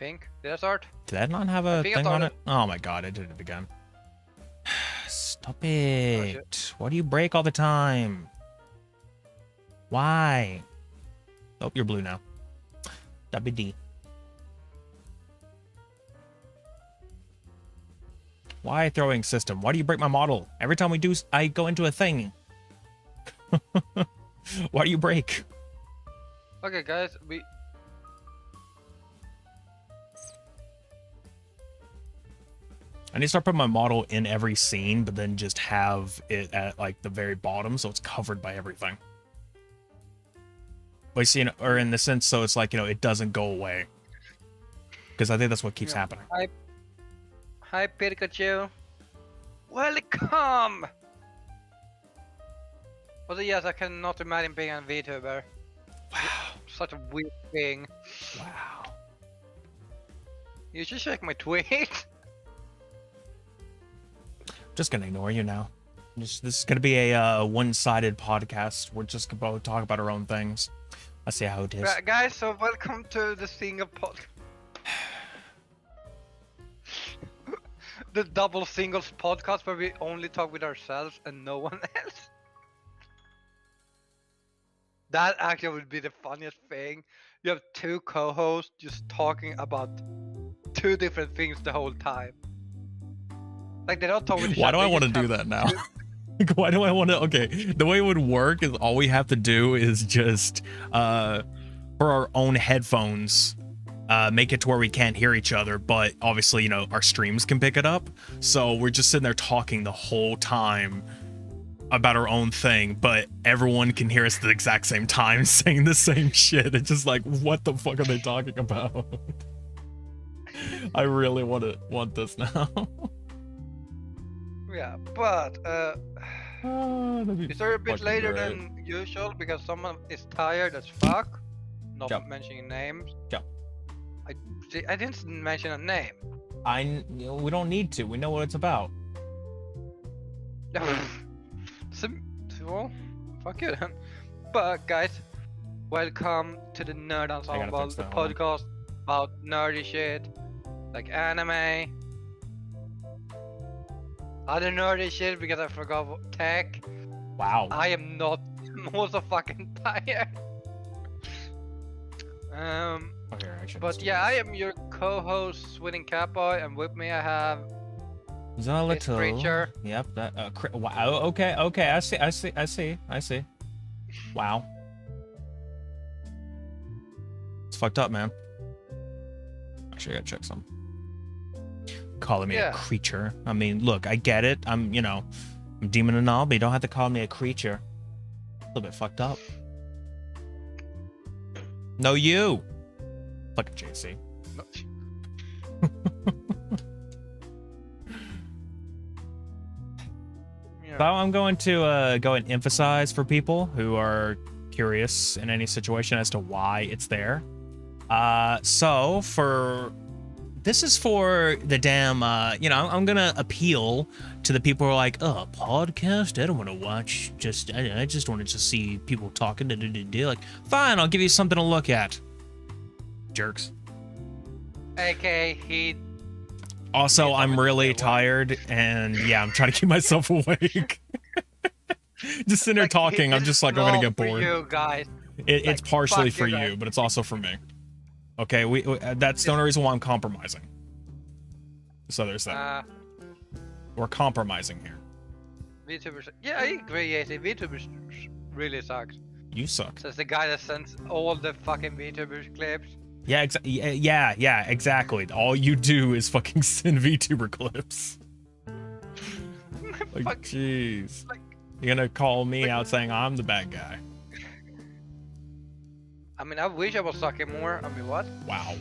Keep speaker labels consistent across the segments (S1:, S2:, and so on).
S1: think. Did I start?
S2: Did that not have a
S1: think I
S2: thing on
S1: started.
S2: it? Oh my god, I did it again. Stop
S1: Oh,
S2: it.
S1: shit.
S2: Why do you break all the time? Why? Oh, you're blue now. WD. Why throwing system? Why do you break my model? Every time we do, I go into a thing. Why do you break?
S1: Okay, guys,
S2: I need to start putting my model in every scene, but then just have it at like the very bottom so it's covered by everything. But you know, or in the sense, so it's like, you know, it doesn't go away. Because I think that's what keeps happening.
S1: Hi, Pikachu. Welcome! Also, yes, I cannot imagine being a VTuber.
S2: Wow.
S1: Such a weird thing.
S2: Wow.
S1: You should check my tweet.
S2: Just gonna ignore you now. This is gonna be a one-sided podcast. We're just gonna talk about our own things. Let's see how it is.
S1: Right, guys, so welcome to the single podcast. The double singles podcast where we only talk with ourselves and no one else. That actually would be the funniest thing. You have two co-hosts just talking about two different things the whole time. Like they don't talk with each other.
S2: Why do I want to do that now? Why do I want to? Okay, the way it would work is all we have to do is just for our own headphones make it to where we can't hear each other, but obviously, you know, our streams can pick it up. So we're just sitting there talking the whole time about our own thing, but everyone can hear us at the exact same time saying the same shit. It's just like, what the fuck are they talking about? I really want this now.
S1: Yeah, but is there a bit later than usual because someone is tired as fuck? Not mentioning names.
S2: Yeah.
S1: I didn't mention a name.
S2: We don't need to. We know what it's about.
S1: Well, fuck you then. But guys, welcome to the Nerd Ensemble, the podcast about nerdy shit like anime, other nerdy shit because I forgot tech.
S2: Wow.
S1: I am not. I'm also fucking tired. But yeah, I am your co-host, Swinning Catboy, and with me I have
S2: Xolotl.
S1: Creature.
S2: Yep. That. Wow. Okay. I see. Wow. It's fucked up, man. Actually, I gotta check some. Calling me a creature. I mean, look, I get it. I'm demon and all, but you don't have to call me a creature. A little bit fucked up. No, you. Fucking JC.
S1: No.
S2: So I'm going to go and emphasize for people who are curious in any situation as to why it's there. So this is for the damn, I'm gonna appeal to the people who are like, oh, podcast? I don't want to watch. I just wanted to see people talking. Like, fine, I'll give you something to look at. Jerks.
S1: AKA he.
S2: Also, I'm really tired, and yeah, I'm trying to keep myself awake. Just sitting there talking, I'm just like, I'm gonna get bored.
S1: For you guys.
S2: It's partially for you, but it's also for me. Okay, that's the only reason why I'm compromising. So there's that. We're compromising here.
S1: VTubers. Yeah, I agree, AC. VTubers really sucks.
S2: You suck.
S1: Says the guy that sends all the fucking VTubers clips.
S2: Yeah, yeah, exactly. All you do is fucking send VTuber clips. Like, jeez. You're gonna call me out saying I'm the bad guy.
S1: I mean, I wish I was sucking more. I mean, what?
S2: Wow.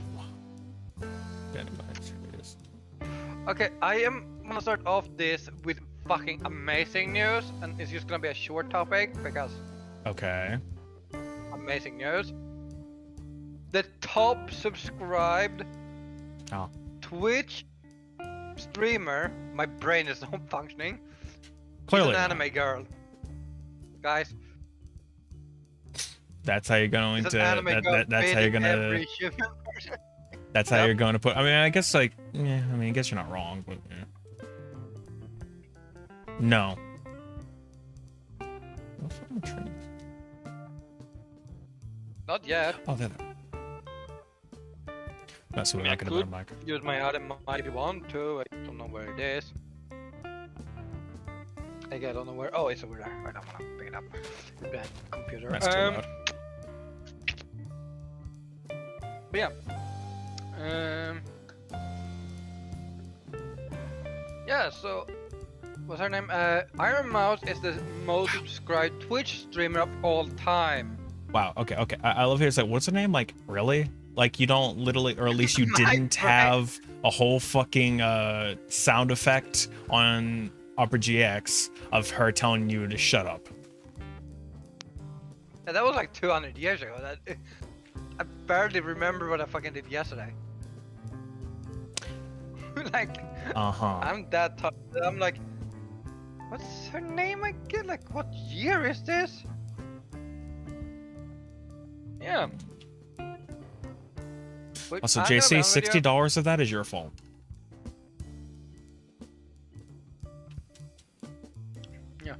S1: Okay, I am gonna start off this with fucking amazing news, and it's just gonna be a short topic because.
S2: Okay.
S1: Amazing news. The top subscribed Twitch streamer, my brain is not functioning.
S2: Clearly,
S1: an anime girl. Guys.
S2: That's how you're going to. That's how you're gonna. That's how you're going to put. I mean, I guess like, yeah. I mean, I guess you're not wrong, but yeah. No.
S1: Not yet.
S2: Oh, there. That's what I could have been.
S1: Use my other mic if you want to. I don't know where it is. I don't know where. Oh, it's over there. I don't want to pick it up. The computer.
S2: That's too loud.
S1: But yeah. Yeah. So, what's her name? Iron Mouse is the most subscribed Twitch streamer of all time.
S2: Wow. Okay. Okay. I love hearing say, what's her name? Like, really? Like, you don't literally, or at least you didn't have a whole fucking sound effect on Opera GX of her telling you to shut up.
S1: Yeah, that was like 200 years ago. I barely remember what I fucking did yesterday. Like, I'm that tough. I'm like, what's her name again? Like, what year is this? Yeah.
S2: Also, JC, $60 of that is your fault.
S1: Yeah.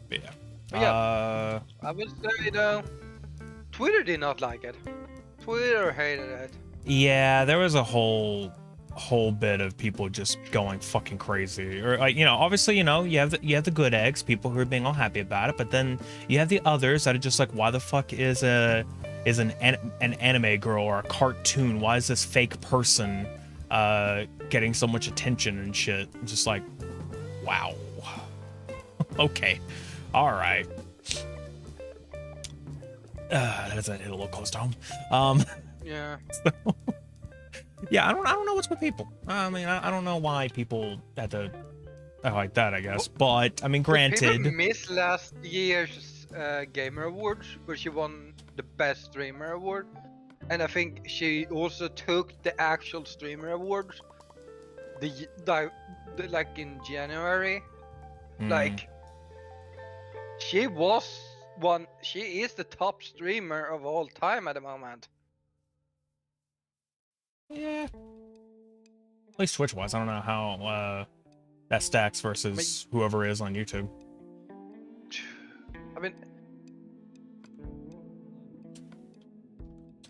S2: But yeah.
S1: Yeah. I would say though, Twitter did not like it. Twitter hated it.
S2: Yeah, there was a whole bit of people just going fucking crazy, or like, you know, obviously, you know, you have the good eggs, people who are being all happy about it, but then you have the others that are just like, why the fuck is an anime girl or a cartoon? Why is this fake person getting so much attention and shit? Just like, wow. Okay, all right. That doesn't hit a little close to home.
S1: Yeah.
S2: So, yeah, I don't know what's with people. I mean, I don't know why people had to like that, I guess. But I mean, granted,
S1: people missed last year's Gamer Awards, where she won the Best Streamer Award, and I think she also took the actual Streamer Awards, like in January. Like, she is the top streamer of all time at the moment.
S2: Yeah. At least Twitch-wise, I don't know how that stacks versus whoever is on YouTube.
S1: I mean,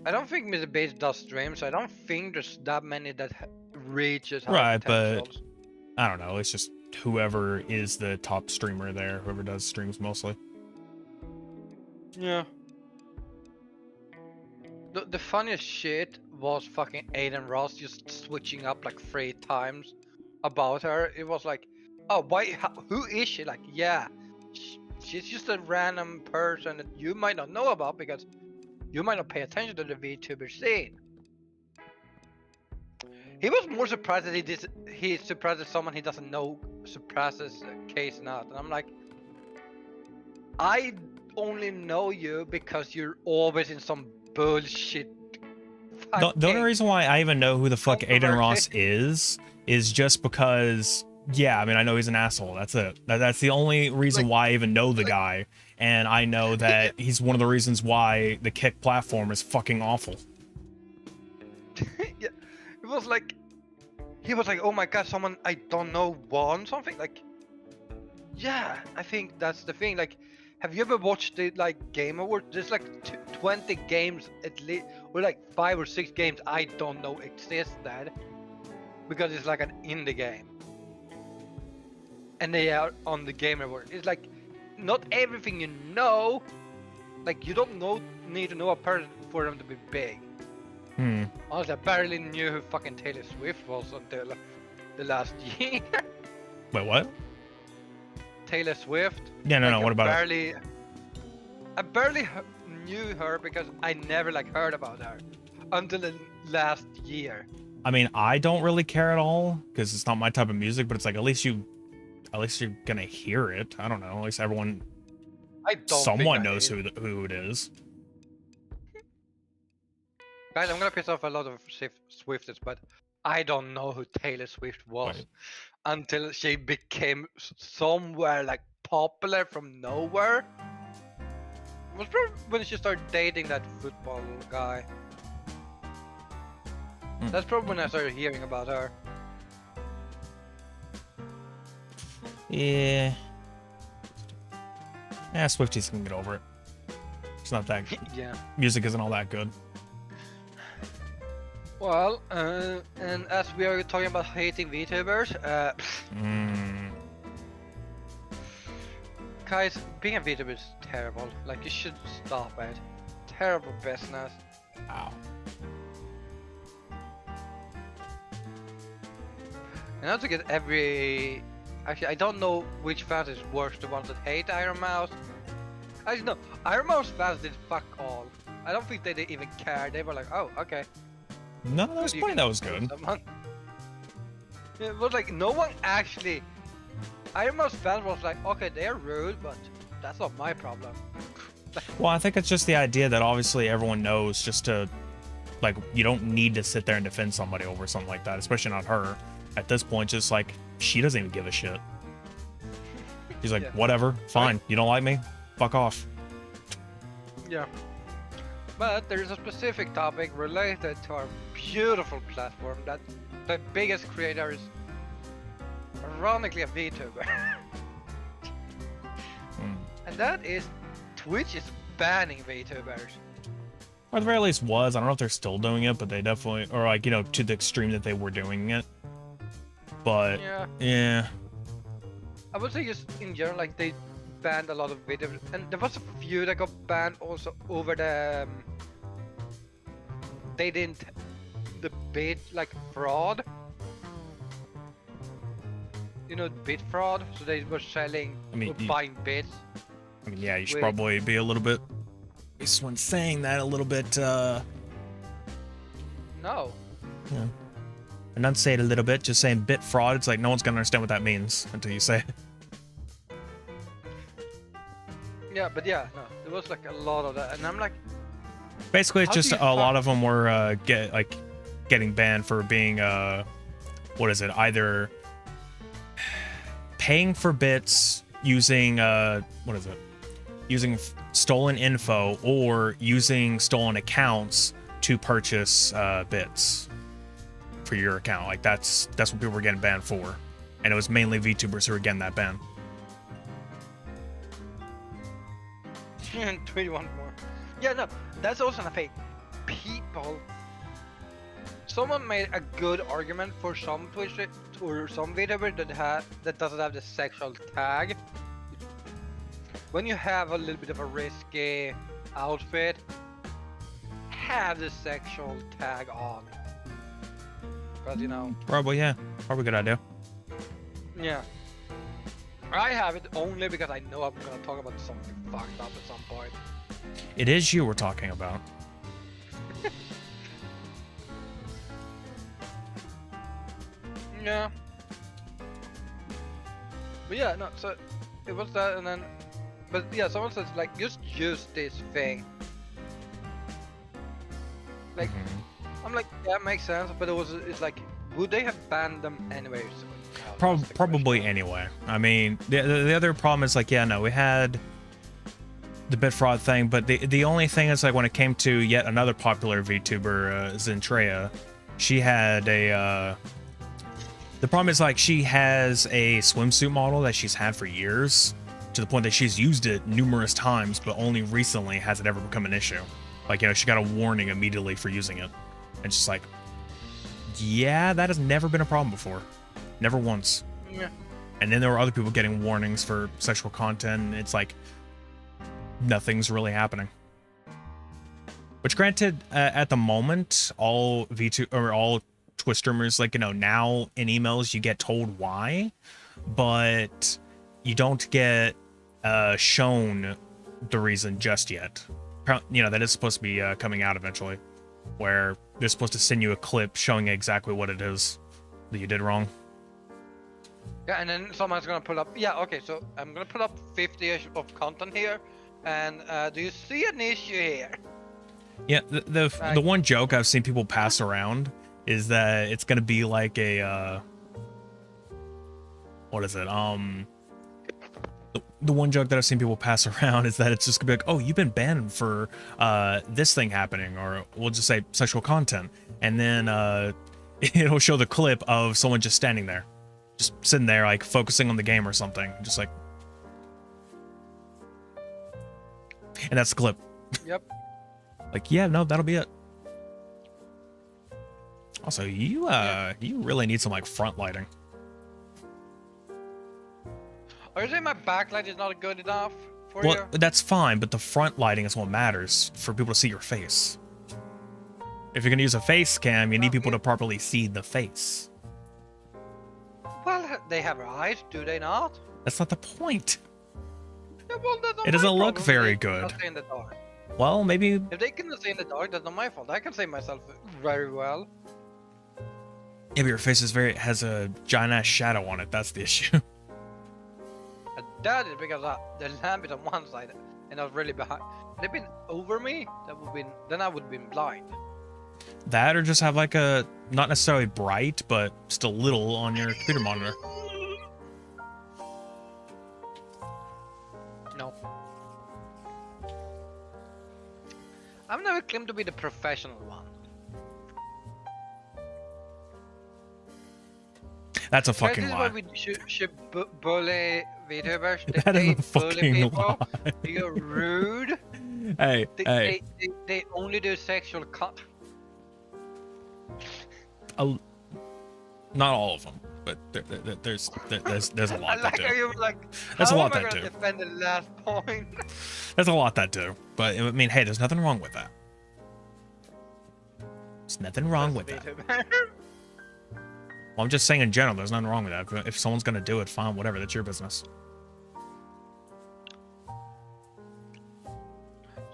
S1: I don't think Mr. Bates does stream, so I don't think there's that many that reaches high potentials.
S2: But I don't know. It's just whoever is the top streamer there, whoever does streams mostly.
S1: Yeah. The funniest shit was fucking Aiden Ross just switching up like 3 times about her. It was like, oh, who is she? Like, yeah, she's just a random person that you might not know about because you might not pay attention to the VTuber scene. He was more surprised that he's surprised that someone he doesn't know surpasses Case Not. And I'm like, I only know you because you're always in some bullshit.
S2: The only reason why I even know who the fuck Aiden Ross is just because, yeah, I mean, I know he's an asshole. That's it. That's the only reason why I even know the guy. And I know that he's one of the reasons why the Kick platform is fucking awful.
S1: Yeah, it was like, he was like, oh my god, someone I don't know won something. Like, yeah, I think that's the thing. Like, have you ever watched the Game Awards? There's like 20 games at least, or like 5 or 6 games I don't know exist that, because it's like an indie game, and they are on the Game Awards. It's like, not everything you know, like you don't need to know a person for them to be big. Honestly, I barely knew who fucking Taylor Swift was until the last year.
S2: Wait, what?
S1: Taylor Swift.
S2: Yeah, no, what about
S1: it? I barely knew her because I never heard about her until the last year.
S2: I mean, I don't really care at all because it's not my type of music, but it's like, at least you're gonna hear it. I don't know. At least someone knows who it is.
S1: Guys, I'm gonna piss off a lot of Swifties, but I don't know who Taylor Swift was until she became somewhere popular from nowhere. It was probably when she started dating that football guy. That's probably when I started hearing about her.
S2: Yeah. Yeah, Swifties can get over it. It's not that
S1: Yeah.
S2: music isn't all that good.
S1: Well, and as we are talking about hating VTubers, guys, being a VTuber is terrible. Like, you should stop it. Terrible business.
S2: Wow.
S1: And not to get every... Actually, I don't know which fans is worse, the ones that hate Iron Mouse. Actually, no, Iron Mouse fans did fuck all. I don't think they didn't even care. They were like, oh, okay.
S2: No, that was funny. That was good.
S1: It was like, no one actually... Iron Mouse fans was like, okay, they're rude, but that's not my problem.
S2: Well, I think it's just the idea that obviously everyone knows just to... Like, you don't need to sit there and defend somebody over something like that, especially not her. At this point, just like, she doesn't even give a shit. She's like, whatever, fine. You don't like me? Fuck off.
S1: Yeah. But there's a specific topic related to our beautiful platform that the biggest creator is ironically a VTuber. And that is Twitch is banning VTubers.
S2: Or at the very least was. I don't know if they're still doing it, but they definitely, or like, you know, to the extreme that they were doing it. But, yeah.
S1: I would say just in general, like, they banned a lot of videos, and there was a few that got banned also over the... they didn't... the bit, like, fraud. You know, bit fraud? So they were selling, or buying bits.
S2: I mean, yeah, you should probably be a little bit... At least when saying that, a little bit,
S1: No.
S2: Yeah. Enunciate a little bit, just saying bit fraud, it's like no one's gonna understand what that means until you say it.
S1: Yeah, but yeah, no, there was like a lot of that, and I'm like...
S2: Basically, it's just a lot of them were getting banned for being, what is it, either paying for bits using, what is it, using stolen info or using stolen accounts to purchase bits for your account. Like that's what people were getting banned for, and it was mainly VTubers who were getting that ban.
S1: 21 more. Yeah, no, that's also not fake. People. Someone made a good argument for some Twitch or some VTuber that doesn't have the sexual tag. When you have a little bit of a risky outfit, have the sexual tag on. But you know.
S2: Probably, yeah. Probably a good idea.
S1: Yeah. I have it only because I know I'm gonna talk about something fucked up at some point.
S2: It is you we're talking about.
S1: Yeah. But yeah, no, so it was that, and then, but yeah, someone says like, just use this thing. Like, I'm like, yeah, it makes sense, but it's like, would they have banned them anyways?
S2: Probably anyway. I mean, the other problem is like, yeah, no, we had the bit fraud thing, but the only thing is like when it came to yet another popular VTuber, Zentreya, she had a, the problem is like she has a swimsuit model that she's had for years, to the point that she's used it numerous times, but only recently has it ever become an issue. Like, you know, she got a warning immediately for using it. And it's just like, yeah, that has never been a problem before. Never once.
S1: Yeah.
S2: And then there were other people getting warnings for sexual content, and it's like, nothing's really happening. Which granted, at the moment, all all Twitch streamers, like, you know, now in emails you get told why, but you don't get shown the reason just yet. You know, that is supposed to be coming out eventually, where they're supposed to send you a clip showing exactly what it is that you did wrong.
S1: Yeah, and then someone's gonna pull up. Yeah, okay, so I'm gonna put up 50-ish of content here, and do you see an issue here?
S2: Yeah, the one joke I've seen people pass around is that it's gonna be like a what is it? The one joke that I've seen people pass around is that it's just gonna be like, oh, you've been banned for this thing happening, or we'll just say sexual content, and then it'll show the clip of someone just standing there, just sitting there like focusing on the game or something, just like, and that's the clip.
S1: Yep.
S2: Like, yeah, no, that'll be it. Also, you really need some like front lighting.
S1: Are you saying my backlight is not good enough for
S2: Well,
S1: you?
S2: that's fine, but the front lighting is what matters for people to see your face. If you're gonna use a face cam, you need people to properly see the face.
S1: Well, they have eyes, do they not?
S2: That's not the point.
S1: Yeah, well, that's not
S2: It doesn't
S1: my
S2: look
S1: problem.
S2: very
S1: They cannot
S2: good.
S1: see in the dark.
S2: Well, maybe
S1: If they cannot see in the dark, that's not my fault. I can see myself very well.
S2: yeah, but your face is has a giant ass shadow on it. That's the issue.
S1: And that is because the lamp is on one side and I was really behind. If they'd been over me, then I would have been blind.
S2: That, or just have like a not necessarily bright, but still little on your computer monitor.
S1: No. I've never claimed to be the professional one.
S2: That's a
S1: Guys,
S2: fucking
S1: this is
S2: lie.
S1: why we should bully VTubers.
S2: That is a
S1: They bully
S2: fucking
S1: people.
S2: lie.
S1: You're rude.
S2: Hey, hey.
S1: They only do sexual
S2: Not all of them, but there's a
S1: I
S2: lot that
S1: like
S2: do.
S1: how you were like,
S2: There's a
S1: how
S2: lot
S1: am I
S2: that
S1: gonna
S2: do.
S1: defend the last point?
S2: There's a lot that do. But I mean, hey, there's nothing wrong with that. There's nothing wrong with that. Well, I'm just saying in general, there's nothing wrong with that. If someone's gonna do it, fine, whatever. That's your business.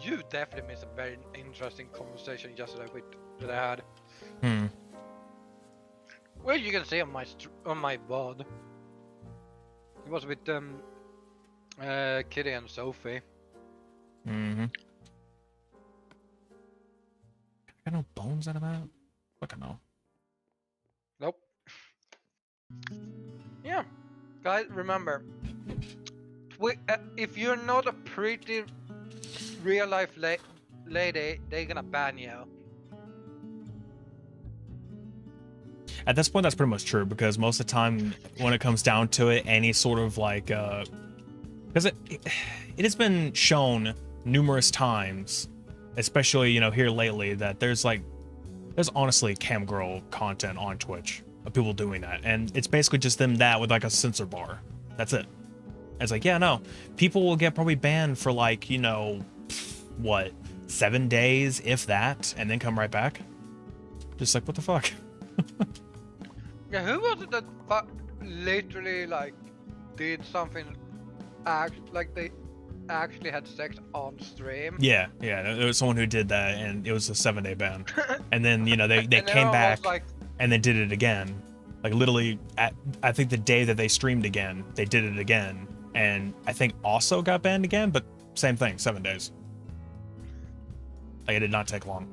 S1: You definitely missed a very interesting conversation yesterday that I had.
S2: Hmm.
S1: Well, you can see on my VOD. It was with Kitty and Sophie.
S2: Mm-hmm. Got no bones out of that? Fucking no.
S1: Nope. Yeah, guys, remember, if you're not a pretty real life lady, they're gonna ban you.
S2: At this point, that's pretty much true, because most of the time, when it comes down to it, any sort of like, because it has been shown numerous times, especially, you know, here lately, that there's honestly cam girl content on Twitch of people doing that, and it's basically just them that with like a censor bar. That's it. It's like, yeah, no, people will get probably banned for like, you know, what, 7 days, if that, and then come right back. Just like, what the fuck?
S1: Yeah, who was it that literally like did something like they actually had sex on stream?
S2: Yeah, there was someone who did that, and it was a 7-day ban. And then, you know, they
S1: And
S2: came
S1: everyone
S2: back
S1: was like,
S2: and then did it again. Like literally, I think the day that they streamed again, they did it again, and I think also got banned again, but same thing, 7 days. Like, it did not take long.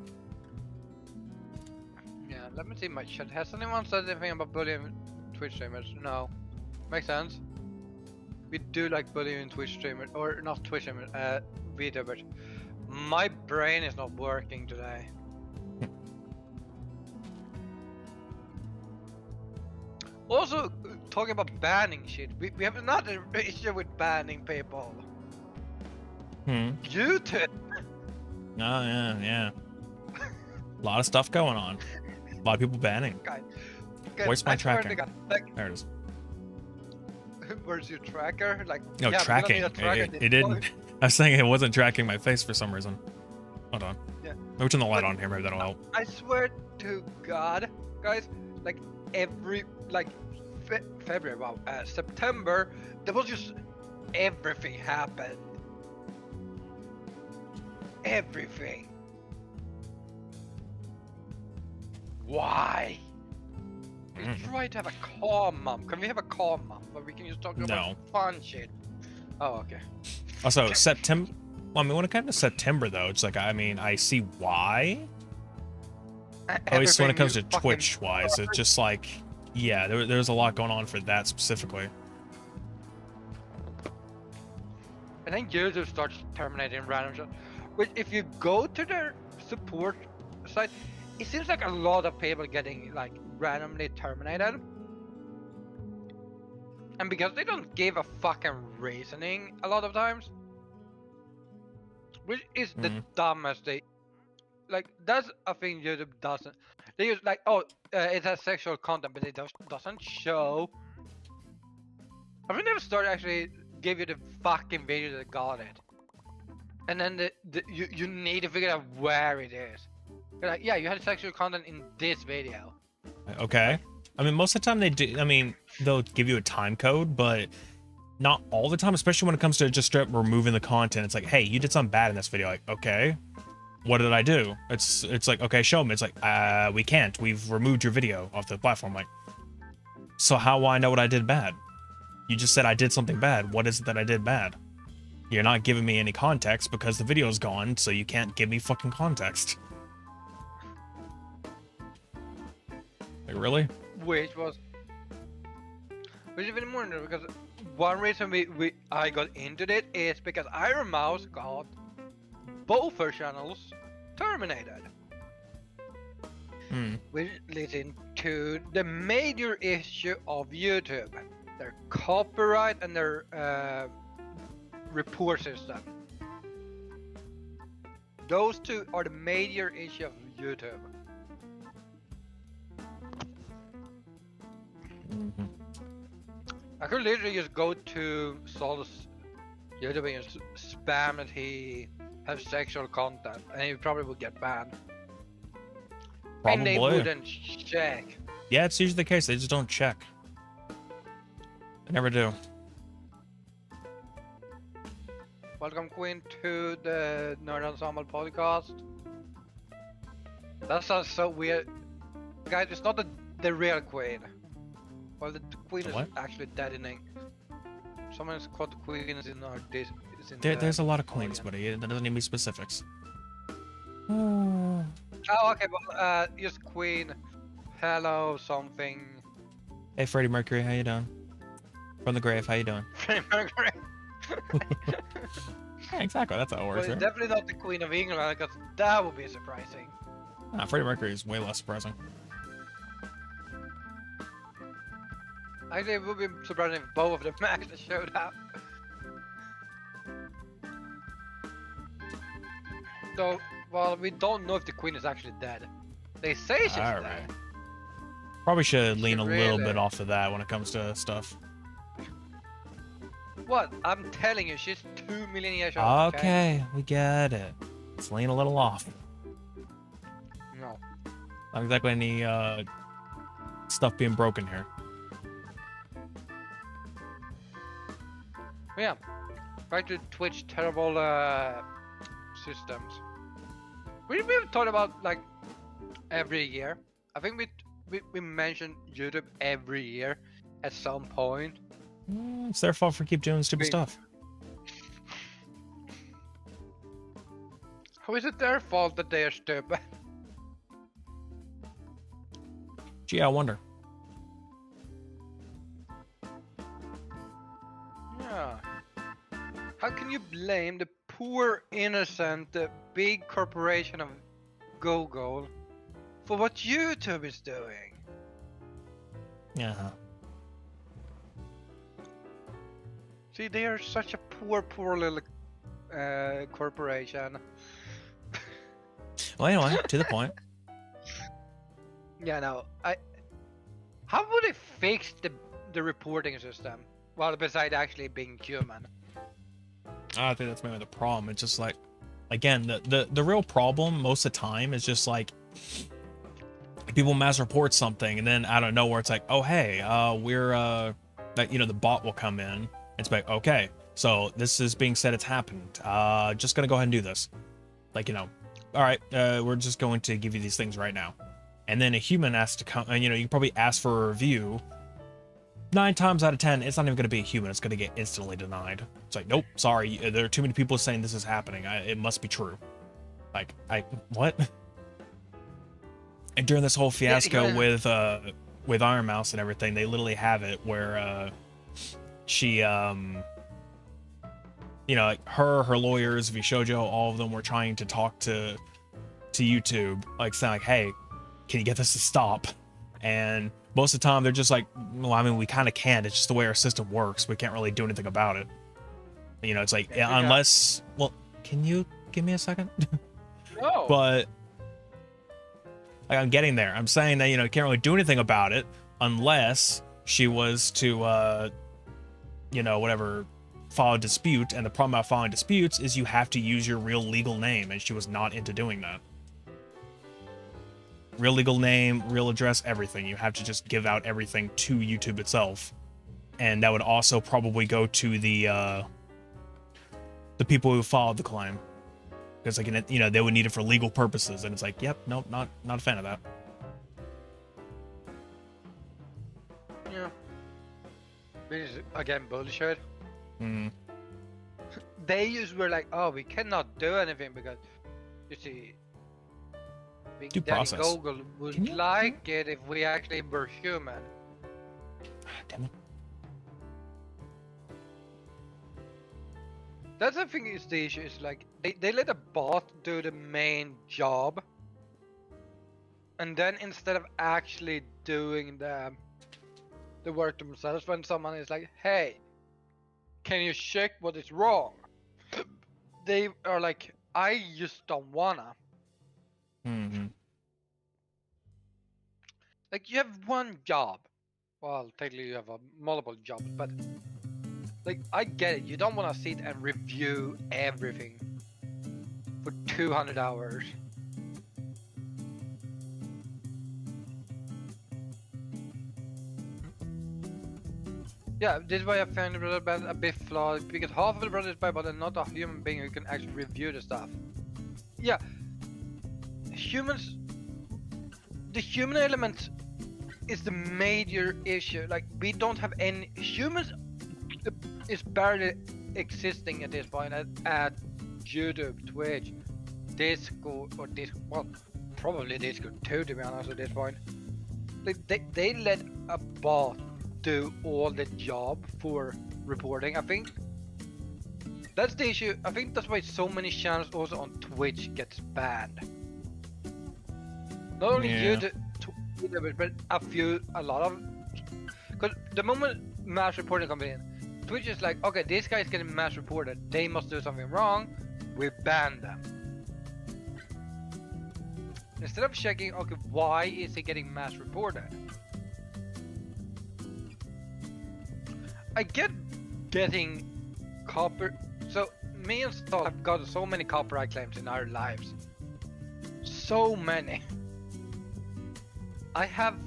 S1: yeah, let me see my chat. Has anyone said anything about bullying Twitch streamers? No. Makes sense. We do like bullying Twitch streamers, or not Twitch streamers, VTubers. My brain is not working today. Also, talking about banning shit, we have another issue with banning people. YouTube!
S2: Oh, yeah. A lot of stuff going on. A lot of people banning.
S1: Guys,
S2: Where's my
S1: I swear to
S2: tracking?
S1: God, like,
S2: There it is.
S1: where's your tracker? Like,
S2: No,
S1: yeah, we don't
S2: tracking.
S1: need a tracker at
S2: It
S1: this
S2: didn't.
S1: point.
S2: I was saying it wasn't tracking my face for some reason. Hold on.
S1: Yeah.
S2: Let me turn the light on here. Maybe that'll help.
S1: I swear to God, guys, like every February, wow, September, there was just everything happened. Everything. Why? We try to have a calm month. Can we have a calm month where we can just talk about fun shit? Oh, okay.
S2: Also, September. Well, I mean, when it comes to September, though, it's like, I mean, I see why. At least when it comes to Twitch-wise, it's just like, yeah, there's a lot going on for that specifically.
S1: And then YouTube starts terminating random shit. Which, if you go to their support site, it seems like a lot of people getting like randomly terminated. And because they don't give a fucking reasoning a lot of times, which is the dumbest they like. That's a thing YouTube doesn't. They use like, oh, it has sexual content, but it doesn't show. I think they've started actually give you the fucking video that got it, and then you need to figure out where it is. You're like, yeah, you had sexual content in this video.
S2: Okay. I mean, most of the time they do. I mean, they'll give you a time code, but not all the time, especially when it comes to just straight removing the content. It's like, hey, you did something bad in this video. Like, okay, what did I do? It's like, okay, show me. It's like, we can't. We've removed your video off the platform. Like, so how will I know what I did bad? You just said I did something bad. What is it that I did bad? You're not giving me any context because the video's gone, so you can't give me fucking context. Like, really?
S1: Which even more interesting, because one reason I got into it is because Iron Mouse got both her channels terminated. Which leads into the major issue of YouTube, their copyright and their report system. Those two are the major issue of YouTube. I could literally just go to Xolotl's YouTube and just spam that he has sexual content, and he probably would get banned.
S2: Probably.
S1: And they wouldn't check.
S2: Yeah, it's usually the case. They just don't check. They never do.
S1: Welcome, Queen, to the Nerd Ensemble podcast. That sounds so weird. Guys, it's not the real Queen. Well, the Queen is actually dead in ink. Someone's called the Queen is in our
S2: there's a lot of queens, buddy. That doesn't need to be specifics.
S1: Oh, okay, well, just Queen. Hello, something.
S2: Hey, Freddie Mercury, how you doing? From the grave, how you doing?
S1: Freddie Mercury.
S2: Yeah, exactly, that's how it works,
S1: Well,
S2: right?
S1: definitely not the Queen of England, because that would be surprising.
S2: Freddie Mercury is way less surprising.
S1: Actually, it would be surprising if both of them actually showed up. So, well, we don't know if the Queen is actually dead. They say she's dead.
S2: Probably should lean a little
S1: Really?
S2: bit off of that when it comes to stuff.
S1: What? I'm telling you, she's 2 million years old.
S2: Okay, we get it. Let's lean a little off.
S1: No.
S2: Not exactly any stuff being broken here.
S1: Yeah. Back to Twitch terrible systems. We've talked about like every year. I think we mentioned YouTube every year at some point.
S2: It's their fault for keep doing stupid stuff.
S1: How is it their fault that they are stupid?
S2: Gee, I wonder.
S1: Yeah. How can you blame the poor, innocent, big corporation of Google for what YouTube is doing?
S2: Yeah.
S1: See, they are such a poor little corporation.
S2: Well, anyway, to the point.
S1: Yeah, no. How would they fix the reporting system? Well, besides actually being human.
S2: I think that's maybe the problem. It's just like, again, the real problem most of the time is just like people mass report something and then out of nowhere it's like, oh hey, we're that, you know, the bot will come in. It's like, okay, so this is being said, it's happened. Just gonna go ahead and do this. Like, you know, all right, we're just going to give you these things right now. And then a human has to come, and you know, you probably ask for a review. 9 times out of 10, it's not even going to be a human. It's going to get instantly denied. It's like, nope, sorry. There are too many people saying this is happening. It must be true. Like, what? And during this whole fiasco with Iron Mouse and everything, they literally have it where she you know, like her lawyers, VShojo, all of them were trying to talk to YouTube, like saying like, hey, can you get this to stop? And most of the time they're just like, well, I mean, we kind of can. It's just the way our system works. We can't really do anything about it. You know, it's like, unless, well, can you give me a second?
S1: No.
S2: But like, I'm getting there. I'm saying that, you know, can't really do anything about it unless she was to, you know, whatever, file a dispute. And the problem about filing disputes is you have to use your real legal name, and she was not into doing that. Real legal name, real address, everything. You have to just give out everything to YouTube itself. And that would also probably go to the people who filed the claim. Because, like, you know, they would need it for legal purposes. And it's like, yep, nope, not a fan of that.
S1: Yeah. This is, again, bullshit.
S2: Mm.
S1: They just were like, oh, we cannot do anything because, you see, Big
S2: Due
S1: Daddy
S2: process.
S1: Google would like it if we actually were human.
S2: Damn it.
S1: That's the thing is the issue, is like, they let a bot do the main job. And then instead of actually doing the work themselves, when someone is like, hey, can you check what is wrong? They are like, I just don't wanna.
S2: Mm-hmm.
S1: Like, you have one job. Well, technically you have multiple jobs, but like, I get it. You don't want to sit and review everything for 200 hours. Yeah, this is why I found it a bit flawed, because half of the project is by, but not a human being who can actually review the stuff. Yeah, humans, the human element is the major issue. Like, we don't have any humans. Is barely existing at this point at YouTube, Twitch, Discord, or well, probably Discord too, to be honest, at this point. Like, they let a bot do all the job for reporting. I think that's the issue. I think that's why so many channels also on Twitch gets banned. Not only YouTube, but a lot of, because the moment mass reporting comes in, Twitch is like, okay, this guy is getting mass reported, they must do something wrong, we ban them. Instead of checking, okay, why is he getting mass reported? I get getting so me and Stall have got so many copyright claims in our lives. So many. I have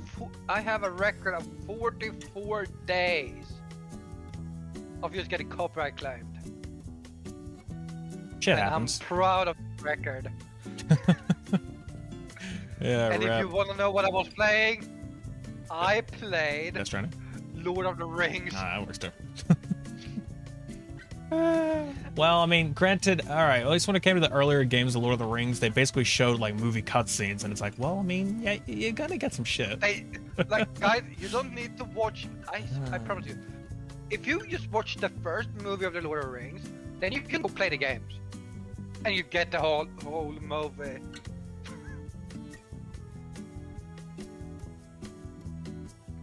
S1: a record of 44 days of just getting copyright claimed.
S2: Shit happens.
S1: I'm proud of the record.
S2: Yeah,
S1: and if you want to know what I was playing, I played
S2: Death Stranding?
S1: Lord of the Rings.
S2: That works too. Well, I mean, granted, all right, at least when it came to the earlier games of Lord of the Rings, they basically showed like movie cutscenes, and it's like, well, I mean, yeah, you're gonna get some shit.
S1: Like, guys, you don't need to watch. I promise you, if you just watch the first movie of the Lord of the Rings, then you can go play the games, and you get the whole movie.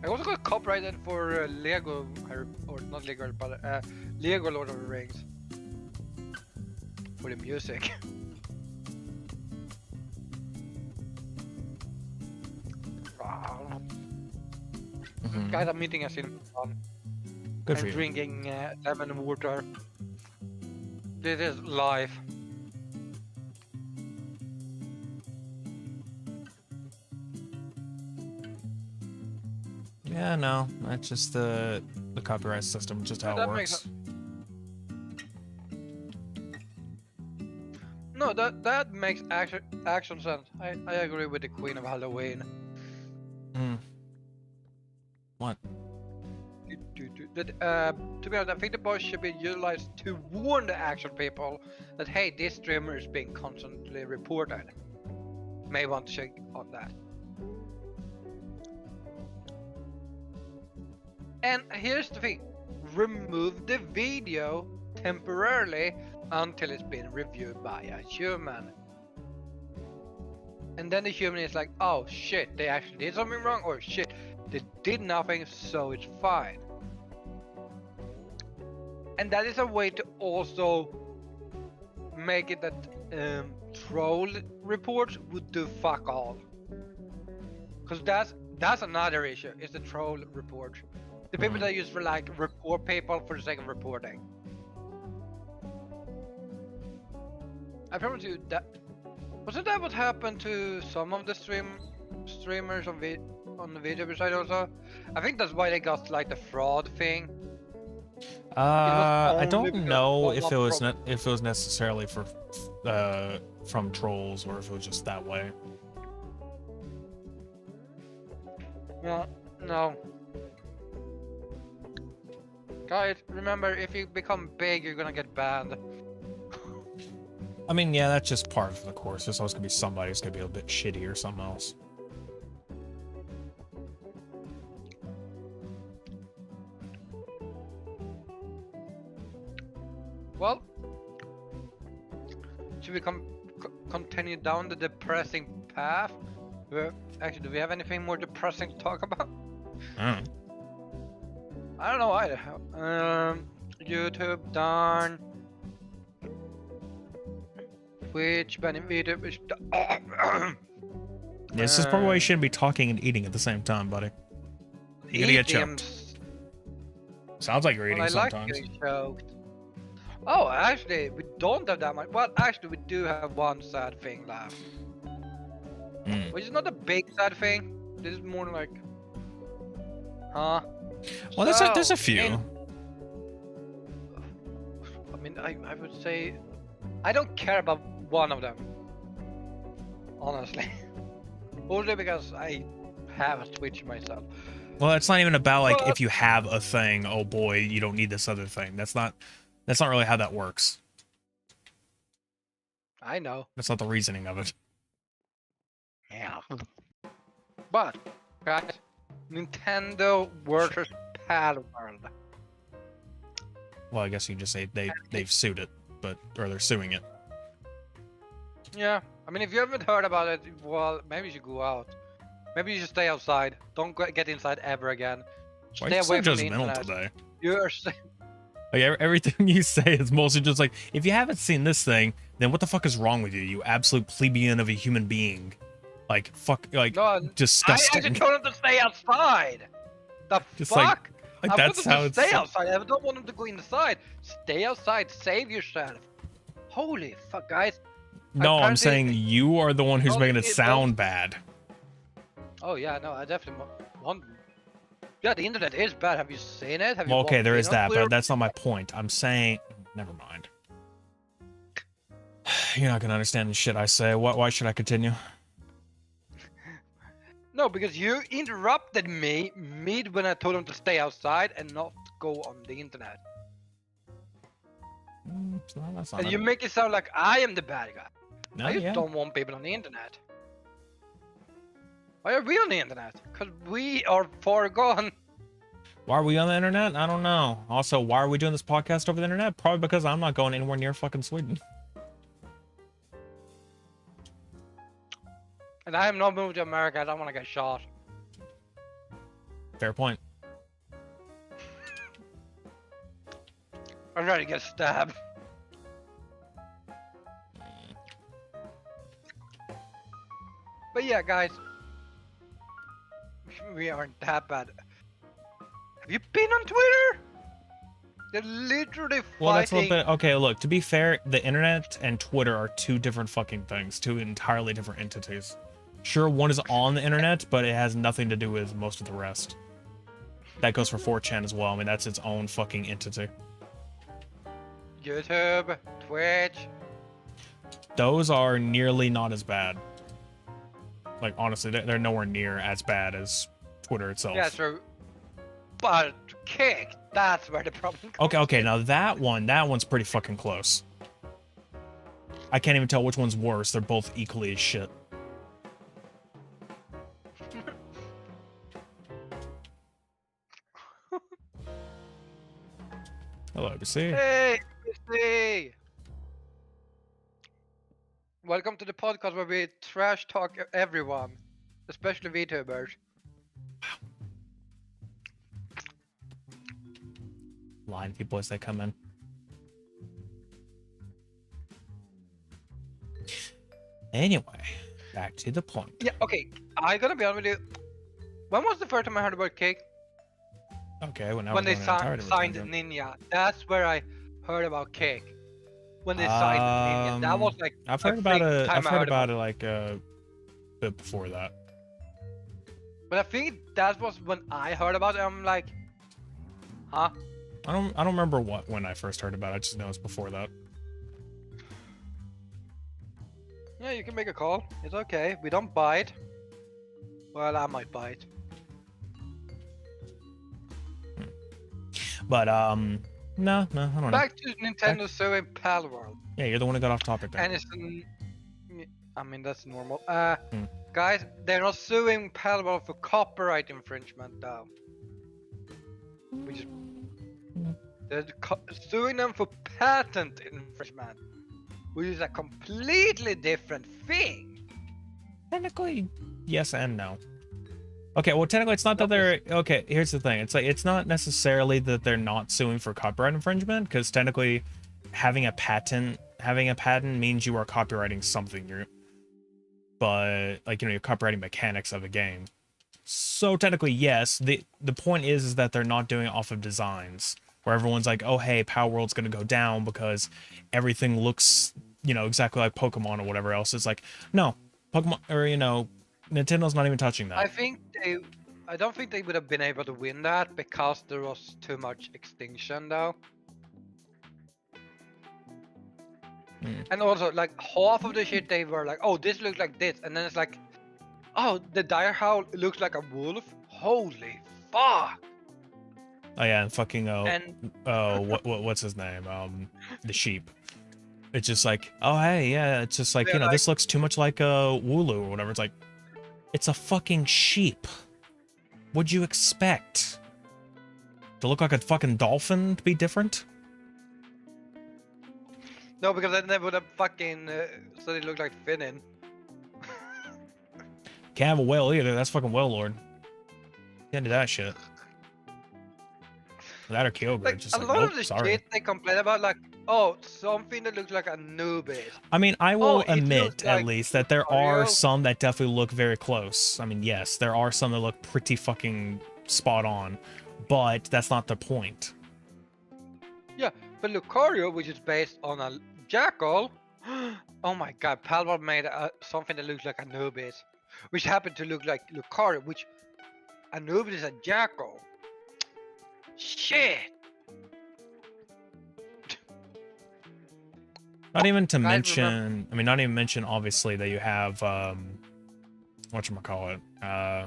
S1: I also got copyrighted for Lego, or not Lego, but Lego Lord of the Rings. For the music. Wow. Guys, I'm meeting us in fun.
S2: Good for
S1: I'm
S2: you.
S1: drinking lemon water. This is life.
S2: Yeah, no, that's just the copyright system, just how it works.
S1: No, that makes action sense. I agree with the Queen of Halloween.
S2: What?
S1: To be honest, I think the boys should be utilized to warn the action people that, hey, this streamer is being constantly reported. May want to check on that. And here's the thing, remove the video temporarily until it's been reviewed by a human. And then the human is like, oh shit, they actually did something wrong, or shit, they did nothing, so it's fine. And that is a way to also make it that troll reports would do fuck all. Because that's another issue, is the troll report. The people that use for like report people for the sake of reporting. I promise you that wasn't that what happened to some of the streamers on the VTuber side also? I think that's why they got like the fraud thing.
S2: I don't know if it was necessarily for from trolls or if it was just that way.
S1: No. Guys, remember, if you become big, you're gonna get banned.
S2: I mean, yeah, that's just part of the course. There's always gonna be somebody who's gonna be a bit shitty or something else.
S1: Well, should we continue down the depressing path? Actually, do we have anything more depressing to talk about?
S2: I
S1: don't know either. YouTube done. Twitch, banning VTubers.
S2: This is probably why you shouldn't be talking and eating at the same time, buddy. You're gonna get choked. Sounds like you're eating sometimes.
S1: Like getting choked. Oh, actually, we don't have that much. Well, actually, we do have one sad thing left. Which is not a big sad thing. This is more like, huh?
S2: Well, there's a few.
S1: I mean, I would say I don't care about one of them, honestly. Only because I have a Twitch myself.
S2: Well, it's not even about like if you have a thing. Oh boy, you don't need this other thing. That's not really how that works.
S1: I know.
S2: That's not the reasoning of it.
S1: Yeah. But, guys, Nintendo versus Pal World.
S2: Well, I guess you can just say they've sued it, or they're suing it.
S1: Yeah, I mean, if you haven't heard about it, well, maybe you should go out. Maybe you should stay outside. Don't get inside ever again. Stay away from the internet.
S2: Today?
S1: You're
S2: like, everything you say is mostly just like, if you haven't seen this thing, then what the fuck is wrong with you? You absolute plebeian of a human being. Like, fuck, like, no, disgusting.
S1: I just told him to stay outside. The
S2: just
S1: fuck?
S2: Like
S1: I
S2: that's
S1: want
S2: how
S1: him to
S2: it's.
S1: Stay outside. I don't want him to go inside. Stay outside. Save yourself. Holy fuck, guys.
S2: No, I'm saying you are the one who's making it sound bad.
S1: Oh yeah, no, I definitely want. Yeah, the internet is bad. Have you seen it? Have you
S2: well, okay, there is that,
S1: Twitter?
S2: but that's not my point. I'm saying, never mind. You're not gonna understand the shit I say. Why should I continue?
S1: No, because you interrupted me mid when I told him to stay outside and not go on the internet. And you make it sound like I am the bad guy.
S2: No,
S1: I just don't want people on the internet. Why are we on the internet? Because we are far gone.
S2: Why are we on the internet? I don't know. Also, why are we doing this podcast over the internet? Probably because I'm not going anywhere near fucking Sweden.
S1: And I am not moving to America. I don't want to get shot.
S2: Fair point.
S1: I'm ready to get stabbed. But yeah, guys. We aren't that bad. Have you been on Twitter? They're literally fighting.
S2: Well, that's a little bit... Okay, look, to be fair, the internet and Twitter are two different fucking things. Two entirely different entities. Sure, one is on the internet, but it has nothing to do with most of the rest. That goes for 4chan as well. I mean, that's its own fucking entity.
S1: YouTube, Twitch.
S2: Those are nearly not as bad. Like, honestly, they're nowhere near as bad as Twitter itself.
S1: Yeah, true. But Kick, that's where the problem comes.
S2: Okay, now that one's pretty fucking close. I can't even tell which one's worse. They're both equally as shit. Hello, ABC.
S1: Hey, Hey! Welcome to the podcast where we trash talk everyone, especially VTubers.
S2: Line people as they come in. Anyway, back to the point.
S1: Yeah, okay. I gotta be honest with you. When was the first time I heard about Cake?
S2: Okay, well now
S1: When
S2: we're
S1: they
S2: going entirely
S1: signed
S2: tangent.
S1: Ninja. That's where I heard about Cake. When they signed Ninja. That was like
S2: I've heard about
S1: the
S2: it.
S1: time
S2: I've
S1: I
S2: heard
S1: heard
S2: about it like a bit before that.
S1: But I think that was when I heard about it. I'm like, huh?
S2: I don't remember when I first heard about it. I just know it's before that.
S1: Yeah, you can make a call. It's okay. We don't bite. Well, I might bite.
S2: But no, I don't know.
S1: Back to Nintendo suing Palworld.
S2: Yeah, you're the one who got off topic there.
S1: And it's, I mean that's normal. Guys, they're not suing Palworld for copyright infringement though. They're suing them for patent infringement, which is a completely different thing.
S2: Technically, yes and no. Okay, well, technically, it's not that they're... Okay, here's the thing. It's like, it's not necessarily that they're not suing for copyright infringement, because technically, having a patent means you are copyrighting something. But, like, you know, you're copyrighting mechanics of a game. So, technically, yes. The point is that they're not doing it off of designs, where everyone's like, oh, hey, Power World's gonna go down because everything looks, you know, exactly like Pokemon or whatever else. It's like, no, Pokemon, or, you know, Nintendo's not even touching that.
S1: I don't think they would have been able to win that because there was too much extinction though. And also like half of the shit they were like, oh, this looks like this, and then it's like, oh, the dire howl looks like a wolf. Holy fuck!
S2: Oh yeah, and fucking what's his name? The sheep. It's just like, oh hey, yeah, it's just like, you know, this looks too much like a Wooloo or whatever. It's like, it's a fucking sheep. What'd you expect? To look like a fucking dolphin to be different?
S1: No, because then they would have fucking so they look like Finnin.
S2: Can't have a whale either. That's fucking Whale Lord. Can't do that shit. That or Kyogre.
S1: Like,
S2: just
S1: a
S2: like,
S1: lot
S2: nope,
S1: of the
S2: sorry.
S1: shit they complain about, like, oh, something that looks like a Anubis.
S2: I mean, I will admit,
S1: like
S2: at least, that there are some that definitely look very close. I mean, yes, there are some that look pretty fucking spot on, but that's not the point.
S1: Yeah, but Lucario, which is based on a jackal, oh my god, Palworld made something that looks like Anubis, which happened to look like Lucario, which Anubis is a jackal. Shit!
S2: Not even to mention, I mean, not even mention, obviously, that you have, whatchamacallit, yeah,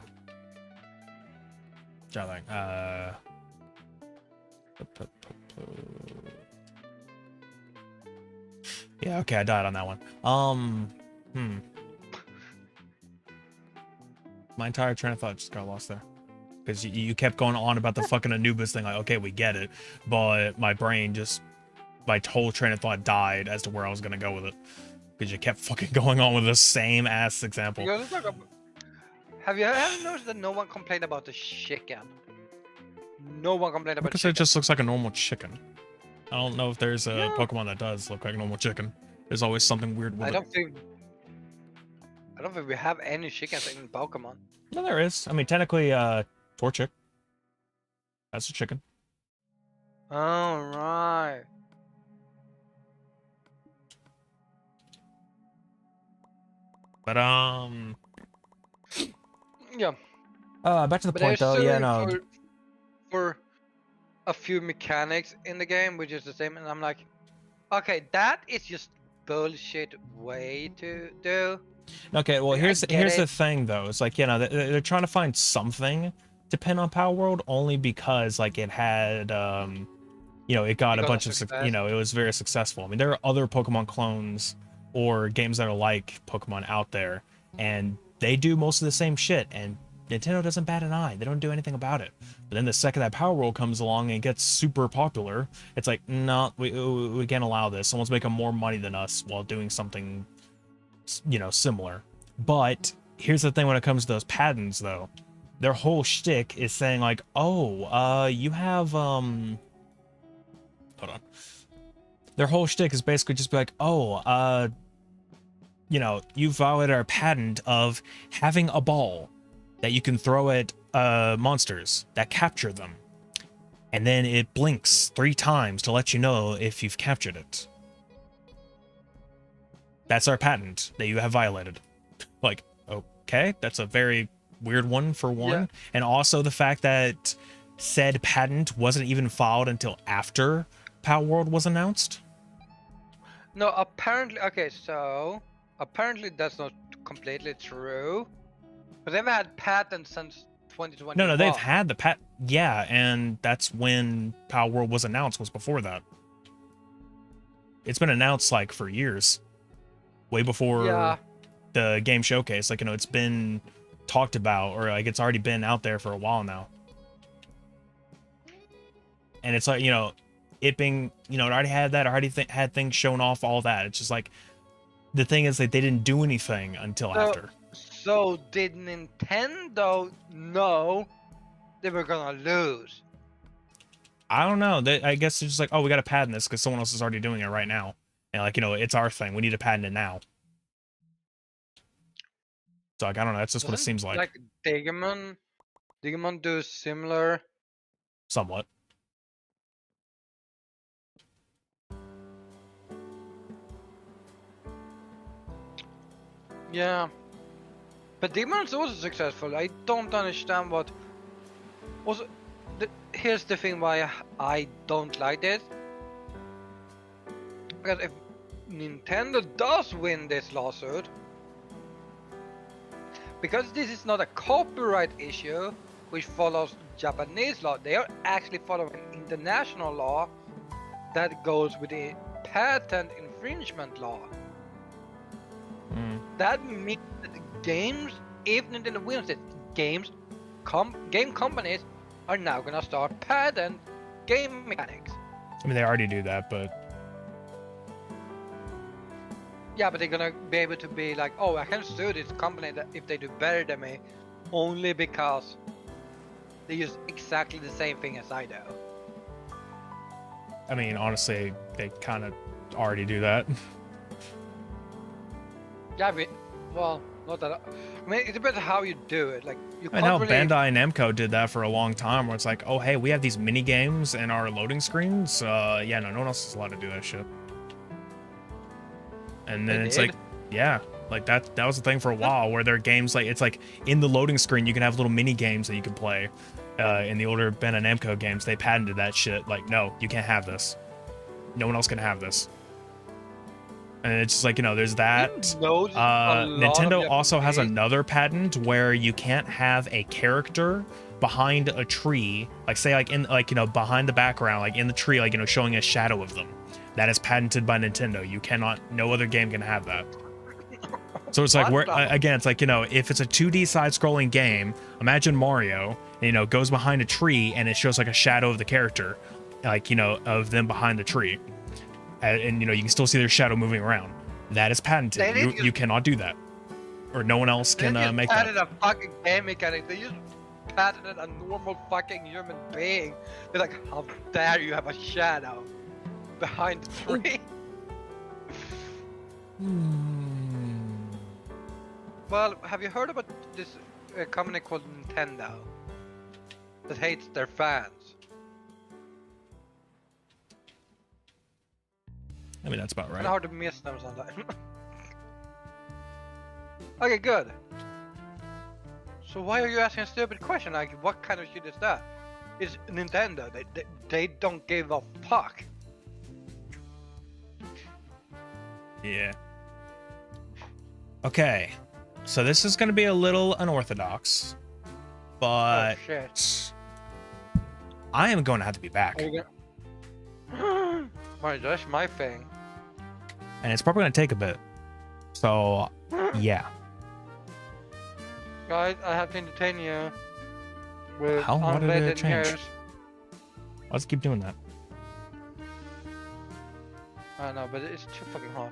S2: okay, I died on that one. My entire train of thought just got lost there. Because you kept going on about the fucking Anubis thing, like, okay, we get it. But my brain just, my whole train of thought died as to where I was going to go with it. Because you kept fucking going on with the same ass example.
S1: Have you ever noticed that no one complained about the chicken? No one complained about
S2: because
S1: chicken.
S2: It just looks like a normal chicken. I don't know if there's a Pokemon that does look like a normal chicken. There's always something weird with it.
S1: I don't think we have any chickens in Pokemon.
S2: No, there is. I mean, technically, Torchic. That's a chicken.
S1: All right.
S2: But
S1: yeah.
S2: Back to the point though. Yeah, no.
S1: For a few mechanics in the game, which is the same, and I'm like, okay, that is just bullshit way to do.
S2: Okay, well, here's the thing though. It's like, you know, they're trying to find something to pin on Power World only because like it had you know, it got a bunch of, you know, it was very successful. I mean, there are other Pokemon clones or games that are like Pokemon out there, and they do most of the same shit, and Nintendo doesn't bat an eye. They don't do anything about it. But then the second that Power World comes along and gets super popular, it's like, no, we can't allow this. Someone's making more money than us while doing something, similar. But here's the thing when it comes to those patents, though. Their whole shtick is saying like, oh, you have, hold on. Their whole shtick is basically just be like, oh, you violated our patent of having a ball that you can throw at monsters that capture them. And then it blinks 3 times to let you know if you've captured it. That's our patent that you have violated. Like, okay, that's a very weird one for one. Yeah. And also the fact that said patent wasn't even filed until after Power World was announced.
S1: No, apparently, okay, so apparently that's not completely true. But they've had patents since 2020.
S2: No, they've had the patent. Yeah, and that's when Power World was announced, was before that. It's been announced like for years. Way before the game showcase. Like, it's been talked about, or like it's already been out there for a while now. And it's like, it being, it already had that, already had things shown off, all that. It's just like, the thing is that they didn't do anything until after.
S1: So did Nintendo know they were gonna lose?
S2: I don't know. I guess it's just like, oh, we got to patent this because someone else is already doing it right now. And like, it's our thing. We need to patent it now. So like, I don't know. That's just what it seems like.
S1: Like Digimon do similar.
S2: Somewhat.
S1: Yeah. But Demon's also successful. I don't understand what. Also, here's the thing why I don't like this. Because if Nintendo does win this lawsuit, because this is not a copyright issue which follows Japanese law, they are actually following international law that goes with the patent infringement law. That means that the games, if Nintendo wins it, game companies are now gonna start patent game mechanics.
S2: I mean, they already do that, but
S1: yeah, but they're gonna be able to be like, oh, I can sue this company that if they do better than me, only because they use exactly the same thing as I do.
S2: I mean, honestly, they kind of already do that.
S1: Yeah, well, not that. I mean, it depends on how you do it. Like, you
S2: I know Bandai Namco did that for a long time, where it's like, oh, hey, we have these mini games in our loading screens. Yeah, no one else is allowed to do that shit. And then it's like, yeah, like that was the thing for a while, where their games, like, it's like in the loading screen you can have little mini games that you can play. In the older Bandai Namco games, they patented that shit. Like, no, you can't have this. No one else can have this. And it's just like, there's that. Nintendo also has another patent where you can't have a character behind a tree, like say like in like behind the background, like in the tree, like showing a shadow of them. That is patented by Nintendo. You cannot, no other game can have that. So it's like, again, it's like, if it's a 2D side-scrolling game, imagine Mario, goes behind a tree and it shows like a shadow of the character, like, of them behind the tree. And you can still see their shadow moving around. That is patented. You cannot do that, or no one else can make that.
S1: They patented a fucking game mechanic. They just patented a normal fucking human being. They're like, how dare you have a shadow behind the tree? Well, have you heard about this company called Nintendo that hates their fans?
S2: I mean, that's about right.
S1: It's hard to miss them sometimes. Okay, good. So why are you asking a stupid question? Like, what kind of shit is that? It's Nintendo. They don't give a fuck.
S2: Yeah. Okay. So this is going to be a little unorthodox, but I am going to have to be back.
S1: That's my thing.
S2: And it's probably going to take a bit. So, yeah.
S1: Guys, I have to entertain you with
S2: How? Why did it
S1: unrated
S2: change?
S1: news.
S2: Let's keep doing that.
S1: I know, but it's too fucking hot.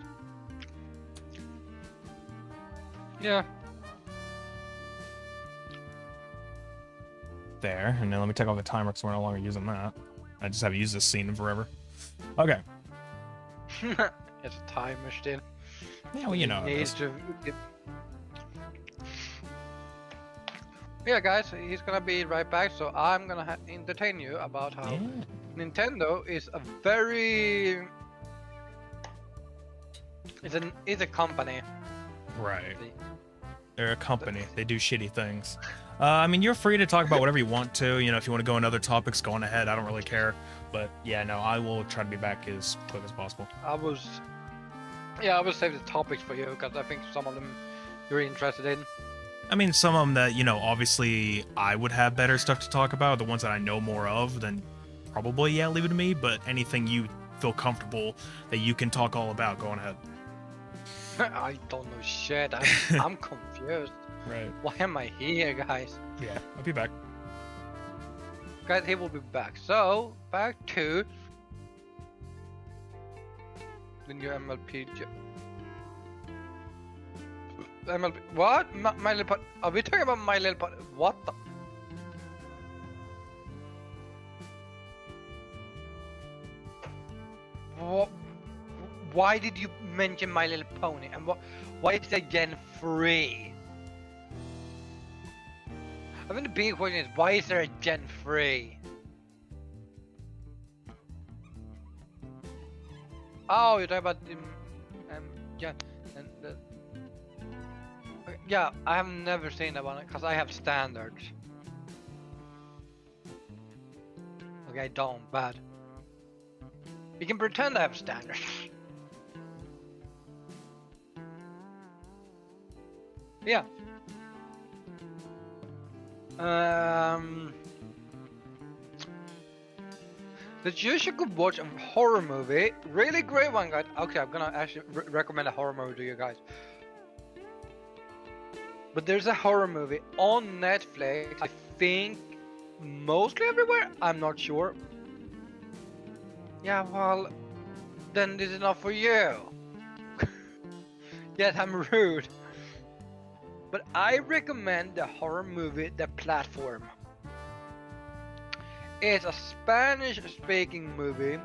S1: Yeah.
S2: There, and then let me take off the timer because we're no longer using that. I just haven't used this scene in forever. Okay.
S1: It's a time machine.
S2: Yeah, well, you know.
S1: Needs to get... Yeah, guys, he's gonna be right back. So I'm gonna entertain you about how Nintendo is a very... It's a company.
S2: Right. They're a company. They do shitty things. I mean, you're free to talk about whatever you want to. You know, if you want to go on other topics, go on ahead. I don't really care. But yeah, no, I will try to be back as quick as possible.
S1: I will save the topics for you because I think some of them you're interested in.
S2: I mean, some of them that, you know, obviously I would have better stuff to talk about. The ones that I know more of, then probably, yeah, leave it to me. But anything you feel comfortable that you can talk all about, go on ahead.
S1: I don't know shit. I'm confused.
S2: Right.
S1: Why am I here, guys?
S2: Yeah, I'll be back.
S1: Guys, he will be back. So, back to the new MLP. MLP. What? My Little Pony. Are we talking about My Little Pony? What the? What? Why did you mention My Little Pony? And why is it Gen 3? I think the big question is, why is there a Gen 3? Oh, you're talking about yeah, and yeah, I have never seen that one because I have standards. Okay, I don't, bad. You can pretend I have standards. Yeah. That you should go watch a horror movie. Really great one, guys. Okay, I'm gonna actually recommend a horror movie to you guys. But there's a horror movie on Netflix. I think mostly everywhere. I'm not sure. Yeah, well, then this is not for you. Yes, I'm rude. But I recommend the horror movie The Platform. It's a Spanish-speaking movie.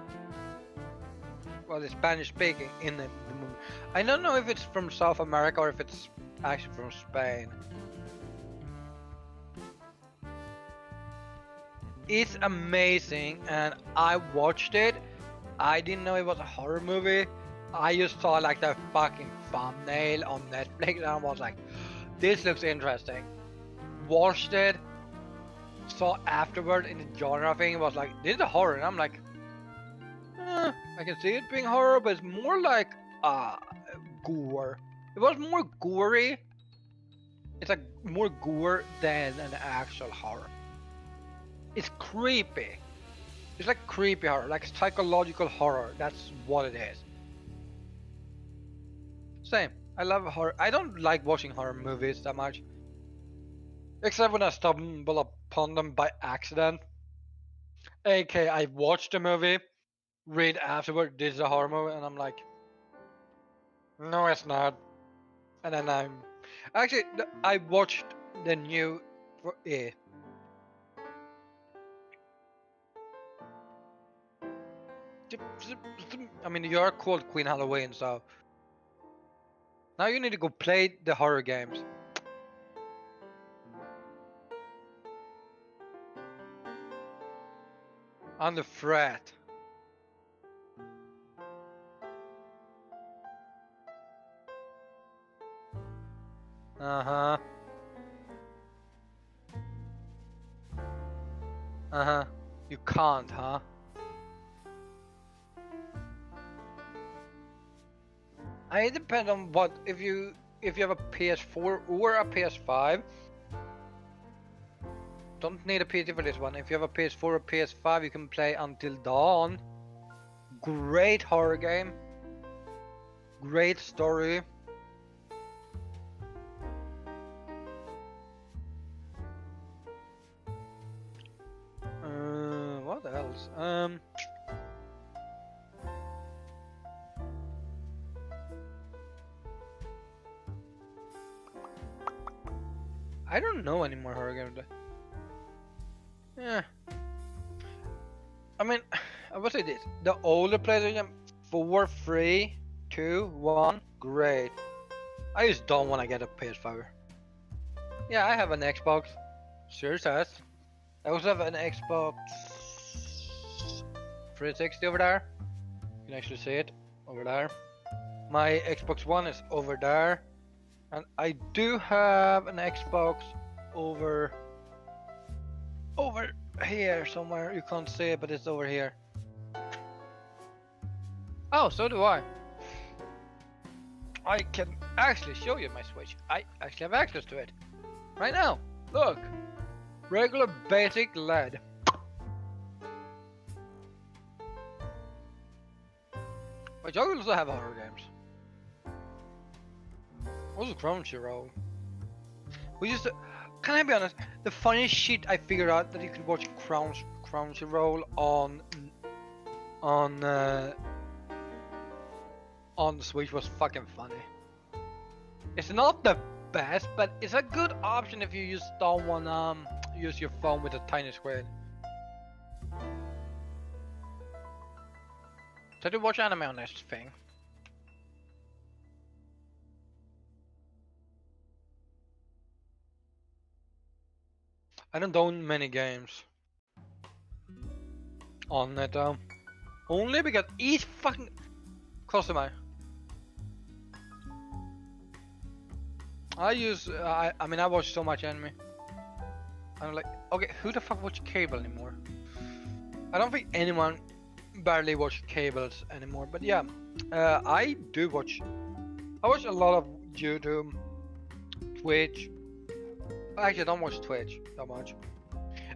S1: Well, it's Spanish-speaking in the movie. I don't know if it's from South America or if it's actually from Spain. It's amazing, and I watched it. I didn't know it was a horror movie. I just saw like the fucking thumbnail on Netflix, and I was like, this looks interesting. Watched it. Saw afterward in the genre thing, it was like, this is a horror, and I'm like, I can see it being horror, but it's more like gore. It was more gory. It's like more gore than an actual horror. It's creepy. It's like creepy horror, like psychological horror. That's what it is. Same. I love horror. I don't like watching horror movies that much. Except when I stumble upon them by accident. AK, I watched the movie, read afterward, this is a horror movie, and I'm like, no, it's not. And then actually, I watched the new. I mean, you're called Queen Halloween, so now you need to go play the horror games. On the fret. Uh-huh. Uh-huh. You can't, huh? It depends on what, if you have a PS4 or a PS5. Don't need a PC for this one. If you have a PS4 or PS5, you can play Until Dawn. Great horror game. Great story. else. I don't know any more horror games. Yeah. I mean, I would say this: the older PlayStation 4, 3, 2, 1, great. I just don't want to get a PS5. Yeah, I have an Xbox. Serious ass. I also have an Xbox 360 over there. You can actually see it over there. My Xbox One is over there. And I do have an Xbox over here somewhere. You can't see it, but it's over here. Oh, so do I. I can actually show you my Switch. I actually have access to it right now. Look, regular basic LED. But you also have horror games. Also Crunchyroll. We used to. Can I be honest? The funniest shit I figured out that you could watch Crunchyroll on the Switch was fucking funny. It's not the best, but it's a good option if you just don't wanna use your phone with a tiny screen. So do watch anime on this thing. I don't own many games on it only because each fucking customer. I mean I watch so much anime. I'm like, okay, who the fuck watch cable anymore? I don't think anyone barely watch cables anymore, but yeah, I do watch. I watch a lot of YouTube, Twitch. Actually, I don't watch Twitch that much.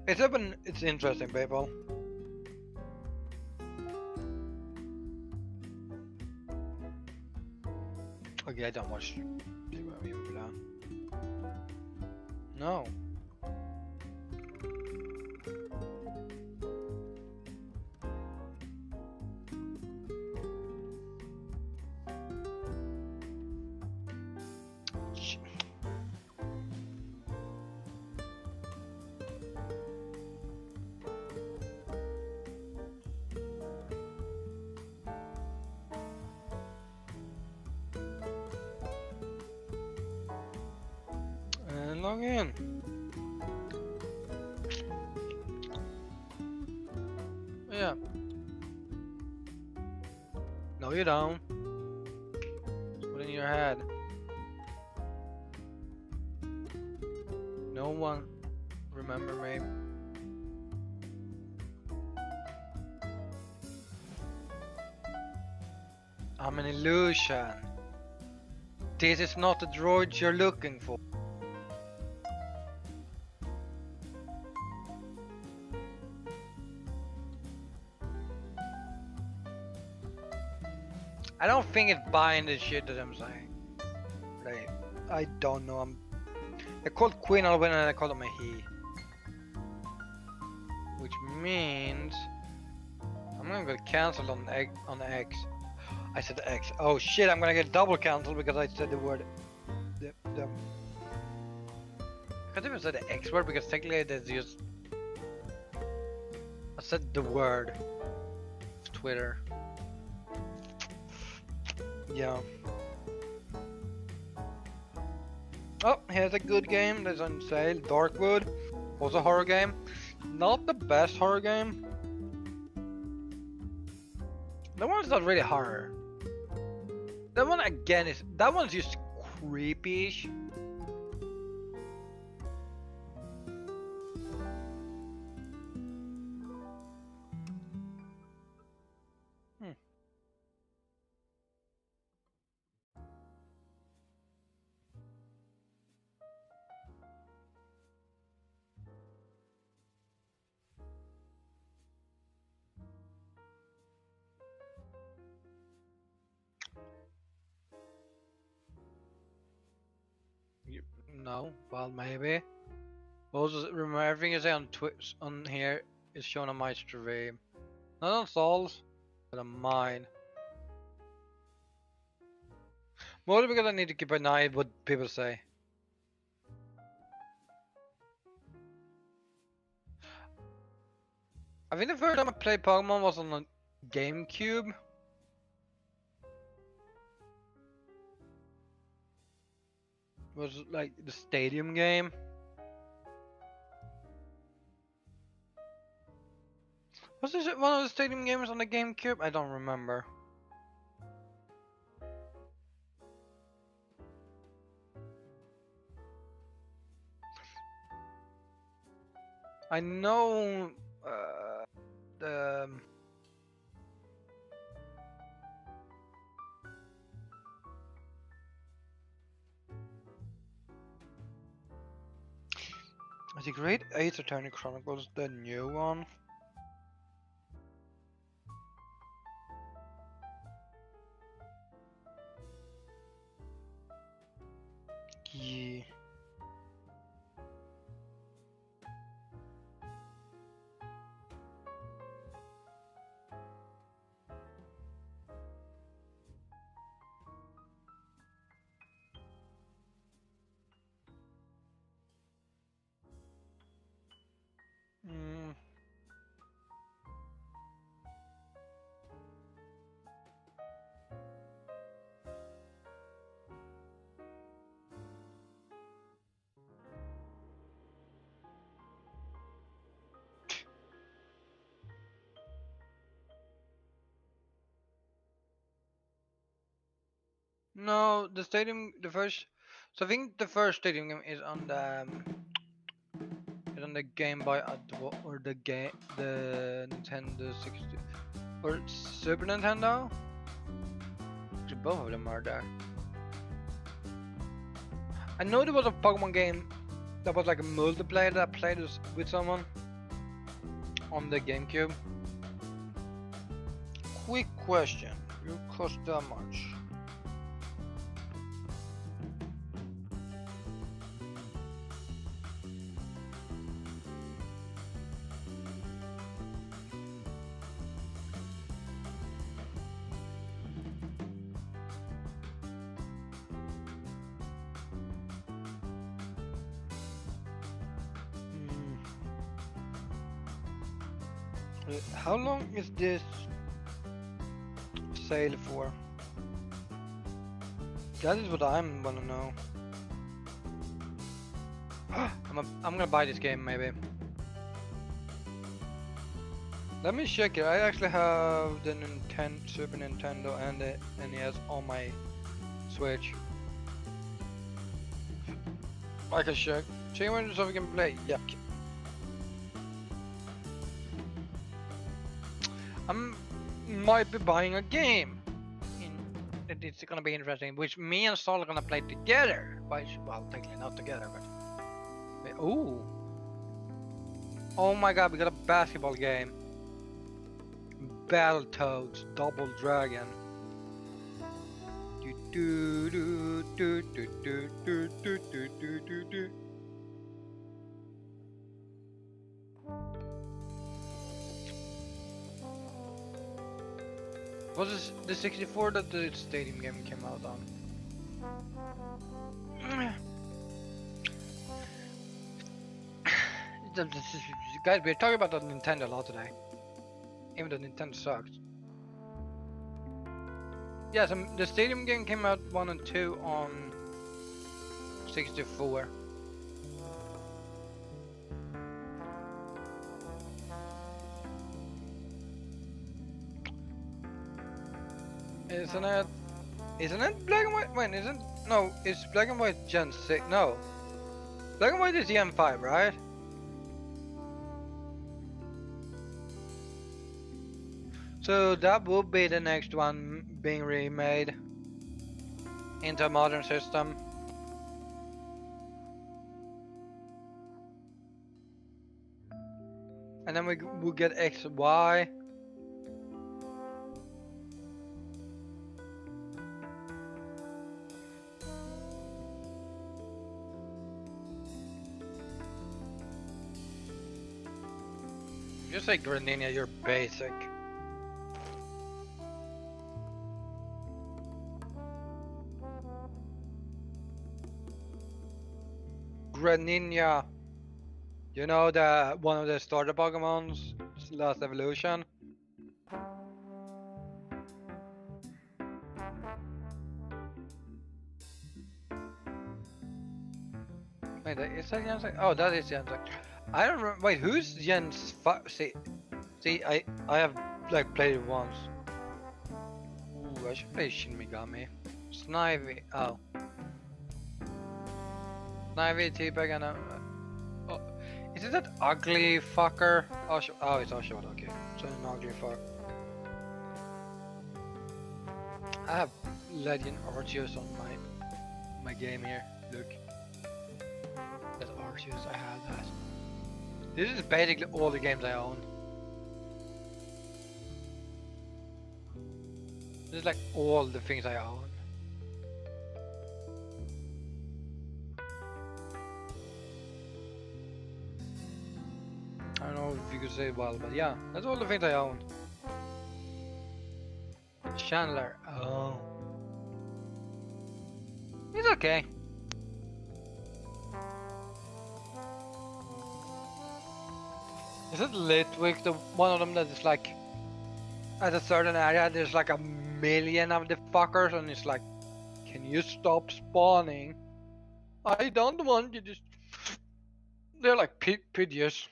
S1: It's interesting, people. Okay, I don't watch. No. And log in. Yeah. No, you don't. Put it in your head. No one remember me. I'm an illusion. This is not the droid you're looking for. I don't think it's buying the shit that I'm saying. Like, I don't know. I called Queen Alvin and I called him a he. Which means I'm gonna get cancelled on X. I said X. Oh shit! I'm gonna get double cancelled because I said the word. I can't even say the X word because technically that's just. I said the word. Twitter. Yeah. Oh, here's a good game that's on sale. Darkwood. Also a horror game. Not the best horror game. That one's not really horror. That one again is. That one's just creepy-ish. No, well maybe. Also, remember everything is on Twitch on here is shown on my stream. Not on Saul's, but on mine. Mostly because I need to keep an eye on what people say. I think the first time I played Pokemon was on a GameCube. It was like the stadium game. Was this one of the stadium games on the GameCube? I don't remember. I know the the Great Ace Attorney Chronicles, the new one. Yeah. Mm. No, the stadium, the first. So I think the first stadium game is on the Game Boy Advance or the Nintendo 60 or Super Nintendo. Actually, both of them are there. I know there was a Pokemon game that was like a multiplayer that I played with someone on the GameCube. Quick question: you cost that much? How long is this sale for? That is what I'm gonna know. I'm gonna buy this game maybe. Let me check it. I actually have the Super Nintendo and the NES on my Switch. I can check. Check when so we can play. Yeah. I might be buying a game. It's gonna be interesting, which me and Saul are gonna play together. Well, technically not together, but ooh. Oh my god, we got a basketball game. Battletoads, Double Dragon. Do do do do do do do do do do do. Was this the 64 that the stadium game came out on? Guys, we're talking about the Nintendo a lot today. Even though Nintendo sucks. Yes, the stadium game came out 1 and 2 on 64. Isn't it black and white? Wait, no, it's black and white Gen 6. No. Black and white is Gen 5, right? So that will be the next one being remade into a modern system. And then we will get XY. You say Grenina, you're basic. Greninja. You know the one of the starter Pokemon's last evolution? Wait, is that Jens? Oh, that is Jens. I don't remember. Wait, who's Jens? See, I have like played it once. Ooh, I should play Shin Megami. Snivy. Oh. Snivy, T-Bag, and oh, is it that ugly fucker? Oh, oh, it's Oshawott. Okay, so an ugly fuck. I have Legend Arceus on my game here. Look. That's Arceus, I have that. This is basically all the games I own. This is like all the things I own. I don't know if you could say it well, but yeah, that's all the things I own. Chandler, oh. It's okay. Is it Litwick, the one of them that is like at a certain area there's like a million of the fuckers and it's like, can you stop spawning? I don't want you to. They're like piteous.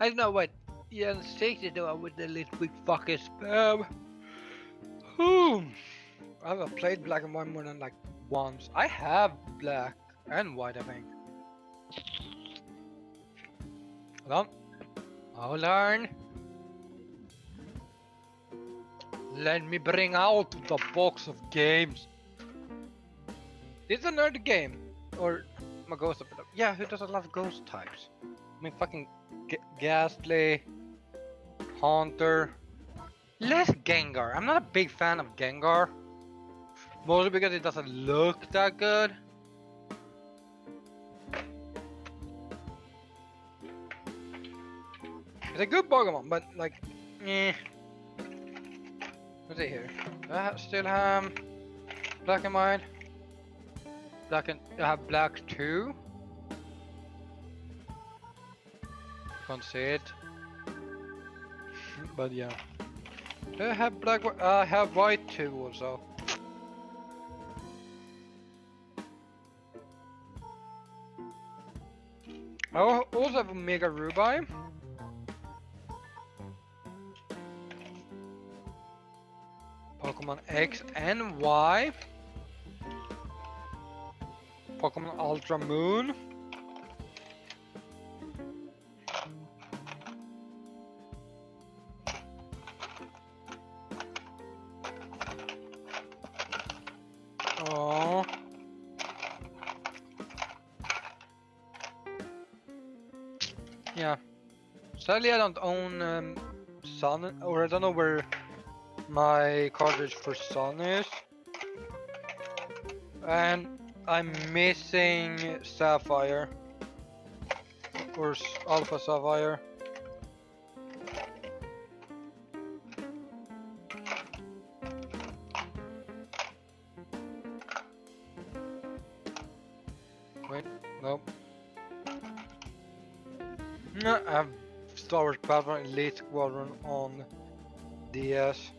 S1: I don't know what Jens takes to do with the Litwick fucking spam. I haven't played black and white more than like once. I have black and white, I think. Hold on. I'll learn. Let me bring out the box of games. This is another game. Or my ghost. Yeah, who doesn't love ghost types? I mean, fucking Ghastly, Haunter. Less Gengar. I'm not a big fan of Gengar. Mostly because it doesn't look that good. It's a good Pokemon, but like, eh. What's it here? I still have black and white. Black and I have black too. Can't see it. But yeah. I have black. I have white too also. I also have a Mega Ruby. Pokemon X and Y. Pokemon Ultra Moon. Oh. Yeah. Sadly, I don't own Sun, or I don't know where my cartridge for Sun is. And I'm missing Sapphire. Or Alpha Sapphire. Wait, nope. No, I have Star Wars Battlefront Elite Squadron on DS.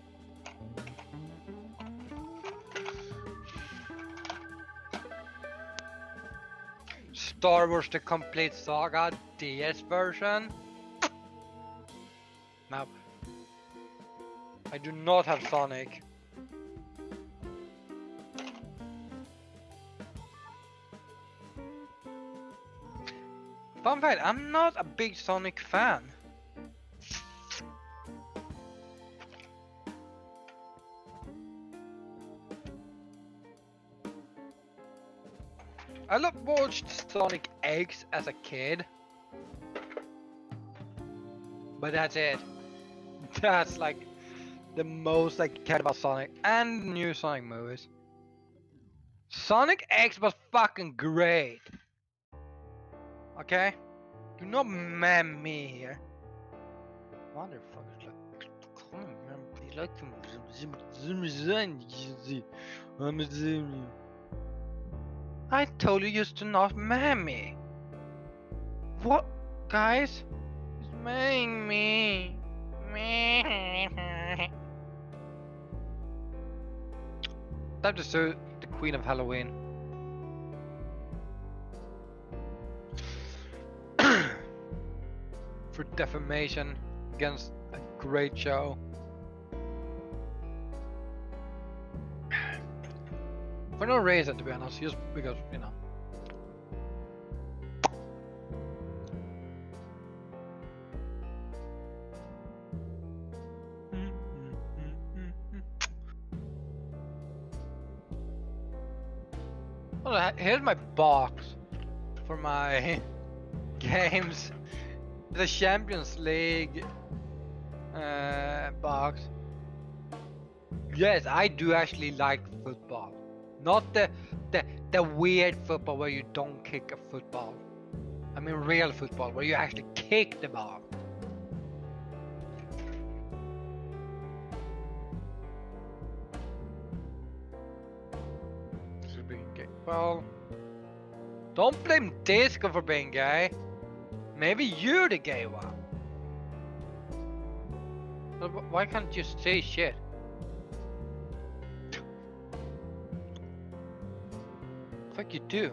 S1: Star Wars The Complete Saga DS version. Now, I do not have Sonic. Fun fact, I'm not a big Sonic fan. I watched Sonic X as a kid. But that's it. That's like the most I cared about Sonic and new Sonic movies. Sonic X was fucking great. Okay? Do not mem me here. Motherfuckers, like, come on, man. Please, like, I told you just to not mem me. What, guys? It's mamming me. Time to sue the Queen of Halloween. For defamation against a great show. For no reason, to be honest, just because, you know. Well, here's my box for my games. The Champions League box. Yes, I do actually like football. Not the weird football where you don't kick a football. I mean real football where you actually kick the ball. Well, don't blame Disco for being gay. Maybe you're the gay one. But why can't you say shit? Fuck you do.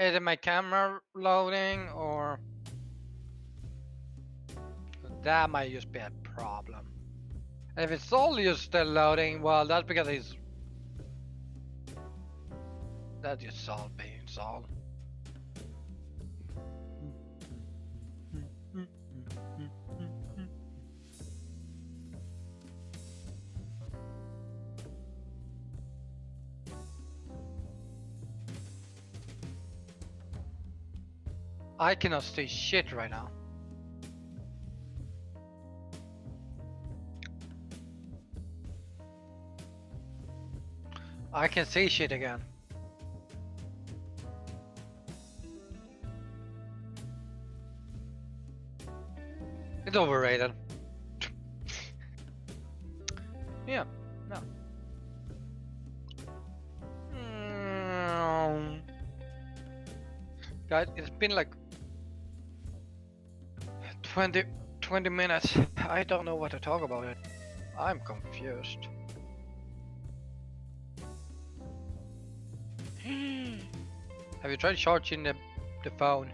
S1: Is it my camera loading or that might just be a problem? And if it's all just still loading, well, that's because that's just Sol being Sol. I cannot say shit right now. I can say shit again. It's overrated. Yeah, no. Guys, it's been like 20 minutes. I don't know what to talk about it. I'm confused. Have you tried charging the phone?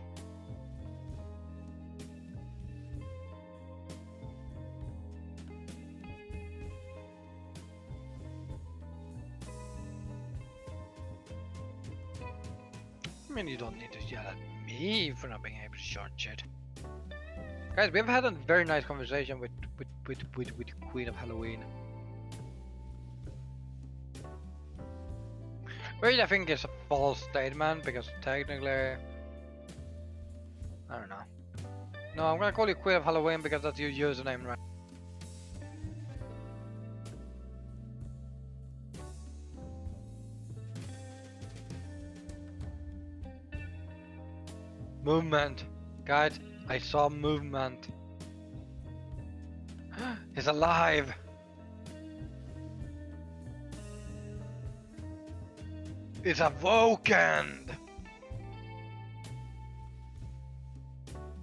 S1: I mean, you don't need to yell at me for not being able to charge it. Guys, we've had a very nice conversation with Queen of Halloween. Which I think is a false statement because technically, I don't know. No, I'm gonna call you Queen of Halloween because that's your username, right? Movement. Guys, I saw movement. He's alive. It's awoken.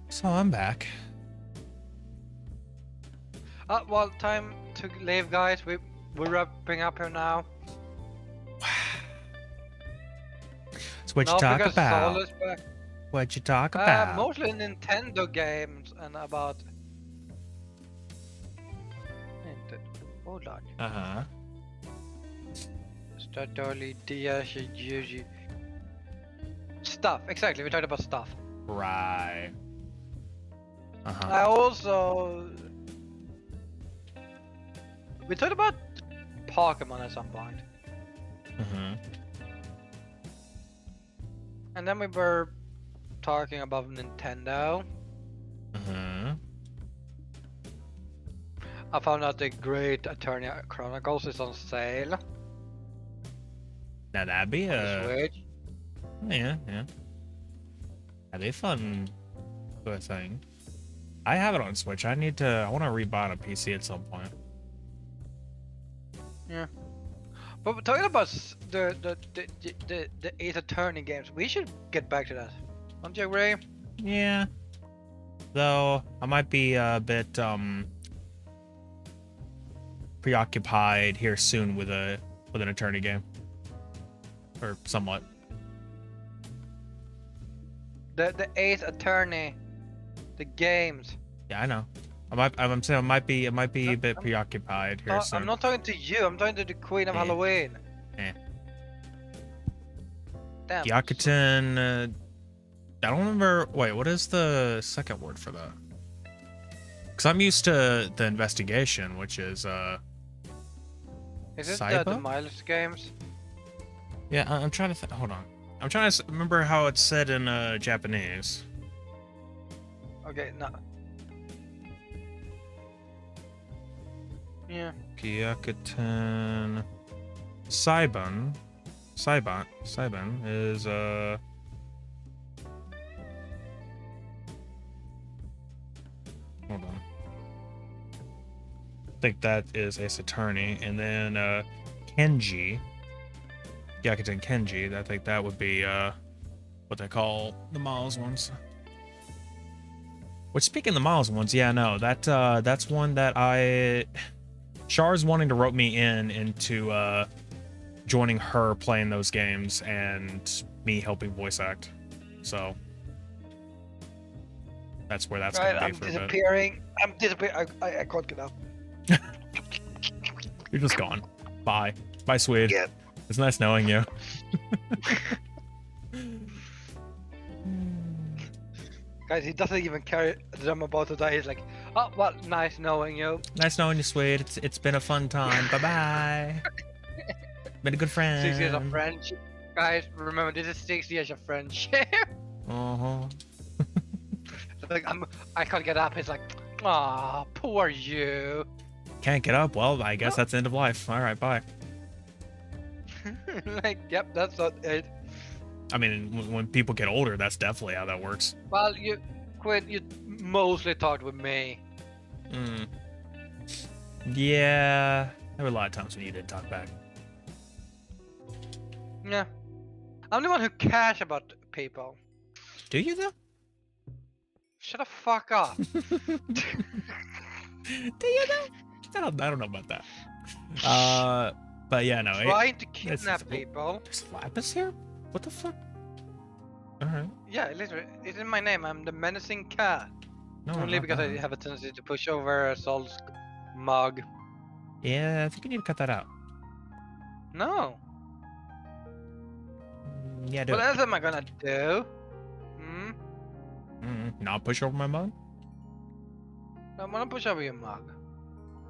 S2: So I'm back.
S1: Well, time to leave, guys. We're wrapping up here now.
S2: So what you talk about? What you talk about?
S1: Mostly Nintendo games and about. hold on.
S2: Uh-huh.
S1: Statoili, DS, stuff. Exactly, we talked about stuff.
S2: Right. Uh-huh.
S1: I also... We talked about Pokemon at some point.
S2: Mm-hmm.
S1: And then we were talking about Nintendo.
S2: Mm-hmm.
S1: I found out the Great Attorney Chronicles is on sale
S2: Now that'd be
S1: on the Switch.
S2: yeah. That'd be fun sort of thing. I have it on Switch. I want to rebuy it on PC at some point.
S1: Yeah. But we're talking about the Ace Attorney games. We should get back to that. Don't you agree?
S2: Yeah. Though I might be a bit preoccupied here soon with an attorney game. Or somewhat.
S1: The Ace Attorney, the games.
S2: Yeah, I know. I'm saying I might be a bit preoccupied here soon.
S1: I'm not talking to you. I'm talking to the Queen of Halloween. Damn.
S2: Yakuten. I don't remember. Wait, what is the second word for that? Because I'm used to the investigation, which is
S1: Is it
S2: Saiba?
S1: the Miles games?
S2: Yeah, I'm trying to hold on. I'm trying to remember how it's said in Japanese.
S1: Okay, no. Yeah.
S2: Gyakuten Saiban is hold on. I think that is Ace Attorney, and then Kenji. Gyakuten Kenji, I think that would be what they call the Miles ones. Which, speaking of the Miles ones, yeah, no, that's one that Char's wanting to rope me into joining her playing those games and me helping voice act. So that's where that's
S1: Right,
S2: gonna be
S1: I'm
S2: for
S1: disappearing. I'm disappearing. I can't get up.
S2: a bit. You're just gone. Bye. Bye, Swede.
S1: Yeah.
S2: It's nice knowing you.
S1: Guys, he doesn't even care that I'm about to die. He's like, oh, well, nice knowing you.
S2: Nice knowing you, Swede. It's been a fun time. Bye-bye. Been a good friend.
S1: 6 years of friendship. Guys, remember, this is 6 years of friendship.
S2: Uh-huh.
S1: Like, I can't get up. He's like, aw, poor you.
S2: Can't get up. Well, I guess
S1: No.
S2: that's the end of life. All right, bye.
S1: Like, yep, that's not it.
S2: I mean, when people get older, that's definitely how that works.
S1: Well, Quinn, you mostly talked with me.
S2: Yeah, there were a lot of times when you didn't talk back.
S1: Yeah. I'm the one who cares about people.
S2: Do you though?
S1: Shut the fuck up.
S2: Do you though? I don't know about that. But yeah, no.
S1: Trying to kidnap
S2: it's-
S1: people.
S2: There's Lapis here? What the fuck? Alright.
S1: Yeah, literally, it's in my name. I'm the menacing cat.
S2: No,
S1: Only
S2: not
S1: because
S2: that.
S1: I have a tendency to push over Sol's mug.
S2: Yeah, I think you need to cut that out.
S1: No.
S2: Yeah, do
S1: What
S2: it.
S1: else am I gonna do?
S2: Not push over my mug?
S1: I'm gonna push over your mug.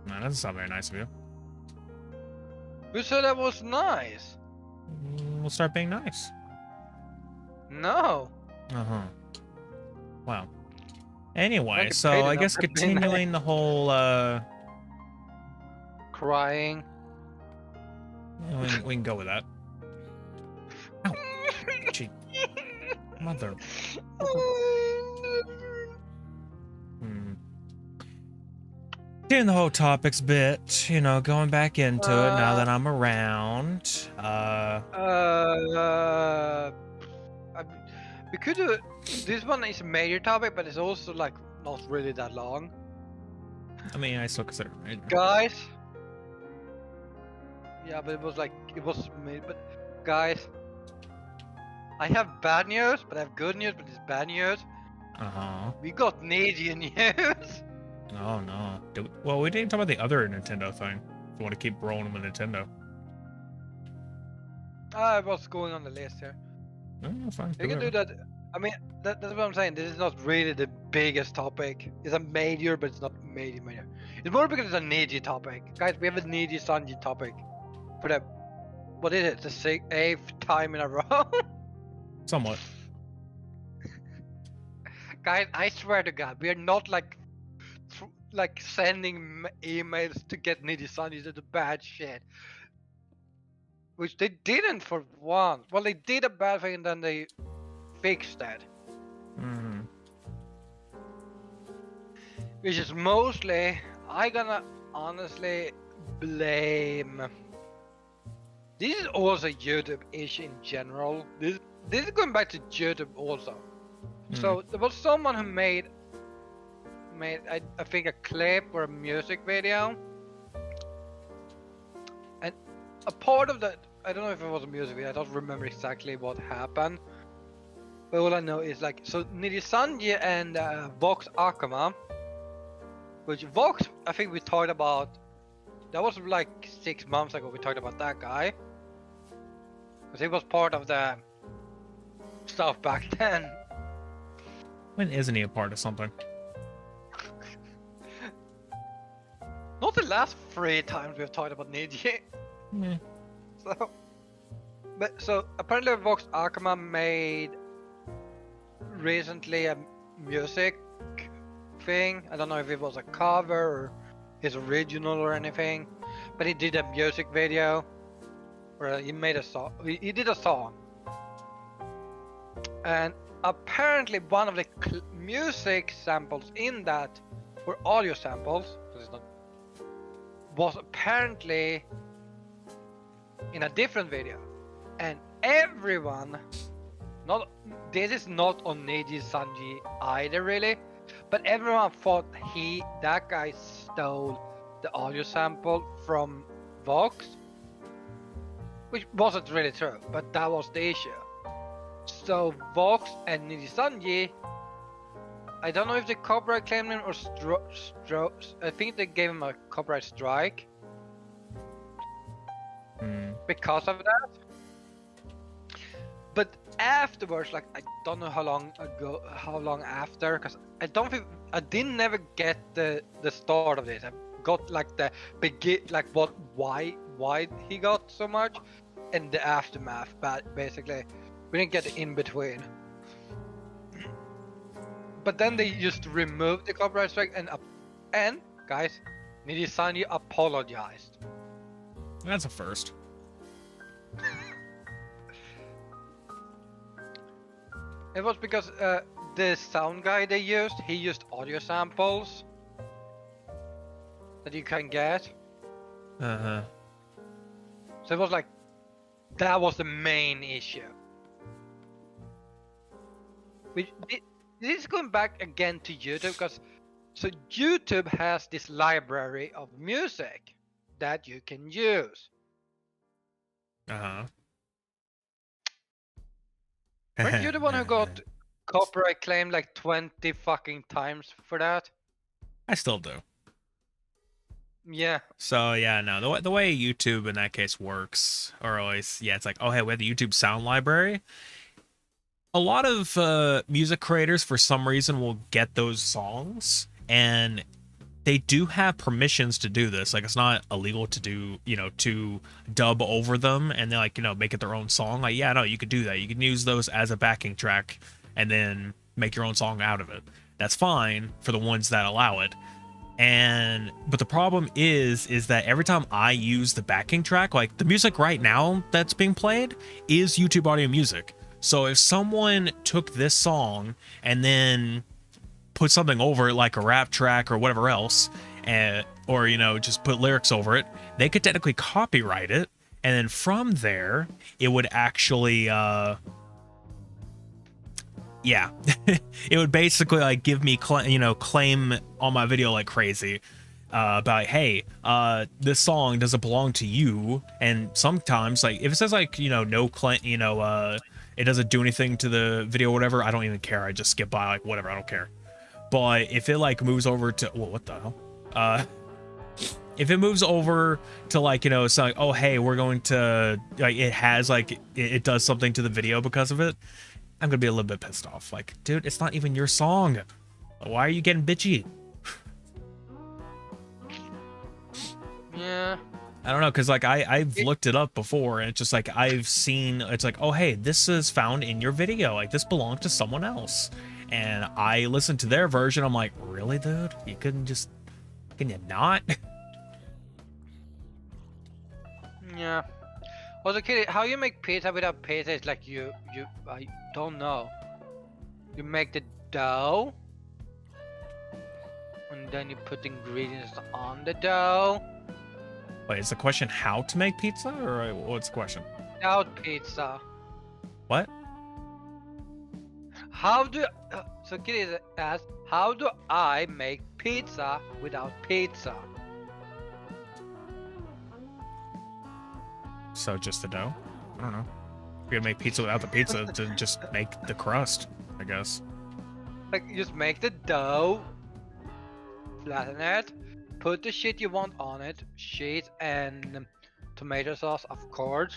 S2: No, that doesn't sound very nice of you.
S1: Who said that was nice?
S2: We'll start being nice.
S1: No.
S2: Uh-huh. Wow. Anyway,
S1: get
S2: so
S1: paid
S2: I
S1: enough
S2: guess
S1: for being
S2: continuing the whole
S1: Crying.
S2: we can go with that. Ow. Gee. Mother. Doing the whole topics bit, you know, going back into it now that I'm around.
S1: We could do this one is a major topic, but it's also like not really that long.
S2: I mean, I still consider it major.
S1: Guys. Yeah, but it was made. But guys, I have bad news, but I have good news, but it's bad news. We got needy news.
S2: Oh no. Well, we didn't talk about the other Nintendo thing. you want to keep rolling with Nintendo.
S1: I was going on the list here.
S2: Fine.
S1: You can do that. I mean, that's what I'm saying. This is not really the biggest topic. It's a major, but it's not major. It's more because it's a needy topic. Guys, we have a needy Sanji topic for the, what is it? The 8th time in a row?
S2: Somewhat.
S1: Guys, I swear to God, we are not like sending emails to get needy Sanji to the bad shit. Which they didn't for once. Well, they did a bad thing and then they fixed that. Which is mostly, I gonna honestly blame. This is also YouTube issue in general. This is going back to YouTube also. So there was someone who made I think a clip or a music video. And a part of that, I don't know if it was a music video, I don't remember exactly what happened. But all I know is like, so Nidisanji and Vox Akama, which Vox, I think we talked about, that was like 6 months ago we talked about that guy. Because he was part of the stuff back then.
S2: When isn't he a part of something?
S1: Not the last 3 times we've talked about Niji. So apparently Vox Akama made recently a music thing. I don't know if it was a cover or his original or anything, but he did a music video where he made a song. He did a song, and apparently one of the music samples in that were audio samples. Was apparently in a different video, and everyone, this is not on Neji Sanji either really, but everyone thought that guy stole the audio sample from Vox, which wasn't really true, but that was the issue. So Vox and Neji Sanji, I don't know if they copyright claimed him or I think they gave him a copyright strike because of that. But afterwards, like I don't know how long after, because I didn't never get the start of this. I got like the like why he got so much, and the aftermath. But basically, we didn't get the in between. But then they just removed the copyright strike, and guys, Nidisanji apologized.
S2: That's a first.
S1: It was because the sound guy they used, he used audio samples that you can get. So it was like, that was the main issue. This is going back again to YouTube, because so YouTube has this library of music that you can use. Weren't you the one who got copyright claimed like 20 fucking times for that?
S2: I still do.
S1: Yeah.
S2: So yeah, no, the way YouTube in that case works, or always, yeah, it's like, oh hey, we have the YouTube sound library. A lot of music creators, for some reason, will get those songs, and they do have permissions to do this. Like, it's not illegal to do, to dub over them and then, like, make it their own song. Like, yeah, no, you could do that. You can use those as a backing track and then make your own song out of it. That's fine for the ones that allow it. But the problem is that every time I use the backing track, like the music right now that's being played is YouTube audio music. So if someone took this song and then put something over it, like a rap track or whatever else, or just put lyrics over it, they could technically copyright it, and then from there it would actually yeah, it would basically like give me claim on my video like crazy about, hey, this song doesn't belong to you. And sometimes, like, if it says like no claim, it doesn't do anything to the video or whatever, I don't even care. I just skip by, like, whatever, I don't care. But if it like moves over to, well, what the hell? If it moves over to like, you know, it's like, oh, hey, we're going to, like, it has like, it does something to the video because of it, I'm going to be a little bit pissed off. Like, dude, it's not even your song. Why are you getting bitchy?
S1: Yeah.
S2: I don't know, because like I've looked it up before, and it's just like I've seen, it's like, oh, hey, this is found in your video. Like, this belonged to someone else. And I listened to their version. I'm like, really, dude? You couldn't just, can you not?
S1: Yeah. Also, Kitty, how you make pizza without pizza is like I don't know. You make the dough, and then you put ingredients on the dough.
S2: Wait, is the question how to make pizza, or what's the question?
S1: Without pizza.
S2: What?
S1: How do so Kitty asks, how do I make pizza without pizza?
S2: So just the dough? I don't know. If you're gonna make pizza without the pizza, then just make the crust, I guess.
S1: Like, you just make the dough, flatten it, put the shit you want on it, cheese and tomato sauce, of course.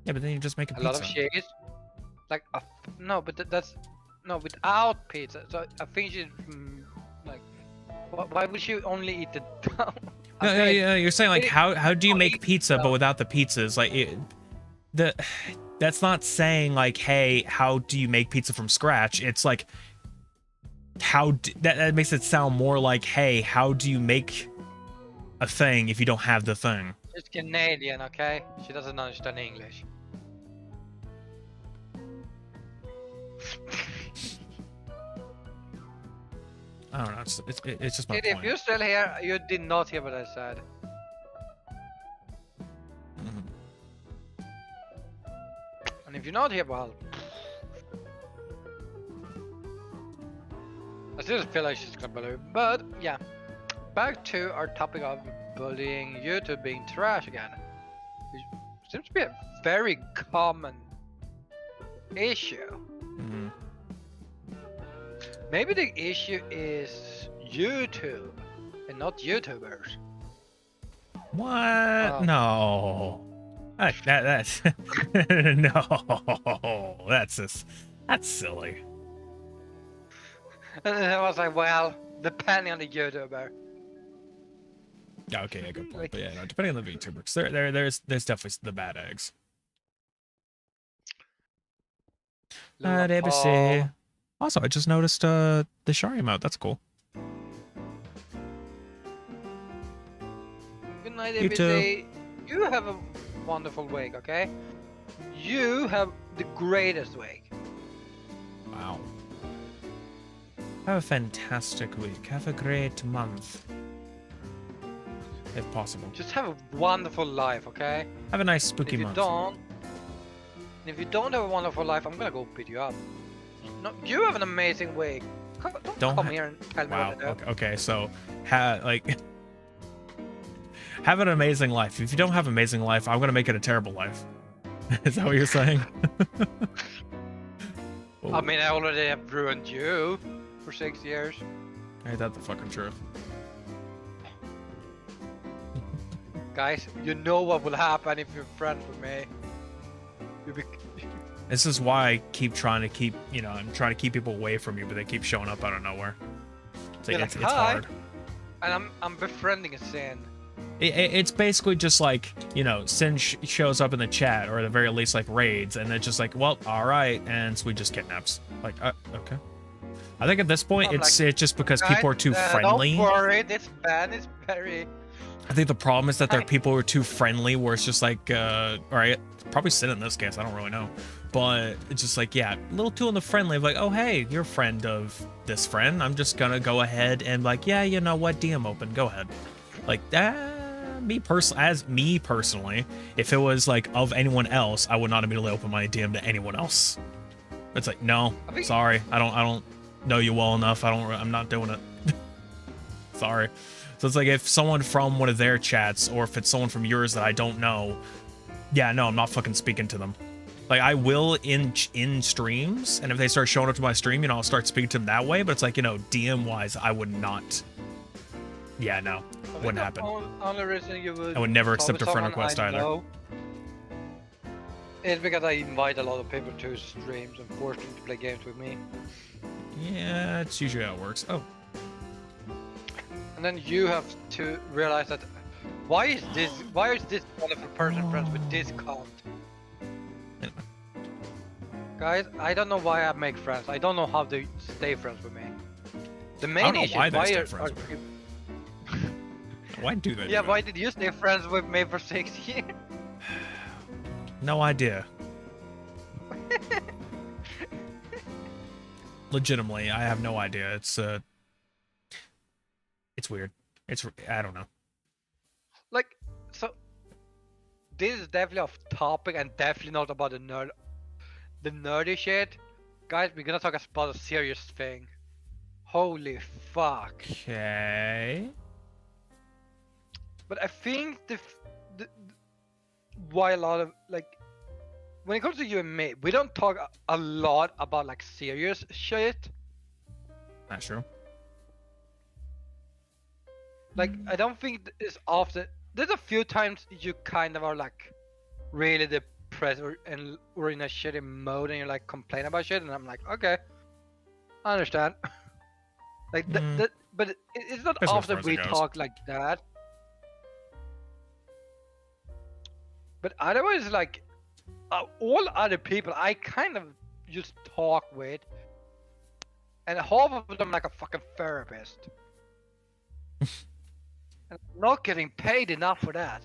S2: Yeah, but then you just make a pizza.
S1: A lot of cheese. Like, no, but that's no, without pizza. So I think you like, why would you only eat the dough?
S2: No, yeah, you're saying like how do you make pizza but without the pizzas? Like that's not saying like, hey, how do you make pizza from scratch? It's like that makes it sound more like, hey, how do you make a thing if you don't have the thing?
S1: She's Canadian, okay? She doesn't understand English.
S2: I don't know. It's just my
S1: Kid,
S2: point.
S1: if you're still here, you did not hear what I said.
S2: Mhm.
S1: And if you're not here, well, I still feel like she's gonna bully. But yeah, back to our topic of bullying, YouTube being trash again. Which seems to be a very common issue.
S2: Mhm.
S1: Maybe the issue is YouTube and not YouTubers.
S2: What? No. That's no. That's silly.
S1: And I was like, well, depending on the YouTuber.
S2: Yeah, okay, yeah, good point. But yeah, no, depending on the VTubers, there's definitely the bad eggs.
S1: Paul.
S2: Also, I just noticed the Shari emote. That's cool.
S1: Good night,
S2: You too.
S1: everybody. You have a wonderful week, okay? You have the greatest week.
S2: Wow. Have a fantastic week. Have a great month. If possible.
S1: Just have a wonderful life, okay?
S2: Have a nice spooky month.
S1: If you don't have a wonderful life, I'm gonna go beat you up. No, you have an amazing week. Don't come here and tell me what to do.
S2: Okay, so have an amazing life. If you don't have an amazing life, I'm gonna make it a terrible life. Is that what you're saying?
S1: I mean, I already have ruined you for 6 years.
S2: Ain't that the fucking truth?
S1: Guys, you know what will happen if you're friends with me.
S2: This is why I keep trying to keep, you know, I'm trying to keep people away from you, but they keep showing up out of nowhere. So it's hard.
S1: And I'm befriending a Sin.
S2: It's basically just like, you know, Sin shows up in the chat, or at the very least, like, raids, and it's just like, well, all right, and so we just kidnaps. Like, okay. I think at this point, it's just because people are too friendly.
S1: Don't worry, this ban is very...
S2: I think the problem is that there are people who are too friendly, where it's just like, alright, probably Sin in this case, I don't really know. But it's just like, yeah, a little too on the friendly of like, oh, hey, you're a friend of this friend. I'm just gonna go ahead and like, yeah, you know what, DM open, go ahead. Like, me personally, if it was like of anyone else, I would not immediately open my DM to anyone else. It's like, no, sorry, I don't know you well enough. I'm not doing it. Sorry. So it's like, if someone from one of their chats, or if it's someone from yours that I don't know, yeah, no, I'm not fucking speaking to them. Like, I will in streams, and if they start showing up to my stream, you know, I'll start speaking to them that way, but it's like, you know, DM wise, I would not Yeah, no,
S1: I think
S2: wouldn't
S1: the
S2: happen.
S1: Only reason you would
S2: I would never
S1: talk with
S2: accept a friend
S1: someone
S2: request
S1: I
S2: either.
S1: know is because I invite a lot of people to streams and force them to play games with me.
S2: Yeah, it's usually how it works. Oh,
S1: And then you have to realize that why is this wonderful person friends with this cunt?
S2: anyway.
S1: Guys, I don't know why I make friends. I don't know how they stay friends with me. The
S2: I
S1: main
S2: don't know
S1: issue
S2: why
S1: is
S2: they
S1: why
S2: stay
S1: are
S2: friends with
S1: people...
S2: Why do they?
S1: Yeah,
S2: do
S1: why
S2: that?
S1: did you stay friends with me for 6 years?
S2: No idea. Legitimately, I have no idea. It's weird. I don't know.
S1: Like, so this is definitely off topic and definitely not about the nerdy shit. Guys, we're gonna talk about a serious thing. Holy fuck.
S2: Okay.
S1: But I think why a lot of like when it comes to you and me, we don't talk a lot about like serious shit.
S2: Not sure.
S1: Like I don't think it's often. There's a few times you kind of are like really depressed or in a shitty mode and you're like complain about shit, and I'm like, okay, I understand. Like but it's not
S2: That's as
S1: often
S2: far as
S1: we
S2: it goes.
S1: talk like that. But otherwise, like all other people, I kind of just talk with, and half of them like a fucking therapist. And I'm not getting paid enough for that.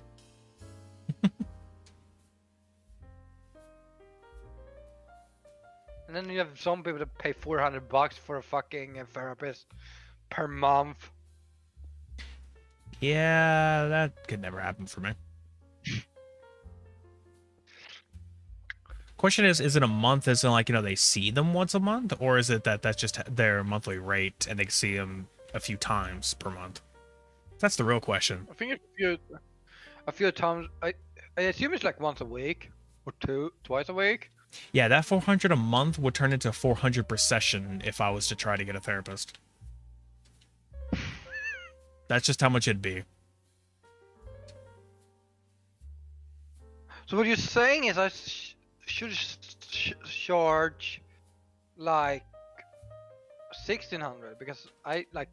S1: And then you have some people that pay $400 for a fucking therapist per month.
S2: Yeah, that could never happen for me. Question is it a month? Is it like, they see them once a month? Or is it that's just their monthly rate and they see them a few times per month? That's the real question.
S1: I think a few times. I assume it's like once a week or twice a week.
S2: Yeah, that 400 a month would turn into 400 per session if I was to try to get a therapist. That's just how much it'd be.
S1: So what you're saying is I should charge like 1,600 because I like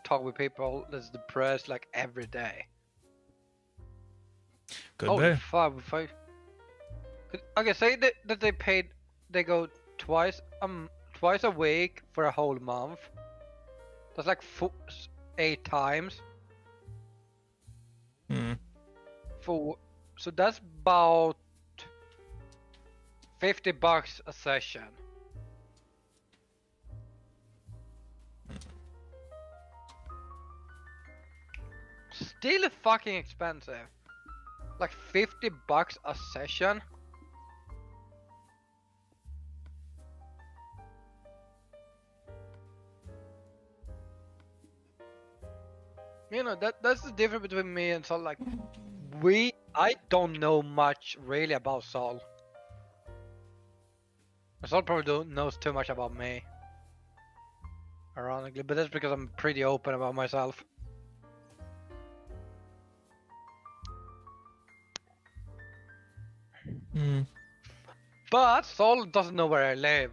S1: talk with people that's depressed like every day.
S2: Could be.
S1: Fuck! Okay, say that they go twice a week for a whole month. That's like 8 times. So that's about $50 a session. Still fucking expensive. Like $50 a session. That's the difference between me and Sol. Like I don't know much really about Sol. Sol probably knows too much about me. Ironically, but that's because I'm pretty open about myself. But Sol doesn't know where I live.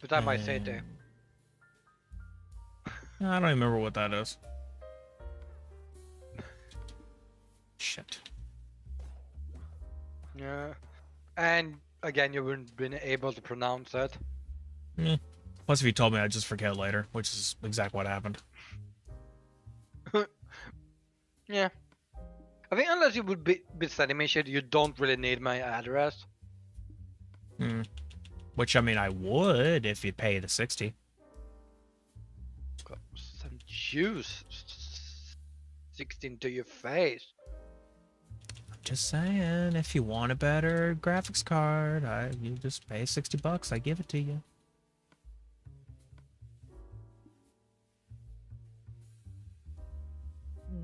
S1: But I might say that.
S2: I don't remember what that is. Shit.
S1: Yeah. And again, you wouldn't been able to pronounce it.
S2: Plus, if you told me, I'd just forget later, which is exactly what happened.
S1: Yeah. I think unless you would be sending me shit, you don't really need my address.
S2: Which, I mean, I would if you pay the 60.
S1: Got some juice. 16 to your face.
S2: I'm just saying, if you want a better graphics card, you just pay $60. I give it to you.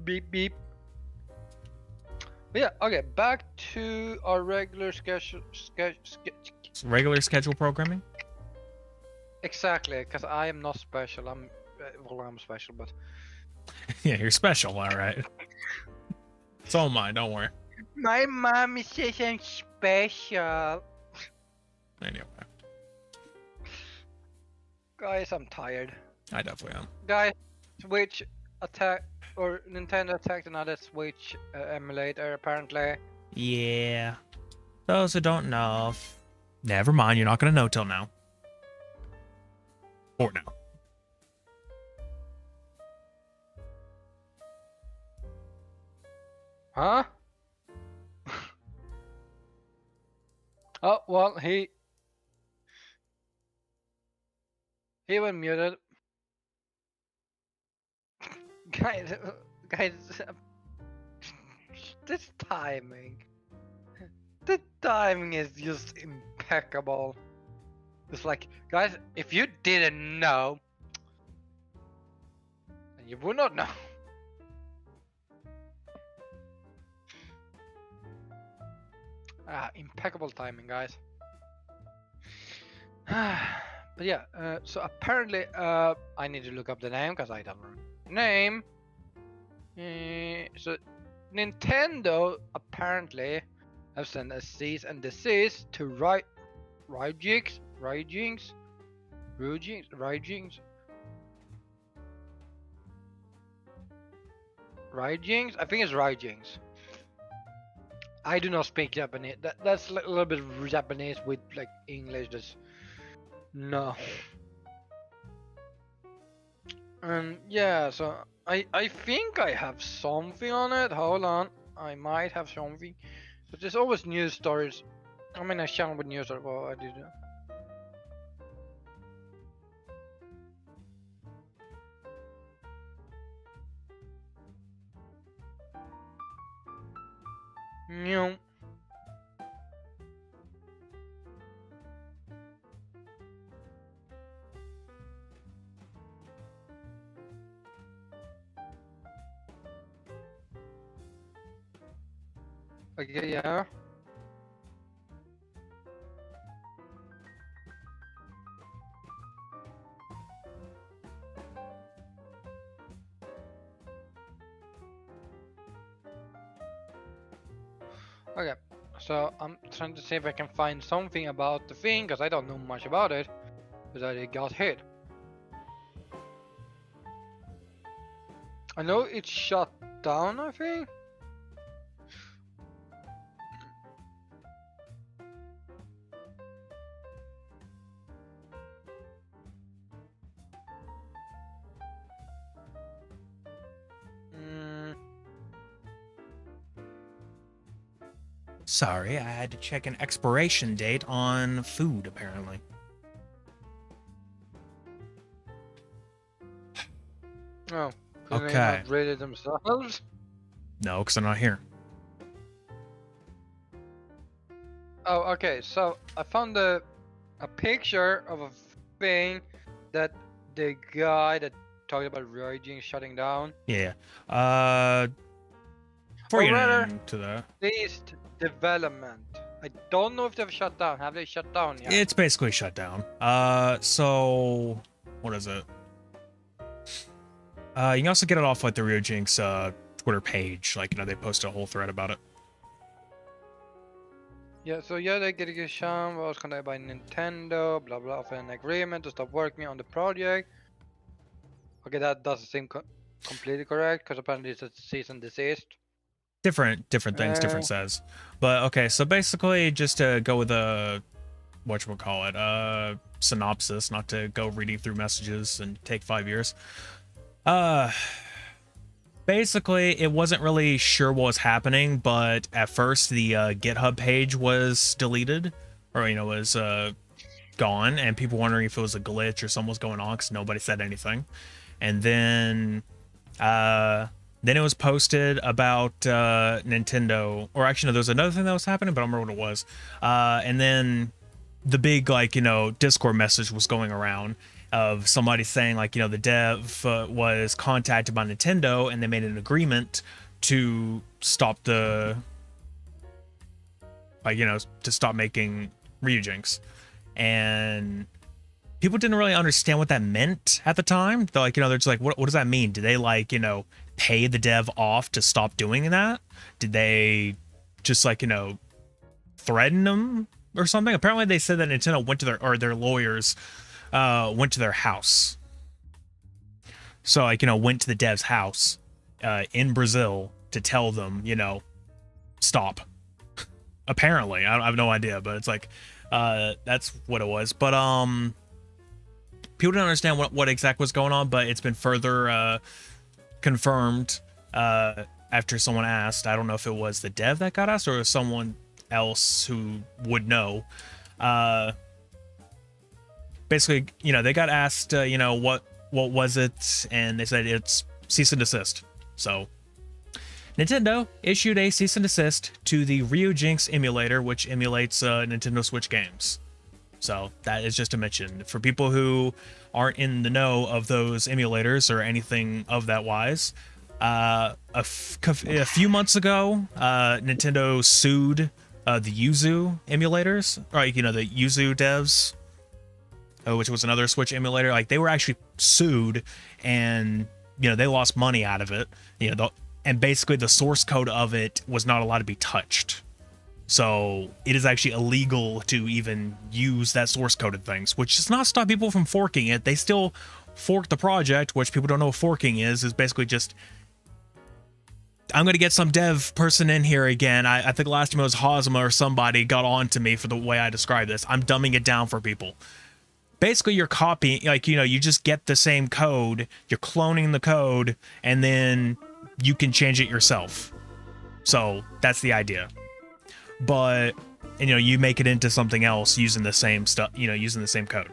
S1: Beep beep. But yeah, okay, back to our regular schedule.
S2: Regular schedule programming?
S1: Exactly, because I am not special. Well, I'm special, but
S2: Yeah, you're special, all right. So am I, don't worry.
S1: my mom says I'm special.
S2: Anyway,
S1: Guys, I'm tired.
S2: I definitely am.
S1: Guys, Switch attack or Nintendo attacked another Switch emulator apparently.
S2: Yeah. Those who don't know. Never mind, you're not gonna know till now. Or now.
S1: Huh? Oh well, he went muted. Guys, guys, this timing. The timing is just impeccable. It's like, guys, if you didn't know, then you would not know. Impeccable timing, guys. But yeah, so apparently, I need to look up the name because I don't remember the name. So Nintendo apparently have sent a cease and desist to Rygings. I think it's Rygings. I do not speak Japanese. That's like a little bit of Japanese with like English. Just no. And yeah, so I think I have something on it. Hold on, I might have something. But there's always news stories. I mean, I channel with news stories. Well, I did. No. Okay, yeah. Okay, so I'm trying to see if I can find something about the thing, because I don't know much about it, but that it got hit. I know it shut down, I think.
S2: Sorry, I had to check an expiration date on food, apparently.
S1: Oh,
S2: okay.
S1: They not rated themselves?
S2: No, because I'm not here.
S1: Oh, okay. So I found a picture of a thing that the guy that talked about Ryujin shutting down.
S2: Yeah. Before you get into that,
S1: Least development. I don't know if they've shut down. Have they shut down yet?
S2: it's basically shut down. So what is it? You can also get it off like the Ryujin's Twitter page. Like, they posted a whole thread about it.
S1: Yeah, so yeah, they get a sham was conducted by Nintendo, blah blah, of an agreement to stop working on the project. Okay, that doesn't seem completely correct, because apparently it's a cease and desist.
S2: Different things, different says. But okay, so basically, just to go with a whatchamacallit, synopsis, not to go reading through messages and take 5 years. Basically, it wasn't really sure what was happening, but at first the GitHub page was deleted, or was gone, and people wondering if it was a glitch or something was going on because nobody said anything. And then it was posted about Nintendo, or actually no, there was another thing that was happening, but I don't remember what it was. And then the big Discord message was going around of somebody saying the dev was contacted by Nintendo and they made an agreement to stop the to stop making Ryujinx. And people didn't really understand what that meant at the time. They're like, they're just like, what does that mean? Did they like, pay the dev off to stop doing that? Did they just like, threaten them or something? Apparently they said that Nintendo went to their lawyers went to their house. So like, went to the dev's house in Brazil to tell them, stop. Apparently, I have no idea, but it's like, that's what it was. But people didn't understand what exactly was going on, but it's been further confirmed after someone asked. I don't know if it was the dev that got asked or someone else who would know. Basically, they got asked, what was it, and they said it's cease and desist. So Nintendo issued a cease and desist to the Ryujinx emulator, which emulates Nintendo Switch games. So that is just a mention for people who aren't in the know of those emulators or anything of that wise. A few months ago, Nintendo sued the Yuzu emulators, right? The Yuzu devs, which was another Switch emulator. Like, they were actually sued, and they lost money out of it. And basically the source code of it was not allowed to be touched. So it is actually illegal to even use that source coded things, which does not stop people from forking it. They still fork the project, which people don't know what forking is basically just, I'm going to get some dev person in here again. I think last time it was Hosma or somebody got on to me for the way I described this. I'm dumbing it down for people. Basically, you're copying, like, you just get the same code, you're cloning the code, and then you can change it yourself. So that's the idea. But, you make it into something else using the same stuff, using the same code.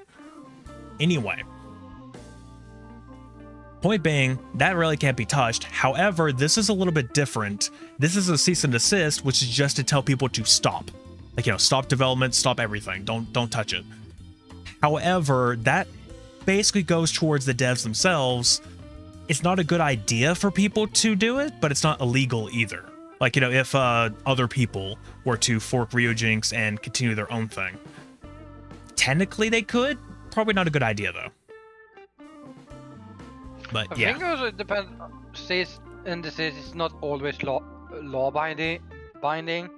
S2: Anyway, point being, that really can't be touched. However, this is a little bit different. This is a cease and desist, which is just to tell people to stop. Like, stop development, stop everything. Don't touch it. However, that basically goes towards the devs themselves. It's not a good idea for people to do it, but it's not illegal either. Like, if other people were to fork Ryujinx and continue their own thing. Technically they could. Probably not a good idea, though. But yeah.
S1: I think also it depends. Cease and desist is not always law binding.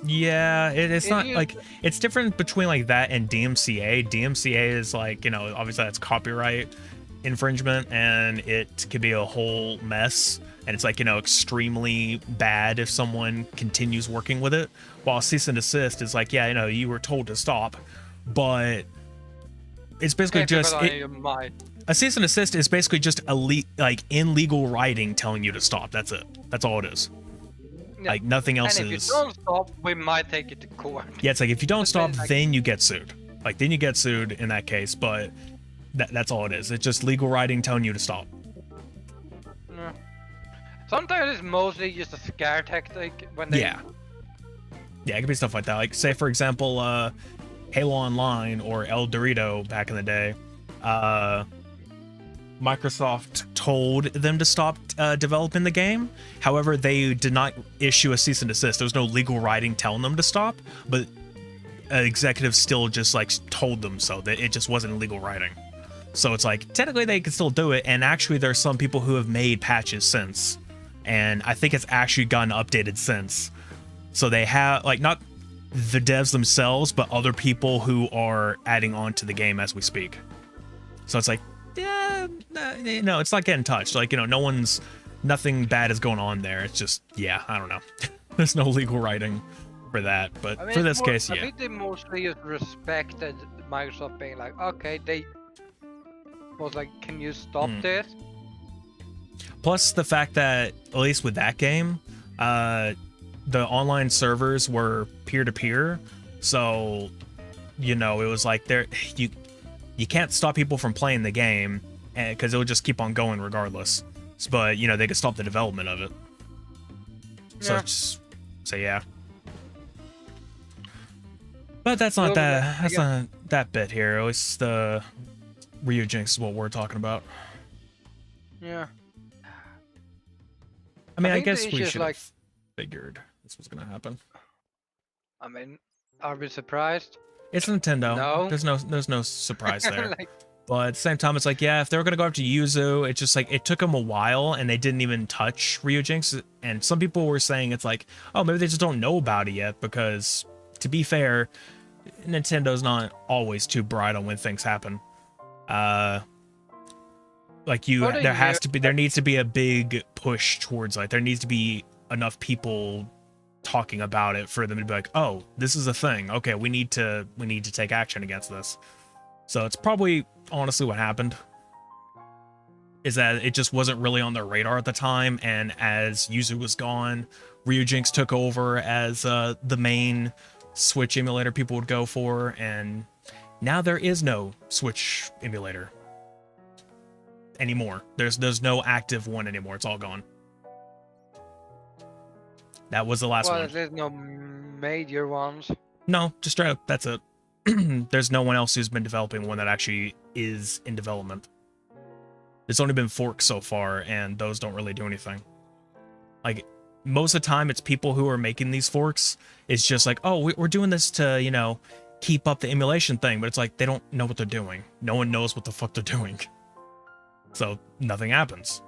S2: Yeah, it's not like, it's different between like that and DMCA. DMCA is like, obviously that's copyright infringement, and it could be a whole mess, and it's like, extremely bad if someone continues working with it. While cease and desist is like, yeah, you were told to stop, but it's basically just a cease and desist is basically just in legal writing telling you to stop. That's it. That's all it is. Yeah. Like, nothing else
S1: and if you don't stop, we might take it to court.
S2: Yeah, it's like, if you don't stop, then you get sued. Like, then you get sued in that case, but that's all it is. It's just legal writing telling you to stop.
S1: Yeah. Sometimes it's mostly just a scare tactic when they...
S2: Yeah, it could be stuff like that. Like, say, for example, Halo Online or El Dorito back in the day, Microsoft told them to stop developing the game. However, they did not issue a cease and desist. There was no legal writing telling them to stop, but executives still just like told them so. That it just wasn't legal writing. So it's like, technically they can still do it, and actually there's some people who have made patches since, and I think it's actually gotten updated since. So they have, like, not the devs themselves, but other people who are adding on to the game as we speak. So it's like, yeah, no, it's not getting touched. Like, nothing bad is going on there. It's just, yeah, I don't know. There's no legal writing for that, but for this case, yeah.
S1: I think they mostly just respected Microsoft being like, okay, they was like, can you stop this?
S2: Plus the fact that, at least with that game, the online servers were peer-to-peer, so, it was like, you can't stop people from playing the game, because it would just keep on going regardless. But, they could stop the development of it.
S1: Yeah.
S2: So yeah. But that's not not that bit here. At least the Ryujinx is what we're talking about.
S1: Yeah.
S2: I mean, I guess we should have figured this was gonna happen.
S1: I mean, are we surprised?
S2: It's Nintendo.
S1: No.
S2: There's no surprise there.
S1: Like,
S2: But at the same time, it's like, yeah, if they were gonna go after Yuzu, it's just like it took them a while, and they didn't even touch Ryujinx. And some people were saying it's like, oh, maybe they just don't know about it yet, because to be fair, Nintendo's not always too bright on when things happen. Like there needs to be a big push towards, like, there needs to be enough people talking about it for them to be like, oh, this is a thing. Okay, we need to take action against this. So it's probably honestly what happened, is that it just wasn't really on their radar at the time, and as Yuzu was gone, Ryujinx took over as the main Switch emulator people would go for, and now there is no Switch emulator anymore. There's no active one anymore. It's all gone. That was the last one.
S1: there's no major ones.
S2: No, just straight up, that's it. There's no one else who's been developing one that actually is in development. There's only been forks so far, and those don't really do anything. Like, most of the time, it's people who are making these forks. It's just like, oh, we're doing this to, you know, keep up the emulation thing, but it's like, they don't know what they're doing. No one knows what the fuck they're doing. So, nothing happens.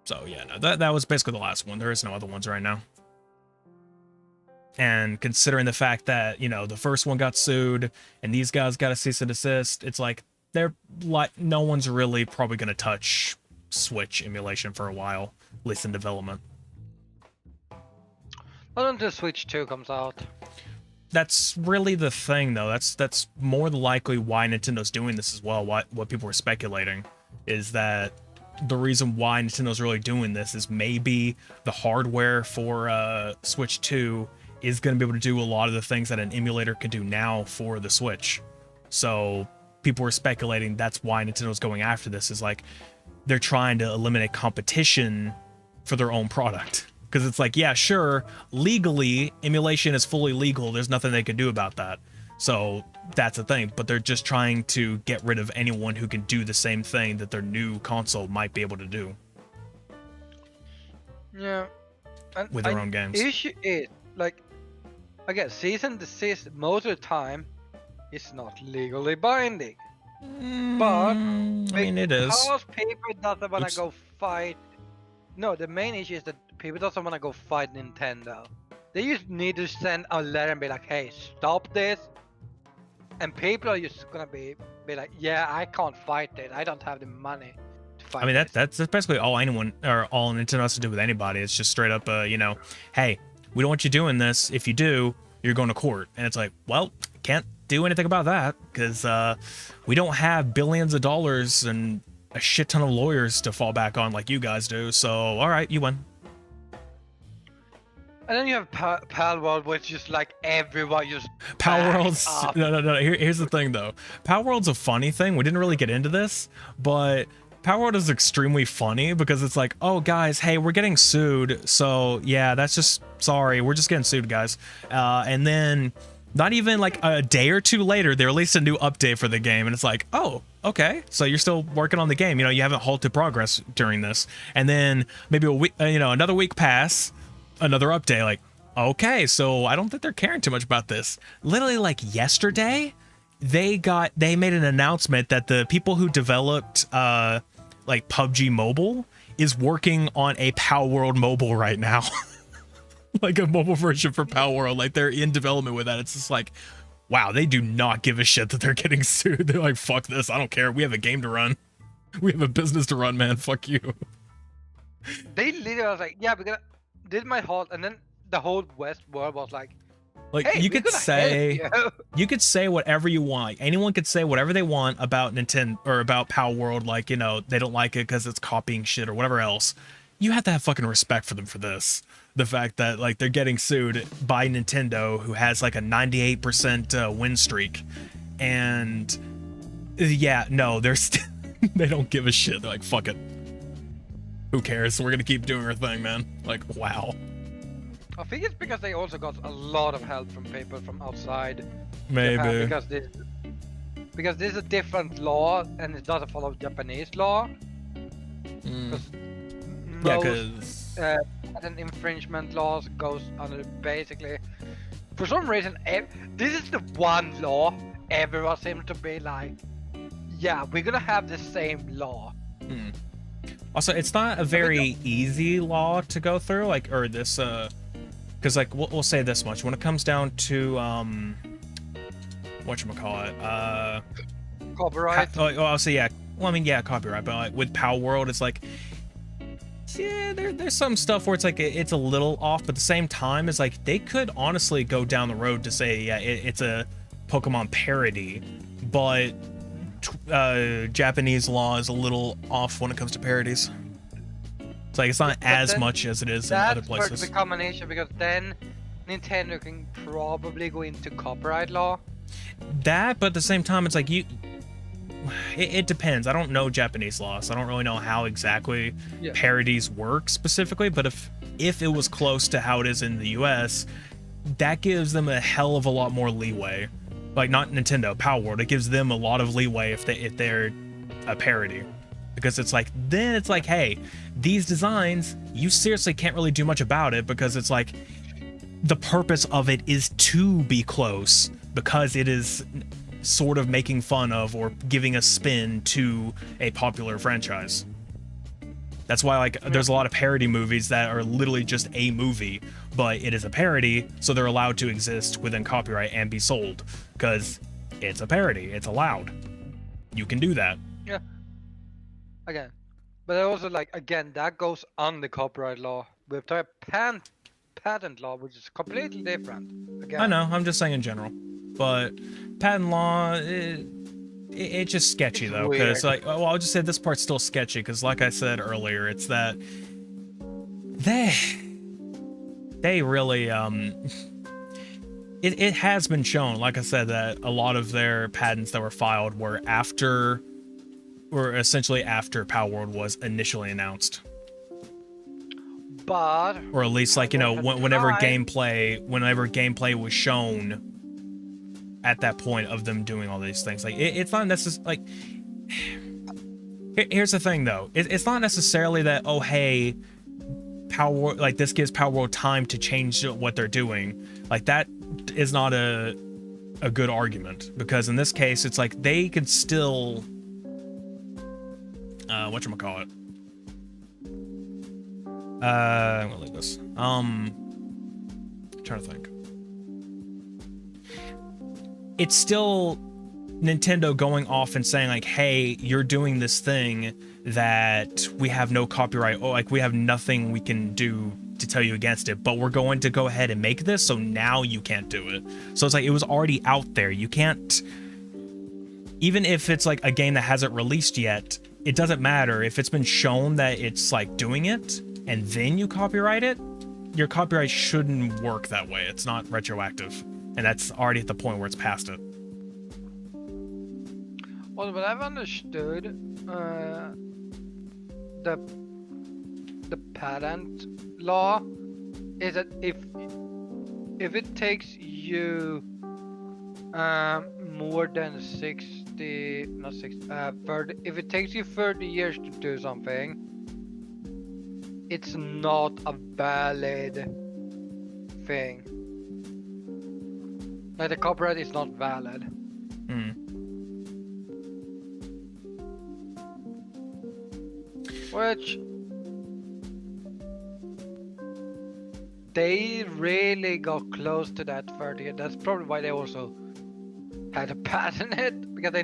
S2: So, yeah, no, that was basically the last one. There is no other ones right now. And considering the fact that, you know, the first one got sued and these guys got a cease and desist, it's like, they're like, no one's really probably going to touch Switch emulation for a while, at least in development.
S1: Not until Switch 2 comes out.
S2: That's really the thing, though. That's more than likely why Nintendo's doing this as well. What people were speculating is that the reason why Nintendo's really doing this is maybe the hardware for Switch 2 is going to be able to do a lot of the things that an emulator could do now for the Switch. So people were speculating that's why Nintendo's going after this, is like they're trying to eliminate competition for their own product. Because it's like, yeah, sure, legally, emulation is fully legal. There's nothing they can do about that. So that's the thing. But they're just trying to get rid of anyone who can do the same thing that their new console might be able to do.
S1: Yeah. And
S2: with their own games.
S1: Issue is, like, again, cease and desist most of the time is not legally binding. But
S2: I mean, it is.
S1: because people doesn't want to go fight. No, the main issue is that people doesn't want to go fight Nintendo. They just need to send a letter and be like, hey, stop this. And people are just gonna be like, yeah, I can't fight it. I don't have the money to fight.
S2: I mean, that's basically all anyone or all Nintendo has to do with anybody. It's just straight up, you know, hey, we don't want you doing this. If you do, you're going to court. And it's like, well, can't do anything about that because we don't have billions of dollars and a shit ton of lawyers to fall back on like you guys do. So, all right, you win.
S1: And then you have Pal World, which is like everyone just
S2: Pal World's no. Here's the thing though. Pal World's a funny thing. We didn't really get into this, but Pal World is extremely funny because it's like, oh guys, hey, we're getting sued. So yeah, that's just sorry. We're just getting sued, guys. And then not even like a day or two later, they released a new update for the game, and it's like, oh, okay, so you're still working on the game. You know, you haven't halted progress during this. And then maybe a week, you know, another week pass. Another update, like, okay, so I don't think they're caring too much about this. Literally, like yesterday, they made an announcement that the people who developed like PUBG Mobile is working on a Pal World mobile right now. Like a mobile version for Pal World. Like they're in development with that. It's just like, wow, they do not give a shit that they're getting sued. They're like, fuck this, I don't care. We have a game to run. We have a business to run, man. Fuck you.
S1: They literally was like, yeah, because did my whole, and then the whole West world was like, hey,
S2: you could say you could say whatever you want. Anyone could say whatever they want about Nintendo or about Pal World, like, you know, they don't like it because it's copying shit or whatever else. You have to have fucking respect for them for this. The fact that like they're getting sued by Nintendo, who has like a 98% win streak, and yeah, no, they're they don't give a shit. They're like, fuck it. Who cares? We're gonna keep doing our thing, man. Like, wow.
S1: I think it's because they also got a lot of help from people from outside
S2: Maybe.
S1: Japan, because this is a different law and it doesn't follow Japanese law.
S2: Yeah, because
S1: patent infringement laws goes under basically For some reason, this is the one law everyone seems to be like, yeah, we're gonna have the same law.
S2: Also, it's not a very easy law to go through, like, or this, because, like, we'll say this much. When it comes down to, whatchamacallit,
S1: Copyright.
S2: I'll say, yeah. Well, I mean, yeah, copyright, but like, with Power World, it's like, yeah, there's some stuff where it's like it's a little off, but at the same time, it's like they could honestly go down the road to say, yeah, it's a Pokemon parody, but Japanese law is a little off when it comes to parodies. It's like it's not as much as it is in other places.
S1: That's become an issue because then Nintendo can probably go into copyright law.
S2: That, but at the same time, it's like it depends. I don't know Japanese law, so I don't really know how exactly parodies work specifically, but if it was close to how it is in the US, that gives them a hell of a lot more leeway. Like, not Nintendo, Power World, it gives them a lot of leeway if they're a parody. Because it's like, then it's like, hey, these designs, you seriously can't really do much about it, because it's like, the purpose of it is to be close, because it is sort of making fun of or giving a spin to a popular franchise. That's why, like, there's a lot of parody movies that are literally just a movie, but it is a parody, so they're allowed to exist within copyright and be sold, because it's a parody. It's allowed. You can do that.
S1: Yeah. Again. But also, like, again, that goes on the copyright law. We've talked patent law, which is completely different. Again.
S2: I know, I'm just saying in general. But patent law, it's just sketchy, it's though, because, like, well, I'll just say this part's still sketchy, because, like I said earlier, it's that they really, it has been shown, like I said, that a lot of their patents that were filed were essentially after Power World was initially announced.
S1: But,
S2: or at least, like, you know, whenever gameplay was shown at that point of them doing all these things, like, it's not necessarily, like, here's the thing though, it's not necessarily that, oh hey, Power, like, this gives Power World time to change what they're doing. Like, that is not a good argument, because in this case it's like they could still whatchamacallit, I'm gonna leave this. I'm trying to think. It's still Nintendo going off and saying, like, hey, you're doing this thing that we have no copyright, or, like, we have nothing we can do to tell you against it, but we're going to go ahead and make this, so now you can't do it. So it's like, it was already out there. You can't, even if it's like a game that hasn't released yet, it doesn't matter. If it's been shown that it's like doing it, and then you copyright it, your copyright shouldn't work that way. It's not retroactive. And that's already at the point where it's past it.
S1: Well, what I've understood, the patent law is that if it takes you more than 30, if it takes you 30 years to do something, it's not a valid thing. Like, the copyright is not valid. Which they really got close to that 30. That's probably why they also had to patent it, because they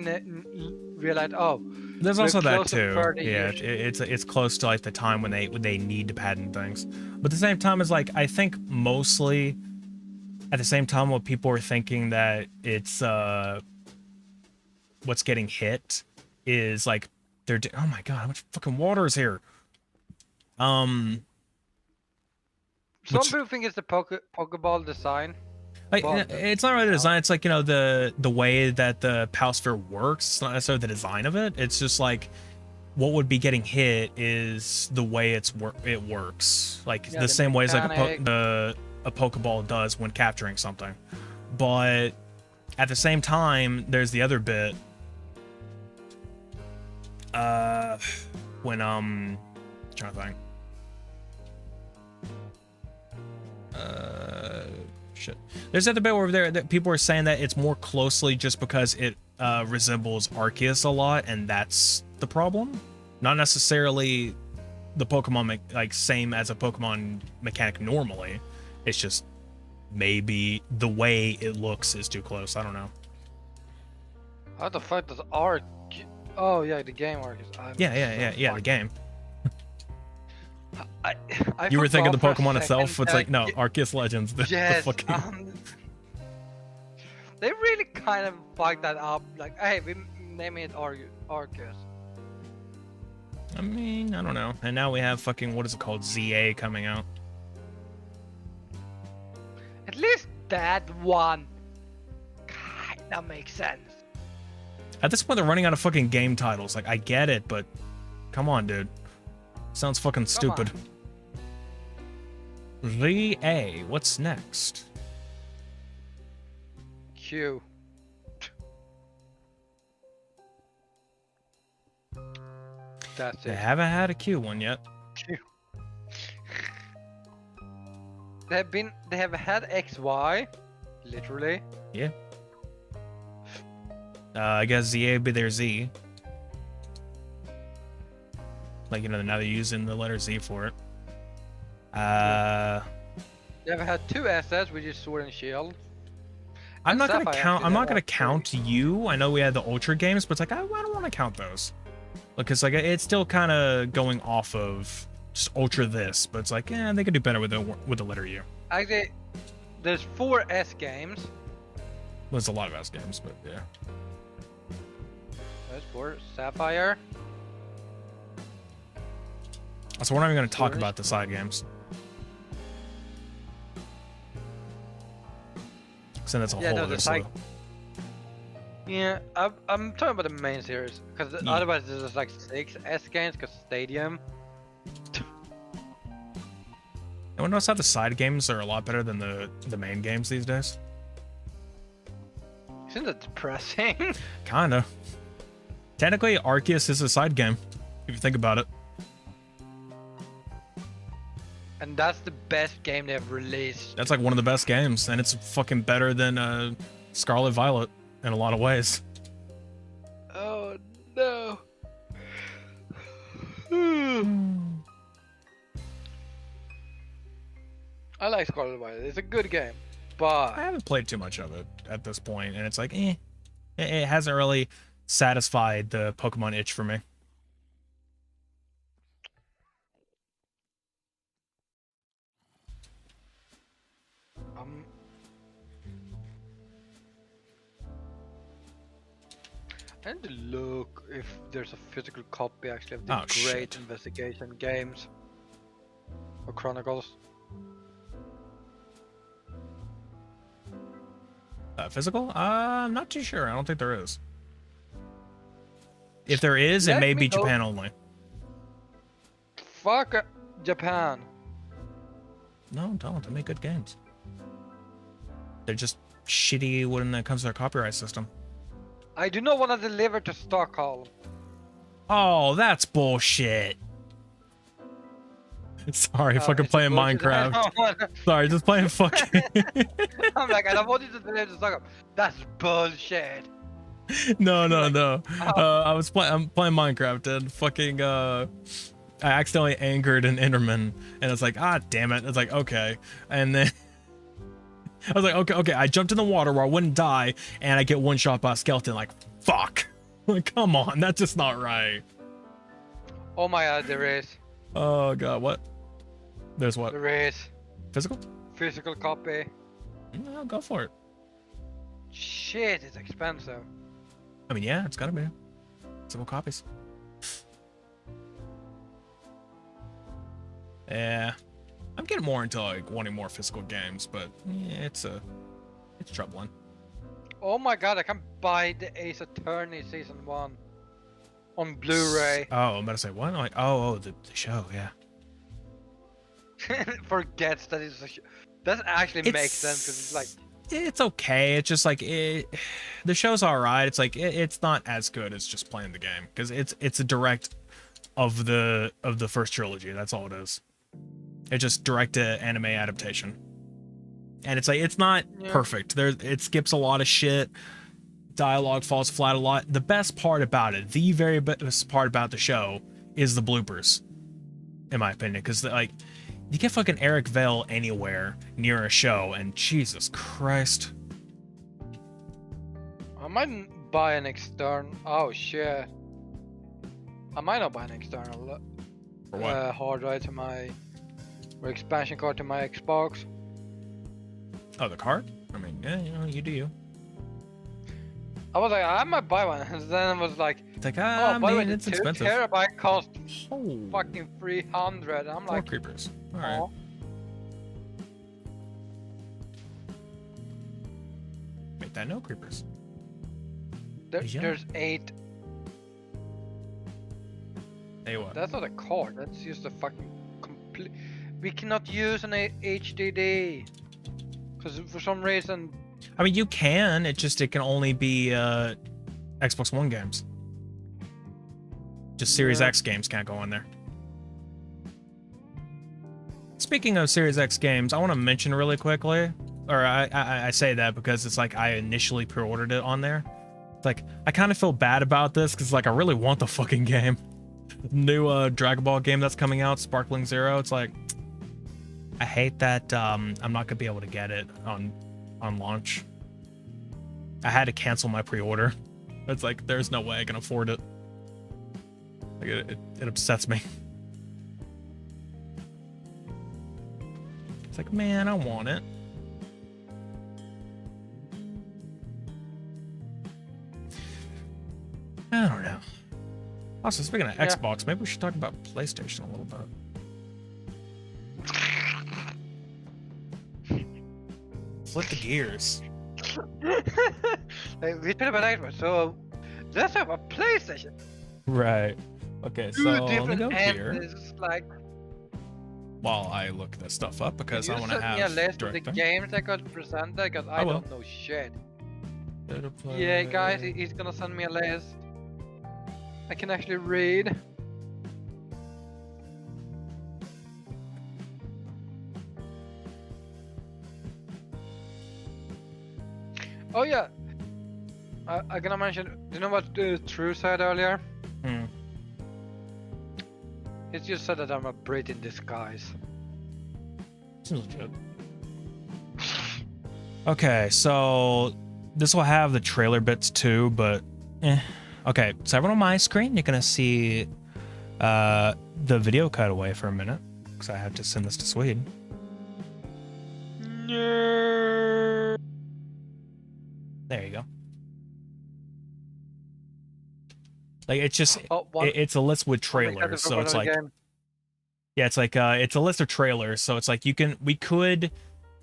S1: realized, oh,
S2: there's also that too.
S1: Yeah,
S2: it's close to, like, the time when they need to patent things. But at the same time, it's like, I think mostly at the same time, what people are thinking that it's what's getting hit is, like, they're oh my god, how much fucking water is here?
S1: Some people think it's the Pokeball design.
S2: Like, it's not really the design. It's like, you know, the way that the Palsphere works. It's not necessarily the design of it. It's just like, what would be getting hit is the way it works. Like, the same way as, like, a Pokeball does when capturing something. But at the same time, there's the other bit. When I'm trying to think. shit. There's that debate over there that people are saying that it's more closely just because it resembles Arceus a lot, and that's the problem. Not necessarily the Pokemon like same as a Pokemon mechanic normally. It's just maybe the way it looks is too close. I don't know.
S1: How the fuck does Arc? Oh yeah, the game Arceus.
S2: Yeah, the game.
S1: I
S2: You were thinking the
S1: forgot for a
S2: Pokemon itself?
S1: second
S2: It's like, no,
S1: that-
S2: Arceus Legends.
S1: Yes.
S2: Fucking...
S1: They really kind of fucked that up. Like, hey, we name it Arceus.
S2: I mean, I don't know. And now we have fucking, what is it called? ZA coming out.
S1: At least that one kinda makes sense.
S2: At this point, they're running out of fucking game titles. Like, I get it, but come on, dude. Sounds fucking stupid. ZA, what's next?
S1: Q. That's
S2: They
S1: it.
S2: haven't had a Q one yet.
S1: Q. They have had XY, literally.
S2: Yeah. I guess ZA would be their Z. Like, you know, now they're using the letter Z for it.
S1: They have had two SS, which is Sword and Shield.
S2: I'm not gonna
S1: Sapphire
S2: count.
S1: actually
S2: I'm
S1: have
S2: not gonna
S1: all
S2: count you. I know we had the Ultra games, but it's like I don't want to count those because like it's still kind of going off of just Ultra this, but it's like they could do better with the letter U.
S1: Actually, there's 4 S games.
S2: There's a lot of S games, but yeah.
S1: There's 4 Sapphire.
S2: So we're not even gonna talk
S1: Yours?
S2: about the side games. So that's a whole
S1: no,
S2: other
S1: the
S2: slew.
S1: side. Yeah, I'm talking about the main series because
S2: Yeah.
S1: otherwise there's just like 6 S games because Stadium.
S2: I notice how the side games are a lot better than the main games these days.
S1: Isn't that depressing?
S2: Kinda. Technically, Arceus is a side game, if you think about it.
S1: And that's the best game they've released.
S2: That's like one of the best games, and it's fucking better than Scarlet Violet in a lot of ways.
S1: Oh no. I like Scarlet Violet. It's a good game, but
S2: I haven't played too much of it at this point, and it's like, it hasn't really satisfied the Pokemon itch for me.
S1: I need to look if there's a physical copy actually of the
S2: Oh,
S1: great
S2: shit.
S1: investigation games or Chronicles.
S2: Physical? I'm not too sure. I don't think there is. If there is, it
S1: Let
S2: may
S1: me
S2: be
S1: go-
S2: Japan only.
S1: Fuck Japan.
S2: No, don't. They make good games. They're just shitty when it comes to their copyright system.
S1: I do not want to deliver to Stockholm.
S2: Oh, that's bullshit. Sorry, fucking
S1: It's
S2: playing
S1: bullshit. I
S2: Minecraft.
S1: don't wanna-
S2: Sorry, just playing fucking...
S1: I'm like, I don't want you to deliver to Stockholm. That's bullshit.
S2: No. I'm playing Minecraft and fucking I accidentally angered an Enderman, and it's like, ah, damn it. It's like, okay, and then I was like, okay. I jumped in the water where I wouldn't die, and I get one shot by a skeleton. Like, fuck. Like, come on, that's just not right.
S1: Oh my god, there is.
S2: Oh god, what? There's what?
S1: There is.
S2: Physical?
S1: Physical copy.
S2: No, go for it.
S1: Shit, it's expensive.
S2: I mean, yeah, it's gotta be. Physical copies. Yeah. I'm getting more into like wanting more physical games, but yeah, it's troubling.
S1: Oh my god, I can buy the Ace Attorney Season 1 on Blu-ray.
S2: Oh, I'm about to say what? I'm like, oh, the show, yeah.
S1: Forgets that it's a that actually makes sense because it's like,
S2: it's okay. It's just like the show's all right. It's like it's not as good as just playing the game because it's a direct of the first trilogy. That's all it is. It's just direct to anime adaptation. and it's like it's not perfect. It skips a lot of shit. Dialogue falls flat a lot. The best part about it, the very best part about the show, is the bloopers, in my opinion, because like you get fucking Eric Vale anywhere near a show, and Jesus Christ.
S1: I might buy an external. Oh shit! I might not buy an external
S2: For what?
S1: hard drive to my or expansion card to my Xbox.
S2: Oh, the card? I mean, yeah, you know, you do you.
S1: I was like, I might buy one, and then I was like,
S2: It's like,
S1: oh, by the way,
S2: it's
S1: the 2
S2: expensive.
S1: terabyte cost
S2: Oh,
S1: fucking 300. I'm
S2: 4
S1: like,
S2: creepers. All right.
S1: oh.
S2: Make that no creepers. Yeah.
S1: There's 8.
S2: Hey, what?
S1: That's not a card. That's just a fucking complete. We cannot use an HDD because for some reason.
S2: I mean, you can. It can only be Xbox One games. Just Series X games can't go in there. Speaking of Series X games, I want to mention really quickly, or I say that because it's like I initially pre-ordered it on there. It's like I kind of feel bad about this because like I really want the fucking game. New Dragon Ball game that's coming out, Sparkling Zero. It's like I hate that I'm not gonna be able to get it on launch. I had to cancel my pre-order. It's like there's no way I can afford it. Like it upsets me. It's like, man, I want it. I don't know. Also, speaking of Xbox, maybe we should talk about PlayStation a little bit. Flip the gears.
S1: Like, we talked about Xbox, so let's have a PlayStation.
S2: Right. Okay, so let me go here.
S1: Like,
S2: while I look this stuff up because I want to have
S1: a list of the
S2: directing.
S1: games that got presented because I don't know shit. Yeah, guys, he's gonna send me a list. I can actually read. Oh yeah, I'm gonna mention. Do you know what True said earlier?
S2: Hmm.
S1: He just said that I'm a Brit in disguise.
S2: Seems legit. Okay, so this will have the trailer bits too, but okay, so everyone on my screen, you're gonna see the video cutaway for a minute because I have to send this to Sweden.
S1: No.
S2: There you go. Like it's just it's a list with trailers, so it's like yeah, it's like it's a list of trailers, so it's like we could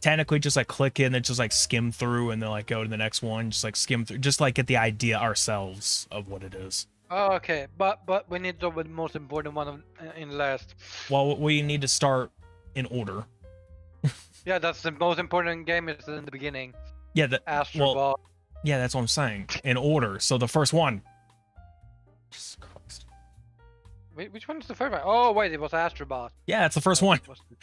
S2: technically just like click in and just like skim through and then like go to the next one, just like skim through, just like get the idea ourselves of what it is.
S1: Oh, okay, but we need to go with the most important one in last.
S2: Well, we need to start in order.
S1: Yeah, that's the most important game is in the beginning.
S2: Yeah,
S1: Astro Ball.
S2: Yeah, that's what I'm saying. In order. So the first one. Jesus Christ.
S1: Wait, which one is the first one? Oh wait, it was Astrobot.
S2: Yeah, it's the first one.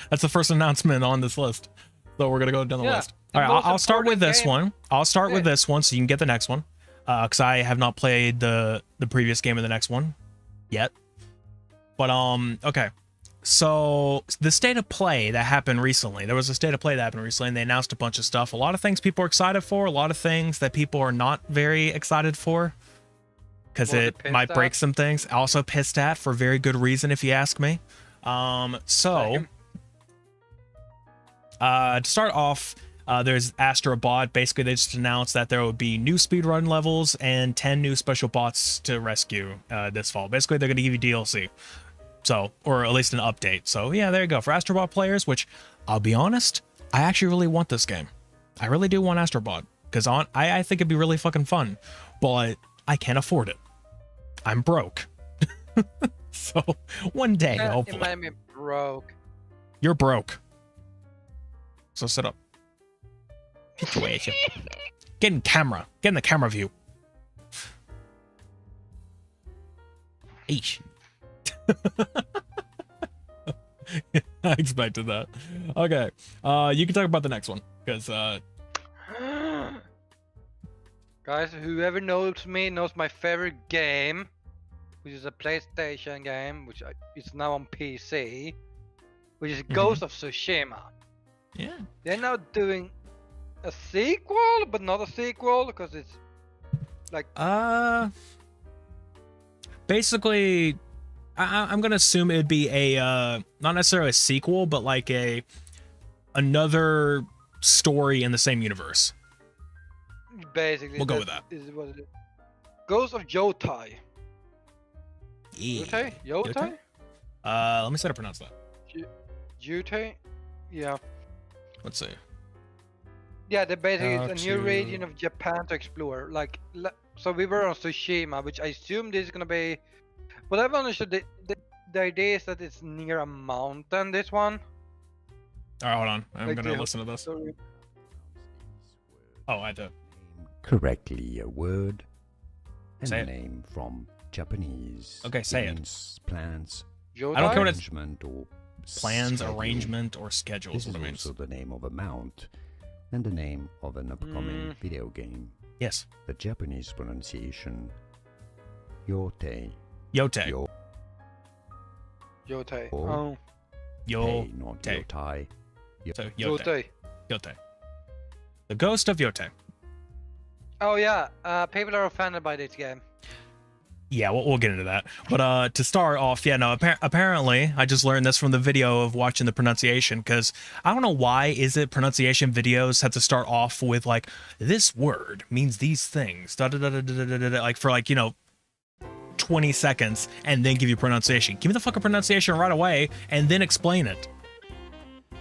S2: That's the first announcement on this list. So we're gonna go down the list. All right, I'll start with this one. I'll start with this one so you can get the next one. Because I have not played the previous game of the next one yet. But okay. So the state of play that happened recently, there was a state of play that happened recently, and they announced a bunch of stuff. A lot of things people are excited for, a lot of things that people are not very excited for, because it might break some things. Also pissed at for very good reason, if you ask me. To start off, there's Astrobot. Basically, they just announced that there will be new speedrun levels and 10 new special bots to rescue this fall. Basically, they're going to give you DLC. So, or at least an update. So yeah, there you go. For Astrobot players, which I'll be honest, I actually really want this game. I really do want Astrobot because I think it'd be really fucking fun, but I can't afford it. I'm broke. So one day, hopefully.
S1: It might be broke.
S2: You're broke. So sit up. Situation. Get in camera. Get in the camera view. Eesh. I expected that. Okay. You can talk about the next one. Because
S1: Guys, whoever knows me knows my favorite game, which is a PlayStation game, which is now on PC, which is Ghost of Tsushima.
S2: yeah.
S1: They're now doing a sequel, but not a sequel because it's like
S2: basically, I'm gonna assume it'd be a not necessarily a sequel, but like another story in the same universe.
S1: basically
S2: We'll go with that.
S1: Is what it is. Ghost of Yotai.
S2: Yeah.
S1: Yotai? Yotai?
S2: Let me see how to pronounce that.
S1: Yotai? Yeah.
S2: Let's see.
S1: Yeah, they basically
S2: How
S1: it's a new
S2: to-
S1: region of Japan to explore. Like, so we were on Tsushima, which I assume this is gonna be. What I've understood, the idea is that it's near a mountain. This one.
S2: All right, hold on. I'm
S1: Like
S2: gonna
S1: the
S2: listen to this.
S1: story.
S2: Oh, I do.
S3: Correctly a word and
S2: Say
S3: a
S2: it.
S3: name from Japanese.
S2: Okay, say it.
S3: means plans,
S1: Yotai?
S2: I don't care what it's
S3: arrangement or
S2: plans,
S3: schedule.
S2: arrangement, or schedule
S3: This
S2: is
S3: is
S2: what it means.
S3: also the name of a mount and the name of an upcoming video game.
S2: Yes.
S3: The Japanese pronunciation Yote.
S2: Yote.
S3: Yo,
S1: Yotai.
S3: Oh.
S1: Oh.
S2: Yo.
S3: not
S2: Te.
S3: Yotai.
S2: So Yote.
S1: Yotai.
S2: Yote. The ghost of Yote.
S1: Oh yeah. People are offended by this game.
S2: Yeah, we'll get into that. But to start off, yeah, no, apparently, I just learned this from the video of watching the pronunciation, because I don't know why is it pronunciation videos have to start off with, like, this word means these things, da-da-da-da-da-da-da, like, for, like, 20 seconds, and then give you pronunciation. Give me the fucking pronunciation right away, and then explain it.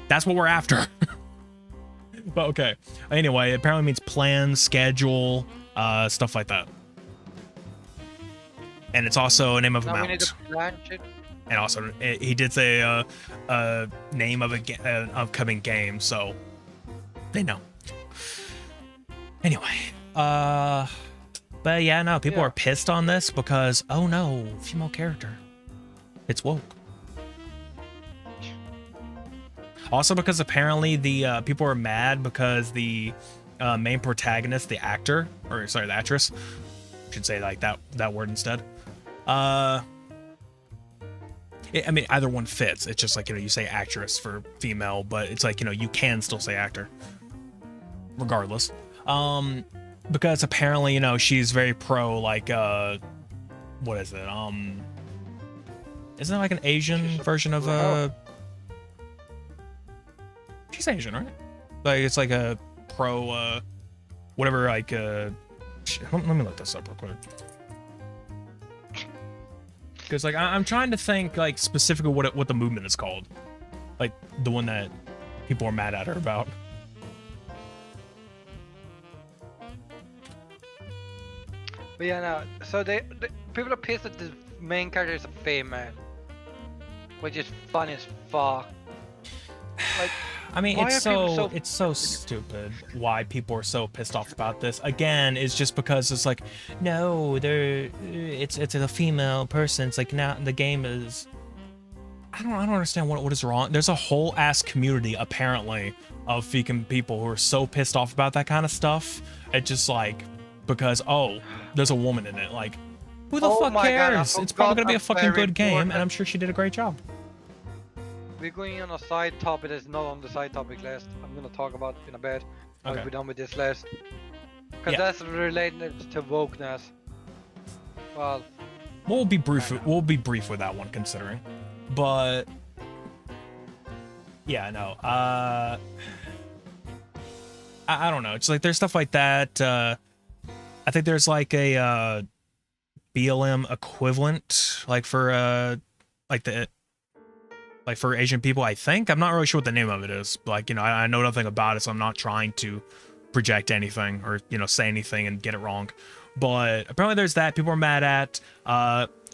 S2: That's what we're after. But okay. Anyway, it apparently means plan, schedule, stuff like that. And it's also a name of a
S1: Now we
S2: mount.
S1: need to plan shit.
S2: And also, he did say a name of an upcoming game, so they know. Anyway, but yeah, no, people are pissed on this because, oh no, female character. It's woke. Also because apparently the people are mad because the main protagonist, the actor, or sorry, the actress, should say like that word instead. I mean, either one fits. It's just like, you say actress for female, but it's like, you can still say actor regardless. Because apparently, she's very pro, like, what is it? Isn't it like an Asian version of, she's Asian, right? Like, it's like a pro, whatever, like, let me look this up real quick. Because, like, I'm trying to think, like, specifically what the movement is called. Like, the one that people are mad at her about.
S1: But yeah, no. So they people are pissed that the main character is a female, which is fun as fuck. Like,
S2: I mean,
S1: why
S2: it's
S1: are people
S2: so it's so stupid why people are so pissed off about this. Again, it's just because it's like, no, it's a female person. It's like, now the game is. I don't understand what is wrong. There's a whole ass community apparently of freaking people who are so pissed off about that kind of stuff. It's just like, because there's a woman in it. Like, who the fuck
S1: my God, I
S2: cares? It's probably gonna be a
S1: forgot
S2: fucking
S1: very
S2: good game,
S1: important.
S2: and I'm sure she did a great job.
S1: we're going on a side topic that's not on the side topic list. I'm gonna talk about in a bit.
S2: Okay.
S1: I'll be done with this list. Because
S2: Yeah.
S1: that's related to wokeness. Well,
S2: We'll be brief. We'll be brief with that one, considering. But yeah, no. I don't know. It's like there's stuff like that. I think there's like a BLM equivalent, like for like for Asian people. I think I'm not really sure what the name of it is. But like, I know nothing about it, so I'm not trying to project anything or say anything and get it wrong. But apparently there's that people are mad at.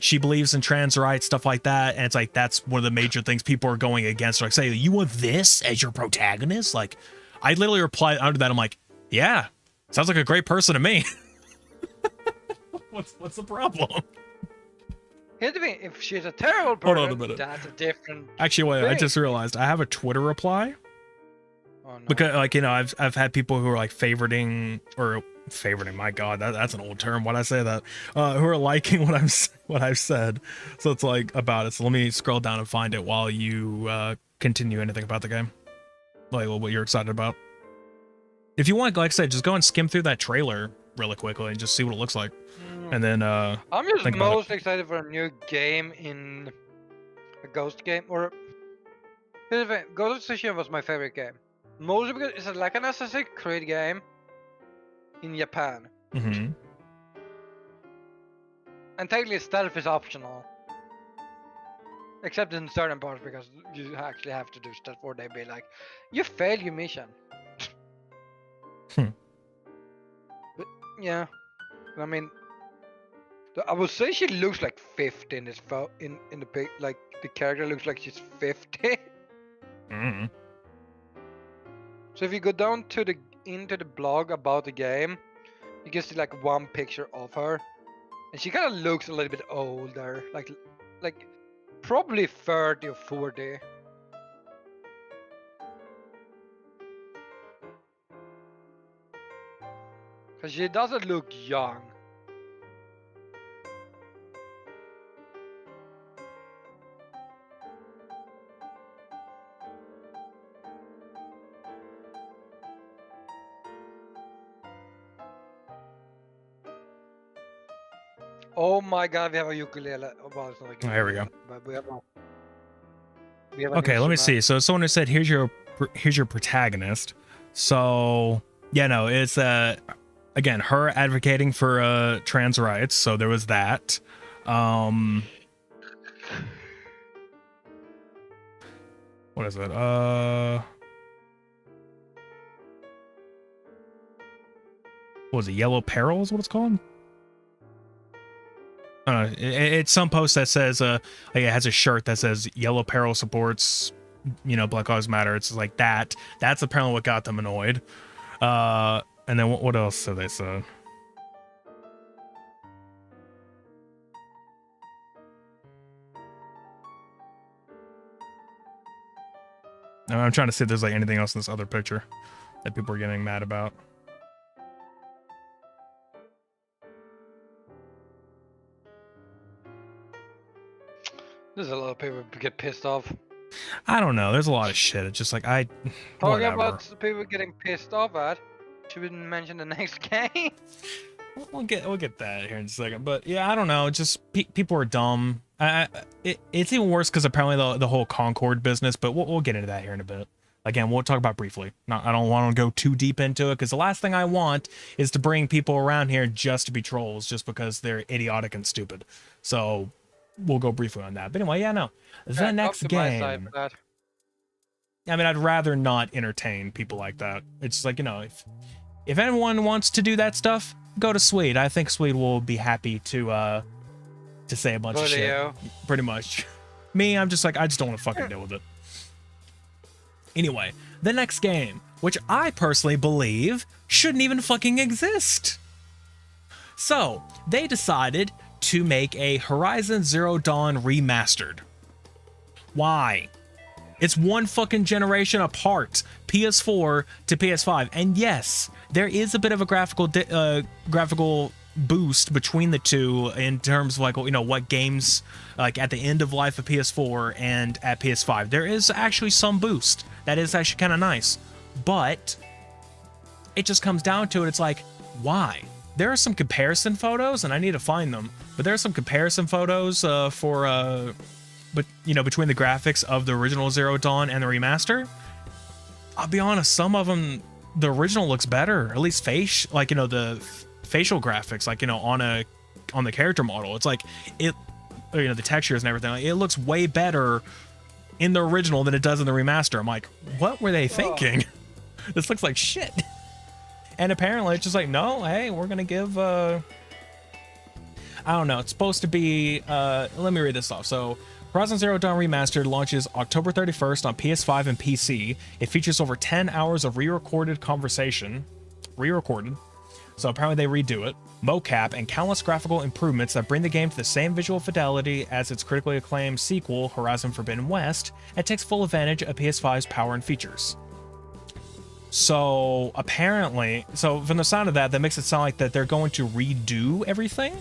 S2: She believes in trans rights, stuff like that, and it's like that's one of the major things people are going against. Like, say, you want this as your protagonist? Like, I literally replied under that. I'm like, yeah, sounds like a great person to me. What's the problem?
S1: here's the thing: if she's a terrible
S2: Hold on
S1: person,
S2: a minute.
S1: that's a different.
S2: Actually, wait, I
S1: thing.
S2: just realized I have a Twitter reply.
S1: Oh Oh no.
S2: Because like, you know, I've had people who are like favoriting, my God, that's an old term. Why'd I say that? Who are liking what I've said. So it's like about it. So let me scroll down and find it while you continue anything about the game, like what you're excited about. If you want, like I said, just go and skim through that trailer really quickly and just see what it looks like, and then
S1: I'm just most excited for a new game in a Ghost game. Or here's the thing, Ghost of Tsushima was my favorite game, mostly because it's like an Assassin's Creed game in Japan.
S2: Mhm.
S1: And technically stealth is optional. Except in certain parts, because you actually have to do stealth, or they be like, you failed your mission. But yeah, I mean, I would say she looks like 50 in this in the pic. Like the character looks like she's 50.
S2: Mhm.
S1: So if you go down to into the blog about the game, you can see like one picture of her, and she kind of looks a little bit older, like probably 30 or 40. Cause she doesn't look young. Oh my God, we have a ukulele. Oh, well, it's not a ukulele,
S2: Here we go.
S1: But we have an
S2: Okay, let me see.
S1: instrument.
S2: So someone who said, here's your protagonist. So yeah, no, it's again, her advocating for trans rights. So there was that. What is it? What was it? Yellow Peril is what it's called? It's some post that says like it has a shirt that says Yellow Peril supports, you know, Black Lives Matter. It's like that. That's apparently what got them annoyed. And then what else did they say? I'm trying to see if there's like anything else in this other picture that people are getting mad about.
S1: There's a lot of people who get pissed off.
S2: I don't know. There's a lot of shit. It's just like
S1: Talking
S2: whatever.
S1: about people getting pissed off at. Should we mention the next game?
S2: We'll get that here in a second. But yeah, I don't know. Just people are dumb. It's even worse because apparently the whole Concord business. But we'll get into that here in a bit. Again, we'll talk about briefly. I don't want to go too deep into it because the last thing I want is to bring people around here just to be trolls, just because they're idiotic and stupid. So we'll go briefly on that. But anyway, yeah, no. The next game. I mean, I'd rather not entertain people like that. It's like, you know, if anyone wants to do that stuff, go to Swede. I think Swede will be happy to say a bunch of shit. Pretty much. Me, I'm just like, I just don't want to fucking deal with it. Anyway, the next game, which I personally believe shouldn't even fucking exist. So, they decided to make a Horizon Zero Dawn remastered. Why? It's one fucking generation apart, PS4 to PS5, and yes, there is a bit of a graphical boost between the two in terms of like, you know, what games like at the end of life of PS4 and at PS5. There is actually some boost. That is actually kind of nice, but it just comes down to it. It's like, why? There are some comparison photos, and I need to find them, but there are some comparison photos but you know, between the graphics of the original Zero Dawn and the remaster. I'll be honest, some of them, the original looks better, at least like, you know, the facial graphics, like, you know, on the character model. It's like you know, the textures and everything, like, it looks way better in the original than it does in the remaster. I'm like, what were they thinking? This looks like shit. And apparently it's just like, no, hey, we're gonna give I don't know, it's supposed to be let me read this off. So Horizon Zero Dawn Remastered launches October 31st on PS5 and PC. It features over 10 hours of re-recorded conversation. Re-recorded. So apparently they redo it. Mocap and countless graphical improvements that bring the game to the same visual fidelity as its critically acclaimed sequel, Horizon Forbidden West, and takes full advantage of PS5's power and features. So apparently, so from the sound of that, that makes it sound like that they're going to redo everything.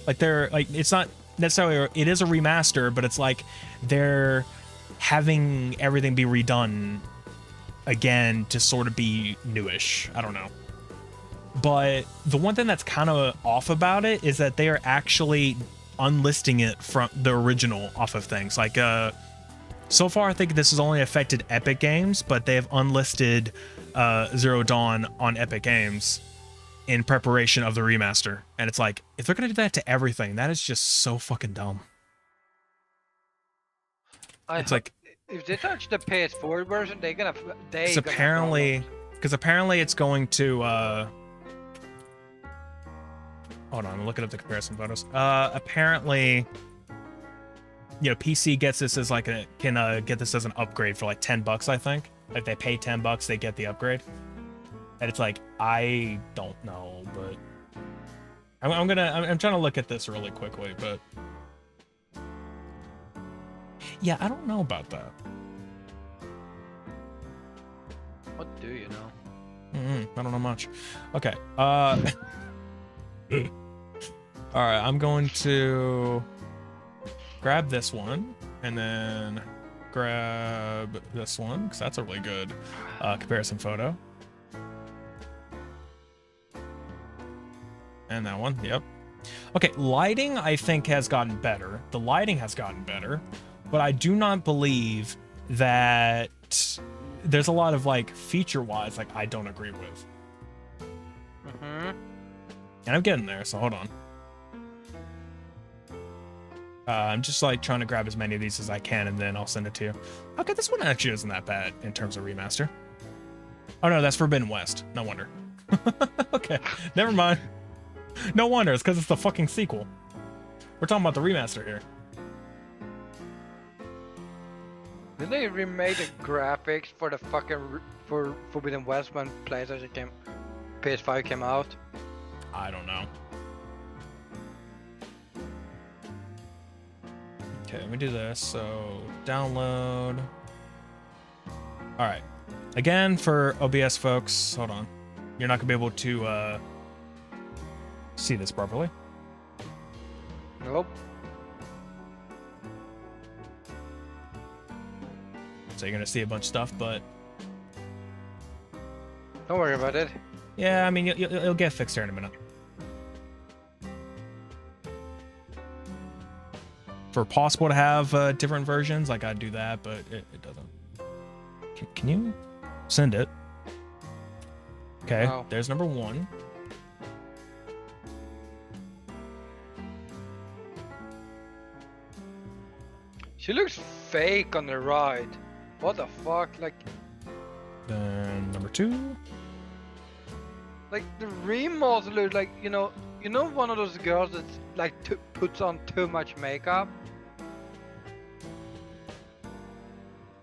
S2: Like they're like, it's not necessarily, it is a remaster, but it's like they're having everything be redone again to sort of be newish. I don't know. But the one thing that's kind of off about it is that they are actually unlisting it from the original off of things. Like, so far, I think this has only affected Epic Games, but they have unlisted Zero Dawn on Epic Games in preparation of the remaster. And it's like, if they're going to do that to everything, that is just so fucking dumb. It's like,
S1: if they touch the PS4 version, they're gonna.
S2: Because apparently it's going to. Hold on, I'm looking up the comparison photos. Apparently, you know, PC gets this as like can get this as an upgrade for like $10, I think. If they pay $10, they get the upgrade. And it's like, I don't know, but I'm trying to look at this really quickly, but yeah, I don't know about that.
S1: What do you know?
S2: I don't know much. Okay. All right, I'm going to grab this one and then grab this one because that's a really good comparison photo. And that one, yep. Okay, lighting I think has gotten better. The lighting has gotten better, but I do not believe that there's a lot of like feature-wise like I don't agree with. And I'm getting there, so hold on. I'm just like trying to grab as many of these as I can and then I'll send it to you. Okay, this one actually isn't that bad in terms of remaster. Oh no, that's Forbidden West. No wonder. Okay, never mind. No wonder, it's because it's the fucking sequel. We're talking about the remaster here.
S1: Did they remake the graphics for the fucking for Forbidden West when PS5 came out?
S2: I don't know. Okay, let me do this. So download. All right. Again, for OBS folks, hold on. You're not gonna be able to see this properly.
S1: Nope.
S2: So you're gonna see a bunch of stuff, but
S1: don't worry about it.
S2: Yeah, I mean, it'll get fixed here in a minute. For possible to have different versions, like I'd do that, but it doesn't. Can you send it? Okay,
S1: no.
S2: There's number one.
S1: She looks fake on the right. What the fuck? Like.
S2: Then number two.
S1: Like the remaster looks like you know one of those girls that like puts on too much makeup.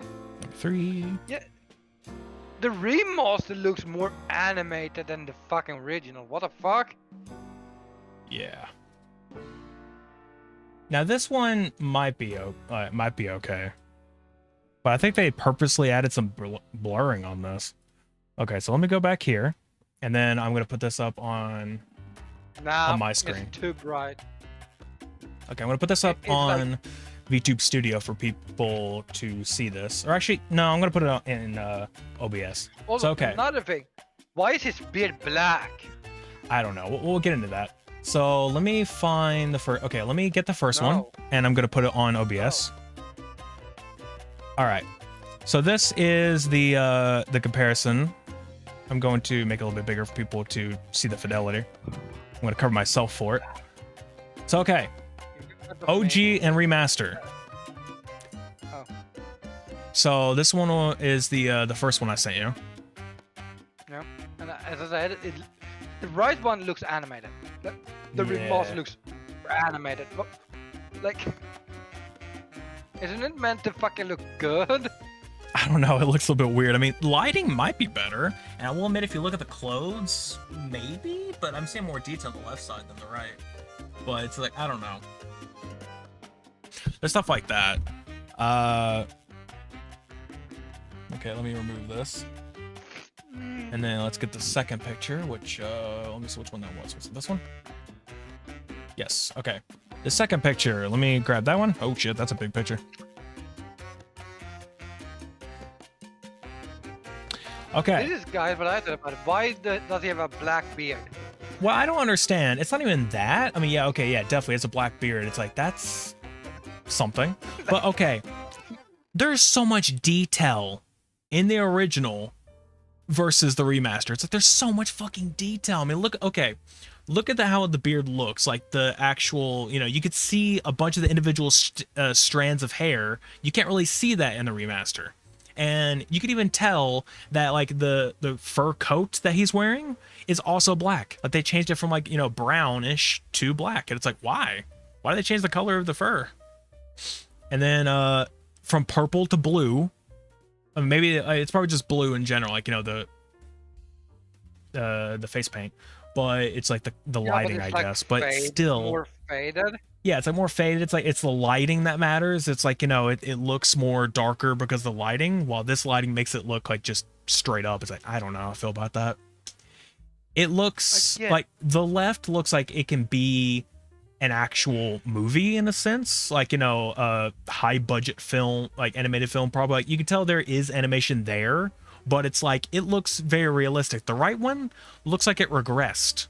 S2: Number three.
S1: Yeah. The remaster looks more animated than the fucking original. What the fuck?
S2: Yeah. Now this one might be okay, but I think they purposely added some blurring on this. Okay, so let me go back here, and then I'm gonna put this up on my screen.
S1: It's too bright.
S2: Okay, I'm gonna put this up on VTube Studio for people to see this. Or actually, no, I'm gonna put it in OBS.
S1: Also,
S2: so okay.
S1: Another thing, why is his beard black?
S2: I don't know. We'll get into that. So let me find the first. Okay, let me get the first one, and I'm gonna put it on OBS. All right. So this is the comparison. I'm going to make it a little bit bigger for people to see the fidelity. I'm gonna cover myself for it. So okay, OG and remaster.
S1: Oh.
S2: So this one is the first one I sent you.
S1: Yeah, and as I said, the right one looks animated. The remaster looks animated. Like, isn't it meant to fucking look good?
S2: I don't know. It looks a little bit weird. I mean, lighting might be better. And I will admit, if you look at the clothes, maybe. But I'm seeing more detail on the left side than the right. But it's like, I don't know. There's stuff like that. Okay, let me remove this. And then let's get the second picture, which let me see which one that was. Was it this one? Yes. Okay. The second picture. Let me grab that one. Oh shit, that's a big picture. Okay.
S1: This is, guys, what I thought about it. Why does he have a black beard?
S2: Well, I don't understand. It's not even that. I mean, yeah, okay, yeah, definitely. It's a black beard. It's like, that's something. But okay, there's so much detail in the original versus the remaster. It's like, there's so much fucking detail. I mean, look, okay, look at how the beard looks. Like the actual, you know, you could see a bunch of the individual strands of hair. You can't really see that in the remaster. And you could even tell that like the fur coat that he's wearing is also black. Like they changed it from like, you know, brownish to black. And it's like, why? Why did they change the color of the fur? And then from purple to blue. I mean, maybe it's probably just blue in general, like, you know, the face paint. But it's like the lighting, I
S1: like
S2: guess. But
S1: fade,
S2: still
S1: more faded.
S2: Yeah, it's like more faded. It's like it's the lighting that matters. It's like, you know, it looks more darker because of the lighting, while this lighting makes it look like just straight up. It's like, I don't know how I feel about that. It looks like the left looks like it can be an actual movie in a sense, like, you know, high budget film, like animated film, probably. Like, you can tell there is animation there, but it's like it looks very realistic. The right one looks like it regressed.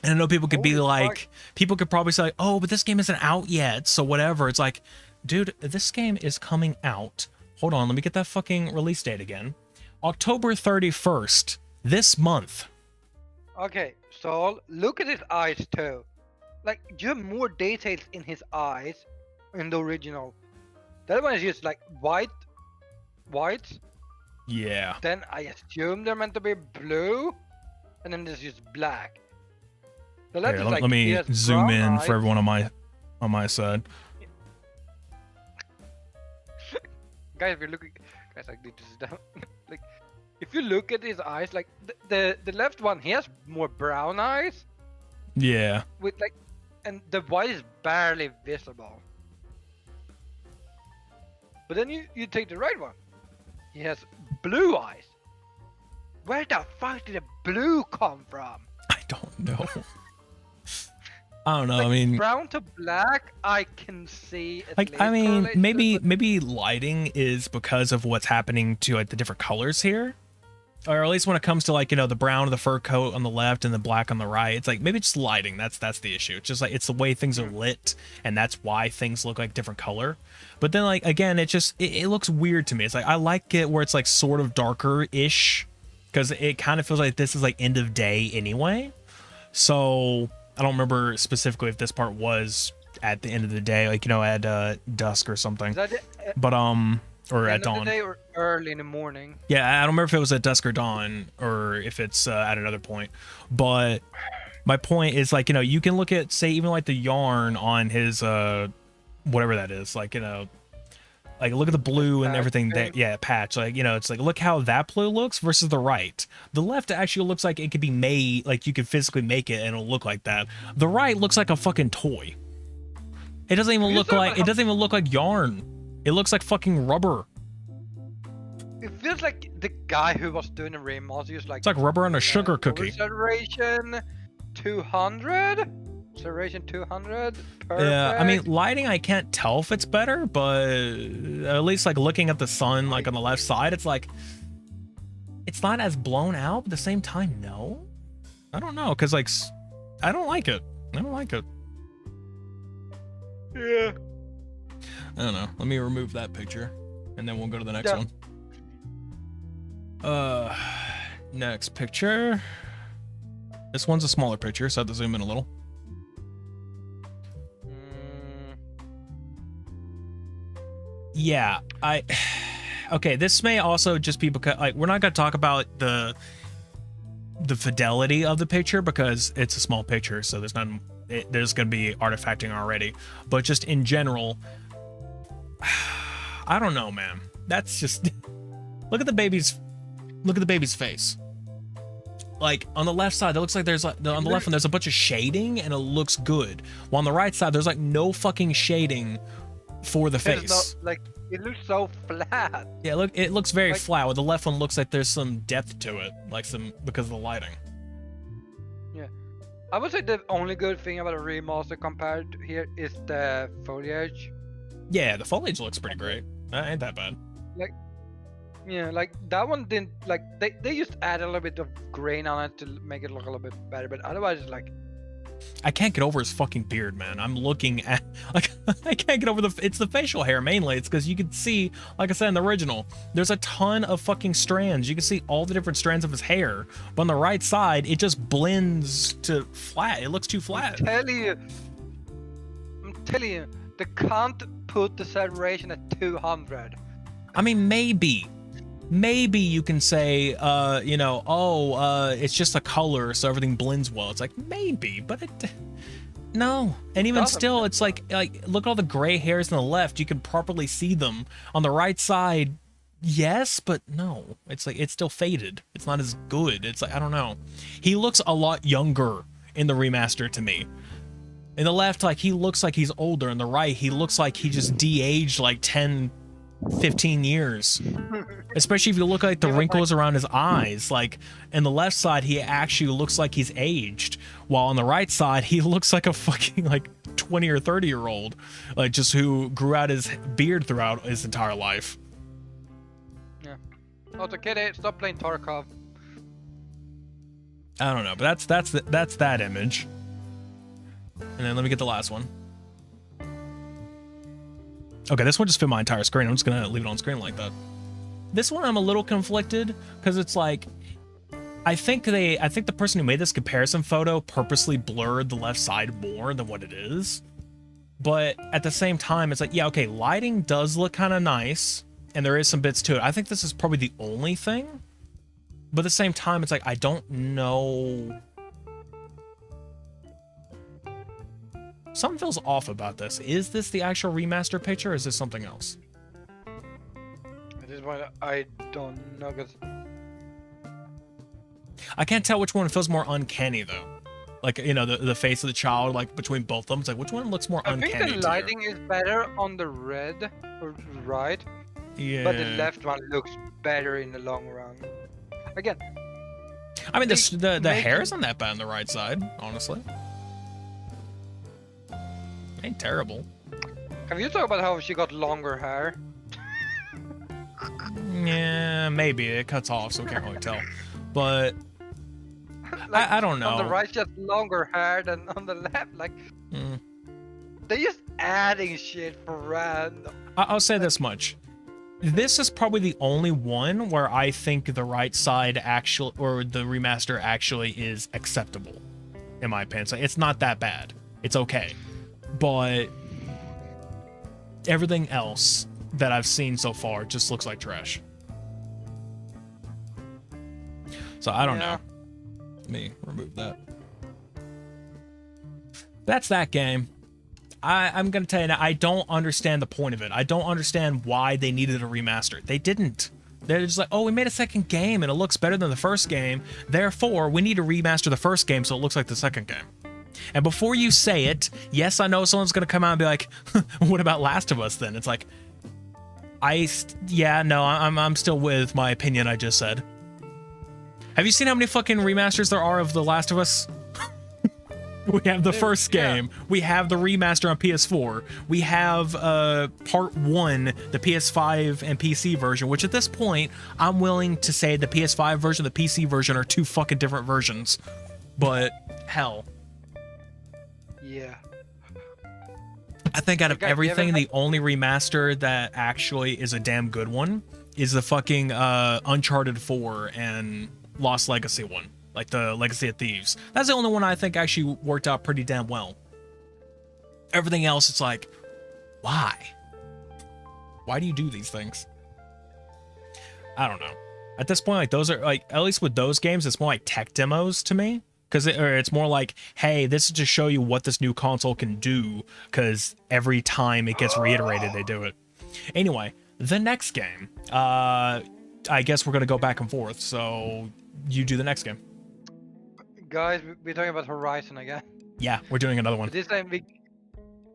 S2: And I know people could be like, people could probably say, oh, but this game isn't out yet, so whatever. It's like, dude, this game is coming out. Hold on, let me get that fucking release date again. October 31st, this month.
S1: Okay, so look at his eyes too. Like, you have more details in his eyes in the original. That one is just like white.
S2: Yeah.
S1: Then I assume they're meant to be blue, and then there's just black. So
S2: Here, let me zoom in for everyone on my side.
S1: Guys, if you're looking, guys, like this is down. Like, if you look at his eyes, like the left one, he has more brown eyes.
S2: Yeah.
S1: With like, and the white is barely visible. But then you take the right one, he has blue eyes. Where the fuck did the blue come from?
S2: I don't know. I don't know.
S1: Like,
S2: I mean,
S1: brown to black, I can see.
S2: Like, I mean, maybe lighting is because of what's happening to like the different colors here, or at least when it comes to like, you know, the brown of the fur coat on the left and the black on the right. It's like maybe just lighting. That's the issue. It's just like it's the way things are lit, and that's why things look like different color. But then like again, it looks weird to me. It's like I like it where it's like sort of darker ish, because it kind of feels like this is like end of day anyway. So I don't remember specifically if this part was at the end of the day, like, you know, at dusk or something. But or at dawn.
S1: Day or early in the morning.
S2: Yeah, I don't remember if it was at dusk or dawn, or if it's at another point. But my point is, like, you know, you can look at, say, even like the yarn on his whatever that is, like, you know, like look at the blue and everything that, yeah, patch, like, you know, it's like, look how that blue looks versus the right. The left actually looks like it could be made, like you could physically make it and it'll look like that. The right looks like a fucking toy. It doesn't even look like, it doesn't even look like yarn. It looks like fucking rubber.
S1: It feels like the guy who was doing the remaster was like,
S2: it's like rubber on a sugar cookie.
S1: Saturation 200? Saturation 200? Perfect.
S2: Yeah, I mean, lighting, I can't tell if it's better, but at least like looking at the sun, like on the left side, it's like, it's not as blown out, but at the same time, no. I don't know, because like, I don't like it. I don't like it.
S1: Yeah.
S2: I don't know. Let me remove that picture, and then we'll go to the next one. Next picture. This one's a smaller picture, so I have to zoom in a little. Yeah, okay, this may also just be because, like, we're not going to talk about the fidelity of the picture because it's a small picture, so there's going to be artifacting already. But just in general, I don't know, man. That's just look at the baby's face. Like on the left side, it looks like there's like on the left one there's a bunch of shading and it looks good. While on the right side, there's like no fucking shading for the face.
S1: Like It looks so flat.
S2: Yeah, look, it looks very
S1: Like-
S2: flat. While the left one looks like there's some depth to it, like some because of the lighting.
S1: I would say the only good thing about a remaster compared to here is the foliage.
S2: Yeah, the foliage looks pretty great. Ain't that bad.
S1: Yeah, like that one didn't like they just add a little bit of grain on it to make it look a little bit better, but otherwise it's like
S2: I can't get over his fucking beard, man. I'm looking at like I can't get over it's the facial hair mainly. It's because you can see, like I said in the original, there's a ton of fucking strands. You can see all the different strands of his hair, but on the right side it just blends to flat. It looks too flat.
S1: I'm telling you, they can't put the saturation at 200.
S2: I mean, maybe you can say, you know, oh, it's just a color, so everything blends well. It's like maybe, but no. And even still, it's like look at all the gray hairs on the left. You can properly see them. On the right side, yes, but no. It's like it's still faded. It's not as good. It's like I don't know. He looks a lot younger in the remaster to me. In the left, like he looks like he's older. In the right, he looks like he just de-aged like 10, 15 years. Especially if you look like the wrinkles around his eyes. Like in the left side, he actually looks like he's aged, while on the right side, he looks like a fucking like 20 or 30-year-old, like just who grew out his beard throughout his entire life.
S1: Yeah. Also, kid, stop playing Tarkov.
S2: I don't know, but that's that image. And then let me get the last one. Okay, this one just fit my entire screen. I'm just gonna leave it on screen like that. This one I'm a little conflicted because it's like I think the person who made this comparison photo purposely blurred the left side more than what it is. But at the same time, it's like, yeah, okay, lighting does look kind of nice, and there is some bits to it. I think this is probably the only thing. But at the same time, it's like I don't know. Something feels off about this. Is this the actual remaster picture, or is this something else?
S1: At this point, I don't know, cause
S2: I can't tell which one feels more uncanny, though. Like, you know, the face of the child, like, between both of them. It's like, which one looks more uncanny
S1: I think the lighting is better on the red or right,
S2: Yeah.
S1: but the left one looks better in the long run. Again,
S2: I mean, the
S1: make
S2: hair
S1: it-
S2: isn't that bad on the right side, honestly. Ain't terrible.
S1: have you talked about how she got longer hair?
S2: Yeah, maybe. It cuts off, so we can't really tell. But
S1: Like,
S2: I don't know.
S1: On the right, she has longer hair than on the left. Like,
S2: Mm.
S1: they just adding shit for random.
S2: I'll say this much. This is probably the only one where I think the right side actually, or the remaster actually is acceptable, in my opinion. So it's not that bad. It's okay. But everything else that I've seen so far just looks like trash. So I don't
S1: Yeah.
S2: know. Let me remove that. That's that game. I'm gonna tell you now, I don't understand the point of it. I don't understand why they needed a remaster. They didn't. They're just like, oh, we made a second game and it looks better than the first game. Therefore, we need to remaster the first game so it looks like the second game. And before you say it, yes, I know someone's gonna come out and be like, what about Last of Us then? It's like, yeah, no, I'm still with my opinion I just said. Have you seen how many fucking remasters there are of The Last of Us? We have the first game. We have the remaster on PS4. We have part 1, the PS5 and PC version, which at this point, I'm willing to say the PS5 version and the PC version are two fucking different versions. But hell,
S1: Yeah.
S2: I think out of
S1: Okay, you
S2: everything,
S1: haven't
S2: the only remaster that actually is a damn good one is the fucking Uncharted 4 and Lost Legacy one. Like the Legacy of Thieves. That's the only one I think actually worked out pretty damn well. Everything else, it's like, why? Why do you do these things? I don't know. At this point, like those are like, at least with those games, it's more like tech demos to me. Because it's more like, hey, this is to show you what this new console can do. Because every time it gets reiterated, they do it. Anyway, the next game. I guess we're going to go back and forth. So you do the next game.
S1: Guys, we're talking about Horizon again.
S2: Yeah, we're doing another one.
S1: This time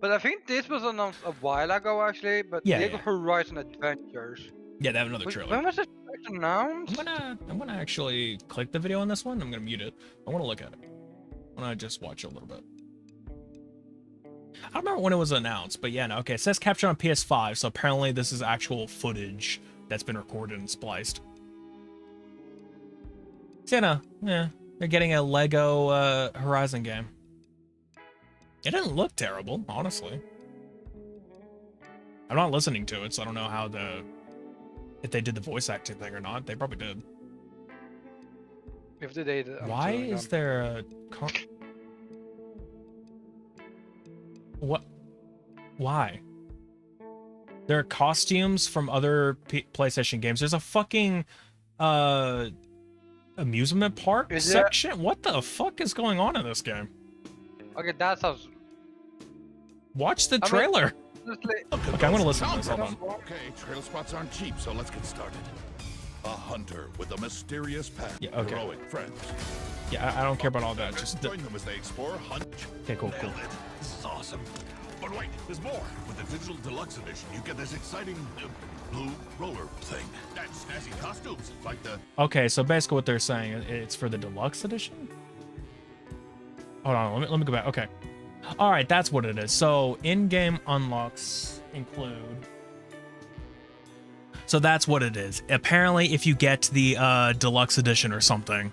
S1: But I think this was announced a while ago, actually. But
S2: Yeah,
S1: Lego
S2: yeah.
S1: Horizon Adventures.
S2: Yeah, they have another trailer.
S1: When was it first announced?
S2: I'm gonna actually click the video on this one. I'm gonna mute it. I want to look at it. I want to just watch it a little bit. I don't remember when it was announced, but yeah, no. Okay, it says captured on PS5, so apparently this is actual footage that's been recorded and spliced. So, yeah, they're getting a Lego Horizon game. It didn't look terrible, honestly. I'm not listening to it, so I don't know how if they did the voice acting thing or not. They probably did.
S1: If they did, I'm
S2: Why
S1: doing
S2: is
S1: them.
S2: there a... What? Why? There are costumes from other PlayStation games. There's a fucking amusement park section. What the fuck is going on in this game?
S1: Okay, that sounds.
S2: Watch the trailer.
S1: Honestly,
S2: Okay, I'm gonna listen to this. Hold on.
S4: Okay, trail spots aren't cheap, so let's get started. A hunter with a mysterious path.
S2: Yeah, okay.
S4: Heroic friends.
S2: Yeah, I don't care about all that. Just
S4: Join them as they explore, hunt.
S2: okay, cool.
S4: Nailed it. This is awesome. But wait, there's more. With the digital deluxe edition, you get this exciting blue roller thing. And snazzy costumes, like the...
S2: Okay, so basically what they're saying, it's for the deluxe edition? Hold on, let me go back. Okay. All right, that's what it is. So in-game unlocks include... So that's what it is. Apparently, if you get the deluxe edition or something,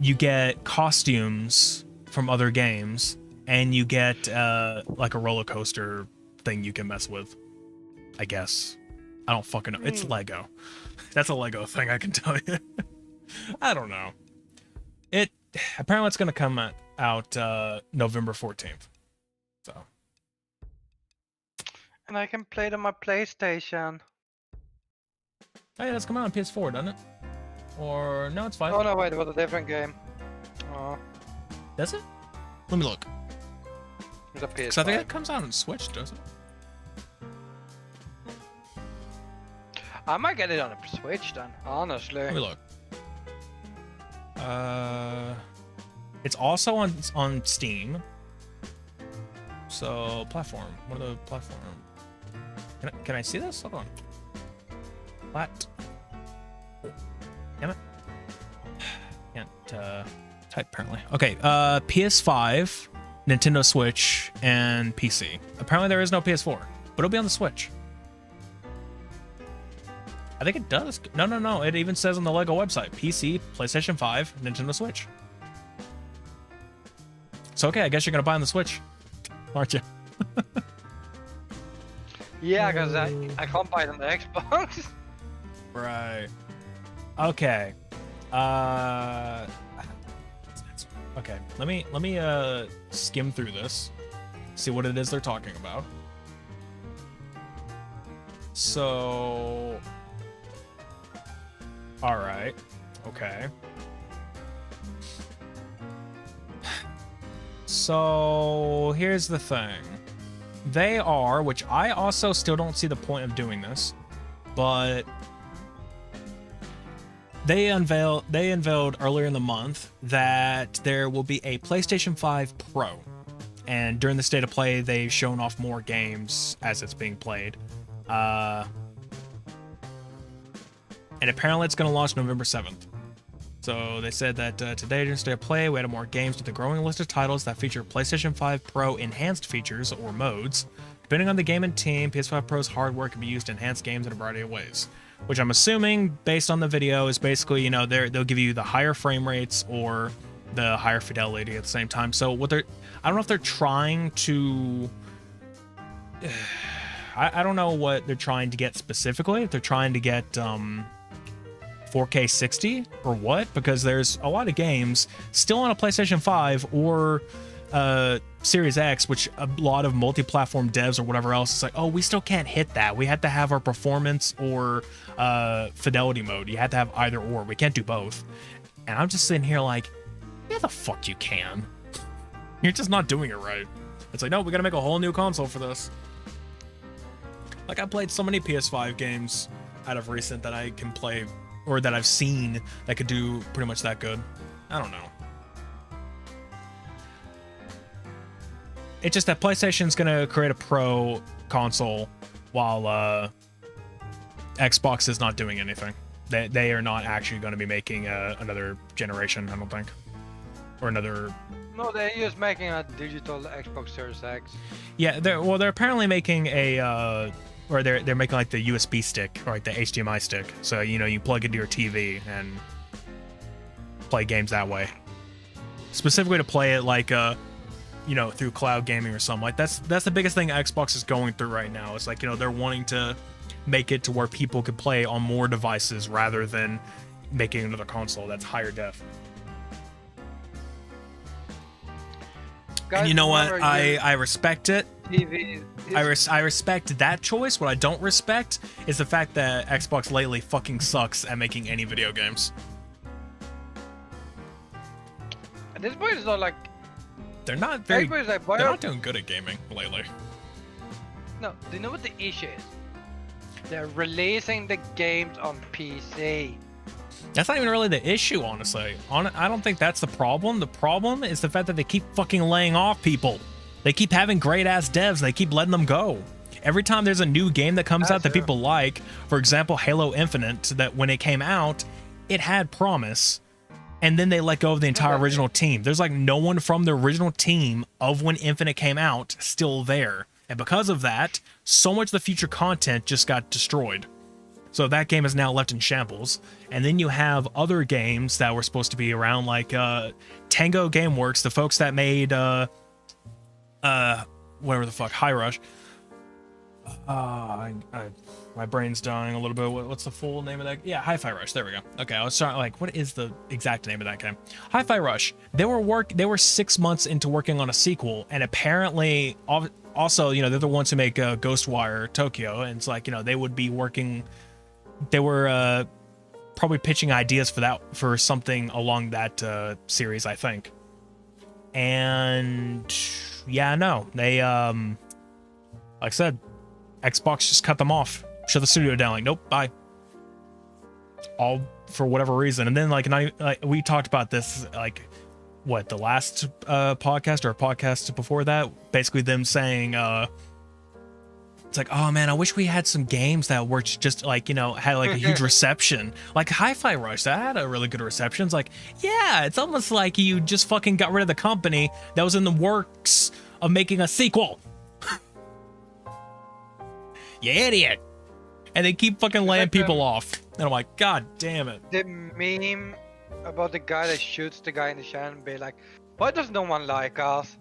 S2: you get costumes from other games, and you get like a roller coaster thing you can mess with. I guess. I don't fucking know. It's Lego. That's a Lego thing, I can tell you. I don't know. Apparently it's gonna come out November 14th. So.
S1: and I can play it on my PlayStation.
S2: Hey, that's coming out on PS4, doesn't it? Or no, it's 5.
S1: Oh no, wait, it was a different game. Oh,
S2: Does it? Let me look.
S1: it's a PS5.
S2: Because I think it comes out on Switch, doesn't it?
S1: I might get it on a Switch then, honestly.
S2: Let me look. It's also on Steam. So platform. What are the platform? Can I see this? Hold on. Damn it. Can't type apparently. Okay. PS5, Nintendo Switch, and PC. Apparently there is no PS4, but it'll be on the Switch. I think it does. No. It even says on the Lego website, PC, PlayStation 5, Nintendo Switch. So okay, I guess you're gonna buy on the Switch, aren't you?
S1: Yeah, because I can't buy it on the Xbox.
S2: Right. Okay. Okay. Let me skim through this, see what it is they're talking about. So. All right. Okay. So here's the thing. They are, which I also still don't see the point of doing this, but they unveiled earlier in the month that there will be a PlayStation 5 Pro. And during the state of play, they've shown off more games as it's being played. And apparently it's going to launch November 7th. So they said that today during State of Play, we added more games to the growing list of titles that feature PlayStation 5 Pro enhanced features or modes. Depending on the game and team, PS5 Pro's hardware can be used to enhance games in a variety of ways. Which I'm assuming, based on the video, is basically, they'll give you the higher frame rates or the higher fidelity at the same time. So I don't know if they're trying to... I don't know what they're trying to get specifically. If they're trying to get 4K 60 or what, because there's a lot of games still on a PlayStation 5 or Series X, which a lot of multi-platform devs or whatever else is like, oh, we still can't hit that. We had to have our performance or fidelity mode. You had to have either or. We can't do both. And I'm just sitting here like, yeah, the fuck you can. You're just not doing it right. It's like, no, we gotta make a whole new console for this. Like, I played so many PS5 games out of recent that I can play, or that I've seen that could do pretty much that good. I don't know. it's just that PlayStation's gonna create a pro console while Xbox is not doing anything. They are not actually going to be making another generation, I don't think, or another.
S1: No, they're just making a digital Xbox Series X.
S2: Yeah, they're apparently making a or they're making like the USB stick or like the HDMI stick. So you plug into your TV and play games that way. Specifically to play it like through cloud gaming or something. Like that's the biggest thing Xbox is going through right now. It's like they're wanting to make it to where people could play on more devices rather than making another console that's higher def.
S1: Guys,
S2: and you know what? I respect it.
S1: TV
S2: I respect that choice. What I don't respect is the fact that Xbox lately fucking sucks at making any video games.
S1: At this point, it's not like
S2: they're not very.
S1: Xbox is like,
S2: they're not doing good at gaming lately.
S1: No, do you know what the issue is? They're releasing the games on PC.
S2: That's not even really the issue, honestly. I don't think that's the problem. The problem is the fact that they keep fucking laying off people. They keep having great-ass devs. They keep letting them go. Every time there's a new game that comes out that people like, for example, Halo Infinite, that when it came out, it had promise, and then they let go of the entire original team. There's like no one from the original team of when Infinite came out still there. And because of that, so much of the future content just got destroyed. So that game is now left in shambles. And then you have other games that were supposed to be around, like Tango Gameworks, the folks that made whatever the fuck, High Rush. My brain's dying a little bit. What's the full name of that? Yeah, Hi-Fi Rush. There we go. Okay, I was trying like, what is the exact name of that game? Hi-Fi Rush. They were 6 months into working on a sequel, and apparently, also, they're the ones who make Ghostwire Tokyo, and it's like, they would be working. They were probably pitching ideas for something along that series, I think. And yeah, no, they like I said, Xbox just cut them off, shut the studio down. Like, nope, bye. All for whatever reason. And then like we talked about this like the last podcast or a podcast before that, basically them saying it's like, oh man, I wish we had some games that were just like, had like a huge reception. Like Hi-Fi Rush, that had a really good reception. It's like, yeah, it's almost like you just fucking got rid of the company that was in the works of making a sequel. You idiot. And they keep fucking laying people off. And I'm like, God damn it.
S1: The meme about the guy that shoots the guy in the channel and be like, why does no one like us?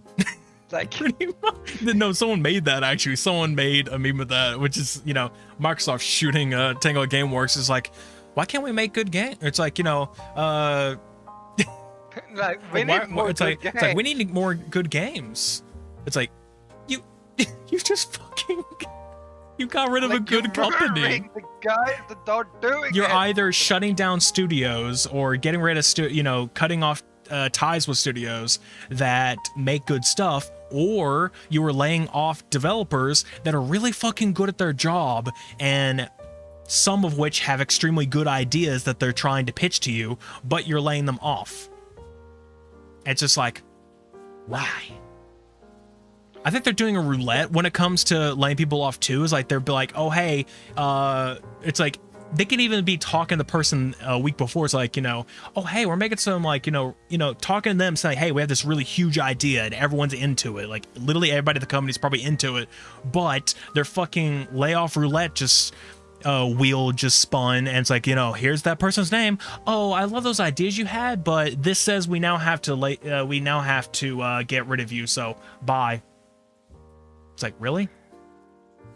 S1: Like,
S2: pretty much. No, someone made that actually. Someone made a meme of that, which is, Microsoft shooting Tango Gameworks is like, why can't we make good games? It's like,
S1: like we need more
S2: it's like we need more good games. It's like you just fucking you got rid of a good company.
S1: The guys that aren't doing
S2: You're
S1: it.
S2: either shutting down studios or getting rid of cutting off ties with studios that make good stuff, or you were laying off developers that are really fucking good at their job, and some of which have extremely good ideas that they're trying to pitch to you, but you're laying them off. It's just like, why? I think they're doing a roulette when it comes to laying people off too. Is like they're like, oh hey, it's like they can even be talking to the person a week before. It's like, oh hey, we're making some like talking to them saying, hey, we have this really huge idea and everyone's into it. Like literally everybody at the company's probably into it, but their fucking layoff roulette just wheel just spun, and it's like, here's that person's name. Oh, I love those ideas you had, but this says we now have to get rid of you. So bye. It's like, really?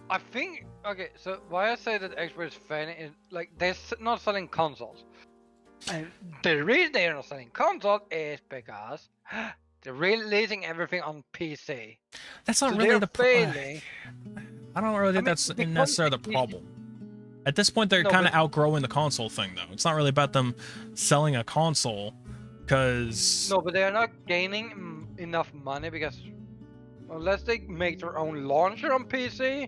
S1: I think, okay, so why I say that Xbox is failing is like they're not selling consoles. And the reason they're not selling consoles is because they're releasing everything on PC.
S2: That's not
S1: So
S2: really
S1: they're
S2: the
S1: failing.
S2: I don't really think that's necessarily the problem. At this point, they're kind of outgrowing the console thing, though. It's not really about them selling a console, because...
S1: No, but they are not gaining enough money because unless they make their own launcher on PC...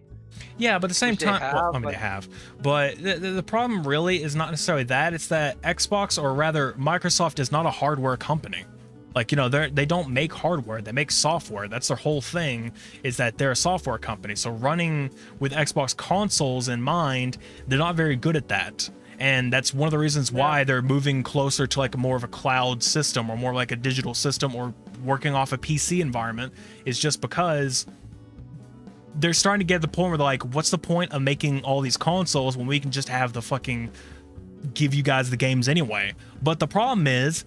S2: Yeah, but at the same time...
S1: they
S2: have. But the problem really is not necessarily that. It's that Xbox, or rather Microsoft, is not a hardware company. Like, you know, they don't make hardware, they make software. That's their whole thing, is that they're a software company. So running with Xbox consoles in mind, they're not very good at that. And that's one of the reasons why they're moving closer to like more of a cloud system, or more like a digital system, or working off a PC environment, is just because they're starting to get to the point where they're like, what's the point of making all these consoles when we can just have the fucking give you guys the games anyway? But the problem is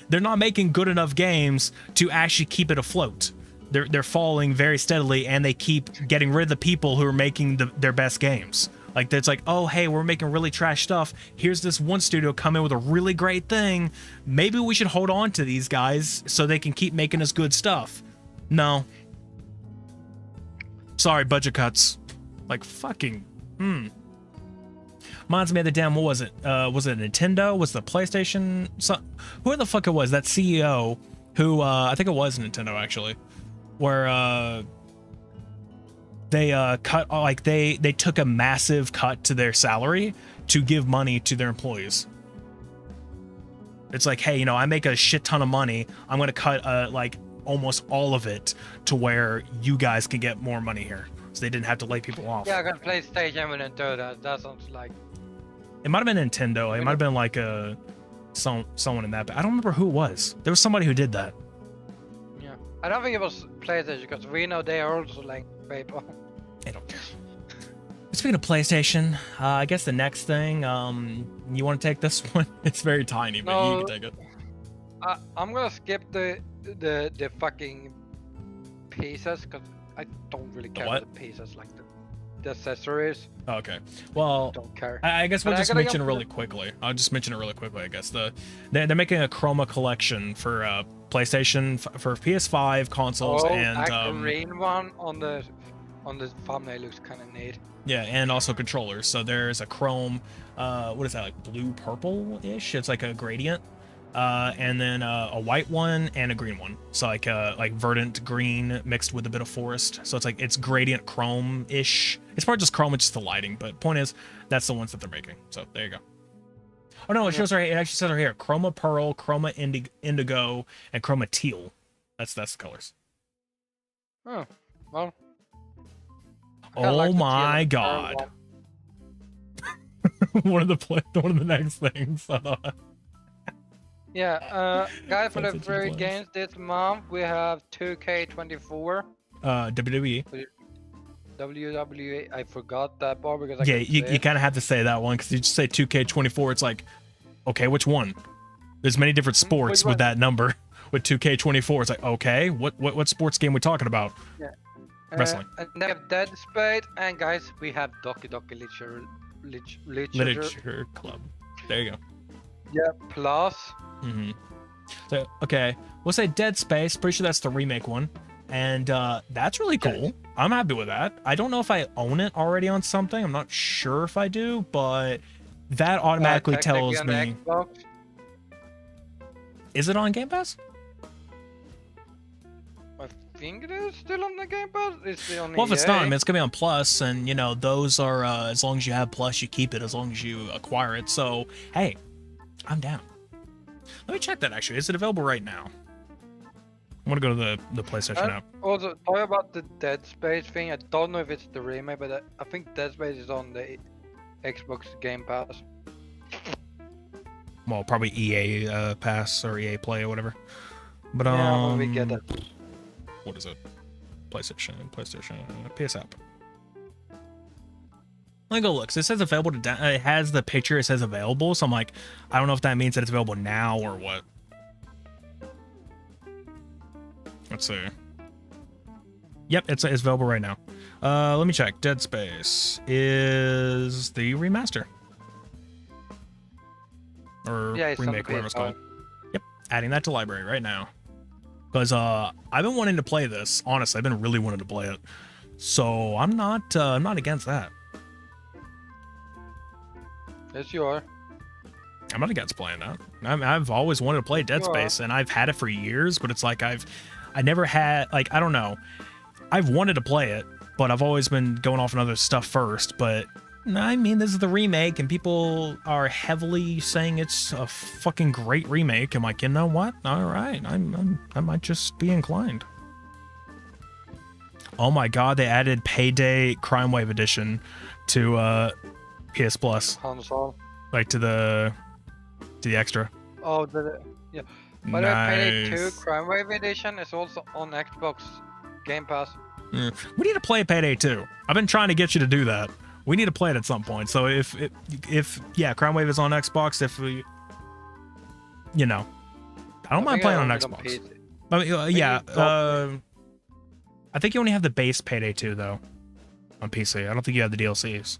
S2: they're not making good enough games to actually keep it afloat. They're falling very steadily, and they keep getting rid of the people who are making their best games. Like, it's like, oh, hey, we're making really trash stuff. Here's this one studio come in with a really great thing. Maybe we should hold on to these guys so they can keep making us good stuff. No. Sorry, budget cuts. Like, fucking, Reminds me of the damn, what was it? Was it Nintendo? Was it the PlayStation? Who the fuck it was? That CEO who, I think it was Nintendo, actually. Where, they cut, like, they took a massive cut to their salary to give money to their employees. It's like, hey, you know, I make a shit ton of money. I'm going to cut, like, almost all of it to where you guys can get more money here. So they didn't have to lay people off.
S1: Yeah, I got PlayStation and Nintendo. That sounds like...
S2: It might have been Nintendo. It might have been like someone in that. But I don't remember who it was. There was somebody who did that.
S1: Yeah. I don't think it was PlayStation, because we know they are also like people.
S2: I don't care. Speaking of PlayStation, I guess the next thing, you want to take this one? It's very tiny, but
S1: No,
S2: you can take it.
S1: I'm gonna skip the fucking pieces, because I don't really care
S2: what?
S1: about the pieces, like the accessories.
S2: Okay. Well,
S1: Don't care.
S2: I guess we'll
S1: But I
S2: just
S1: gotta
S2: mention it
S1: go
S2: really quickly. I'll just mention it really quickly, I guess. They're making a Chroma collection for PlayStation, for PS5 consoles, and
S1: a green one on the thumbnail looks kind of neat.
S2: yeah, and also controllers. So there's a chrome, what is that, like blue purple-ish? It's like a gradient. And then a white one and a green one. So like verdant green mixed with a bit of forest. So it's like, it's gradient chrome-ish. It's probably just chrome, it's just the lighting. But point is, that's the ones that they're making. So there you go. Oh no, it shows right. It actually says right here: chroma pearl, chroma indigo, and chroma teal. That's the colors.
S1: Oh, well.
S2: Oh my god! one of the next things.
S1: Yeah, guys, for the
S2: That's
S1: free
S2: what
S1: games this month, we have 2K24.
S2: WWE.
S1: WWE, I forgot that part because I
S2: Yeah,
S1: couldn't
S2: you
S1: say it.
S2: kind of have to say that one, because you just say 2K24, it's like, okay, which one? There's many different sports with that number. With 2K24, it's like, okay, what sports game we talking about?
S1: Yeah.
S2: Wrestling.
S1: And then we have Dead Space, and guys, we have Doki Doki
S2: Literature Club. There you go.
S1: Yeah, plus.
S2: So, okay, we'll say Dead Space. Pretty sure that's the remake one. And that's really cool. I'm happy with that. I don't know if I own it already on something. I'm not sure if I do, but that automatically tells me.
S1: Xbox.
S2: Is it on Game Pass?
S1: I think it is still on the Game Pass. It's still on
S2: Well, if it's
S1: EA.
S2: not, I mean, it's gonna be on Plus, and you know, those are as long as you have Plus, you keep it. As long as you acquire it. So, hey, I'm down. Let me check that. Actually, is it available right now? I'm gonna go to the PlayStation app.
S1: Also, talk about the Dead Space thing. I don't know if it's the remake, but I think Dead Space is on the Xbox Game Pass.
S2: Well, probably EA Pass or EA Play or whatever. But
S1: Yeah, when we get it.
S2: What is it? PlayStation, PS app. Let me go look. So it says available to it has the picture. It says available. So I'm like, I don't know if that means that it's available now or what. Let's see. Yep, it's available right now. Let me check. Dead Space is the remaster. Or
S1: Yeah, it's on the
S2: remake, whatever it's
S1: PS5.
S2: called. Yep, adding that to library right now. Because I've been wanting to play this. Honestly, I've been really wanting to play it. So I'm not against that.
S1: Yes, you are.
S2: I'm not against playing that. I've always wanted to play Dead
S1: You are.
S2: Space, and I've had it for years, but it's like I never had, like, I don't know. I've wanted to play it, but I've always been going off on other stuff first, but I mean, this is the remake, and people are heavily saying it's a fucking great remake. I'm like, you know what? All right, I might just be inclined. Oh my god, they added Payday Crime Wave Edition to PS Plus,
S1: Console.
S2: like to the extra.
S1: Oh, yeah. But Payday 2
S2: Nice.
S1: Crime Wave Edition is also on Xbox Game Pass.
S2: We need to play Payday 2. I've been trying to get you to do that. We need to play it at some point. So if yeah, Crime Wave is on Xbox. If we, you know, I don't mind playing on Xbox. I mean, yeah. I think you only have the base Payday 2 though on PC. I don't think you have the DLCs.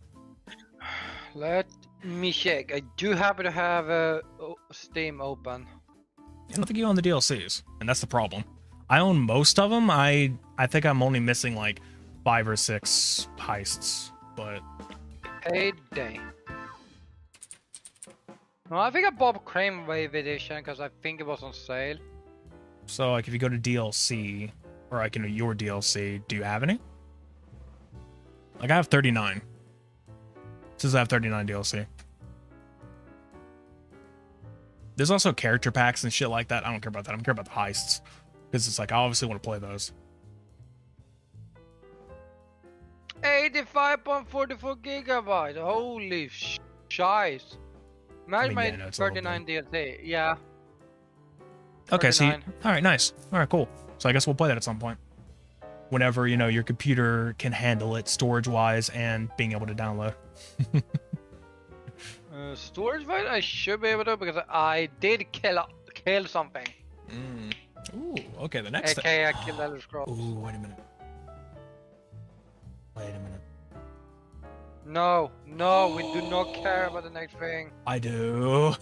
S1: Let me check. I do happen to have Steam open.
S2: I don't think you own the DLCs, and that's the problem. I own most of them. I think I'm only missing like 5 or 6 heists, but
S1: Payday. No, I think I bought Crime Wave Edition because I think it was on sale.
S2: so like if you go to DLC or like into your DLC, do you have any? Like I have 39. It says I have 39 DLC. There's also character packs and shit like that. I don't care about that. I don't care about the heists. Because it's like, I obviously want to play those.
S1: 85.44 gigabytes. Holy shice. Imagine my
S2: yeah, no, it's a little
S1: 39 DLC. Yeah.
S2: Okay, so
S1: 39.
S2: all right, nice. All right, cool. So I guess we'll play that at some point. Whenever, you know, your computer can handle it storage-wise and being able to download.
S1: Storage wise, I should be able to because I did kill something.
S2: Ooh, okay, the next
S1: AKA I killed Elder Scrolls.
S2: Ooh, wait a minute. Wait a minute.
S1: No, we do not care about the next thing.
S2: I do.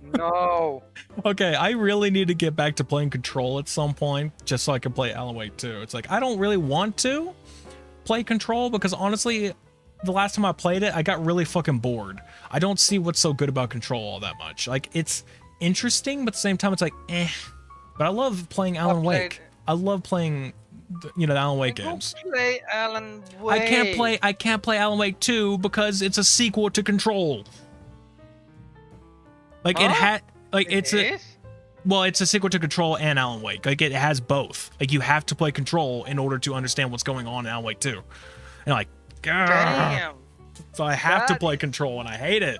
S1: No.
S2: Okay, I really need to get back to playing Control at some point, just so I can play Alan Wake 2. It's like, I don't really want to play Control because honestly, the last time I played it, I got really fucking bored. I don't see what's so good about Control all that much. Like, it's interesting, but at the same time, it's like, eh. But I love playing Alan Wake. I love playing, you know, the Alan Wake games.
S1: Play Alan Wake.
S2: I can't play Alan Wake 2 because it's a sequel to Control. Like it had, like it's a, well, it's a sequel to Control and Alan Wake. Like it has both. Like you have to play Control in order to understand what's going on in Alan Wake 2. And like,
S1: damn.
S2: So I have to play Control and I hate it.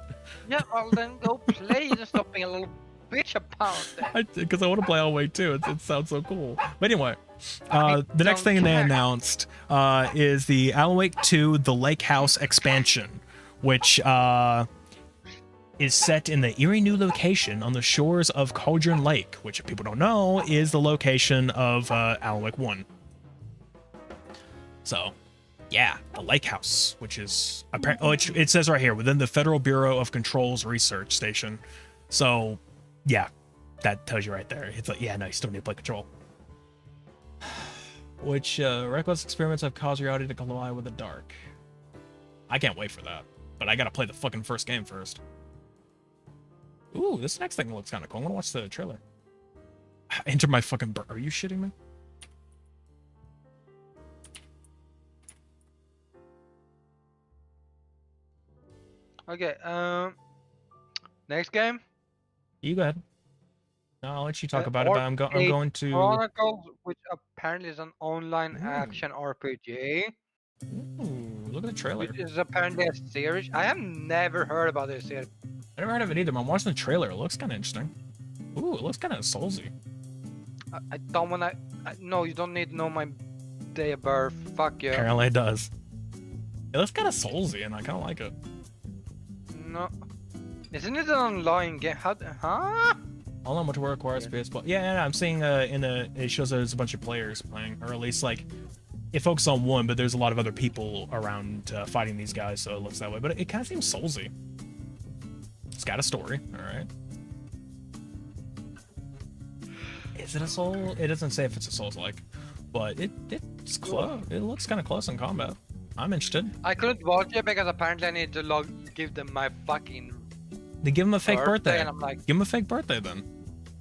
S1: Yeah, well then go play. Just stop being a little bitch about that.
S2: Because I want to play Alan Wake 2. It sounds so cool. But anyway, the next thing they announced is the Alan Wake 2 The Lake House expansion, which is set in the eerie new location on the shores of Cauldron Lake, which if people don't know is the location of Alan Wake 1. So, yeah, the Lake House, which is it says right here within the Federal Bureau of Control's research station. So, yeah, that tells you right there. It's like, yeah, no, you still need to play Control. Which reckless experiments have caused reality to collide with the dark. I can't wait for that, but I gotta play the fucking first game first. Ooh, this next thing looks kind of cool. I want to watch the trailer. Enter my fucking... Are you shitting me?
S1: Okay, next game?
S2: You go ahead. No, I'll let you talk about it, but I'm going to...
S1: Chronicles, which apparently is an online action RPG.
S2: Ooh, look at the trailer.
S1: Which is apparently a series. I have never heard about this series.
S2: I never heard of it either, but I'm watching the trailer. It looks kind of interesting. Ooh, it looks kind of soulsy.
S1: I don't wanna... No, you don't need to know my day of birth. Fuck you.
S2: Apparently it does. It looks kind of soulsy, and I kind of like it.
S1: No. Isn't it an online game? How... Huh?
S2: All on what to work requires PS+. Yeah, I'm seeing it shows there's a bunch of players playing, or at least like it focuses on one, but there's a lot of other people around fighting these guys, so it looks that way. But it kind of seems soulsy. It's got a story, all right. Is it a soul? It doesn't say if it's a Souls-like, but it's close. It looks kind of close in combat. I'm interested.
S1: I couldn't watch it because apparently I need to give them my fucking...
S2: They give him a fake birthday.
S1: And I'm like,
S2: give him a fake birthday then.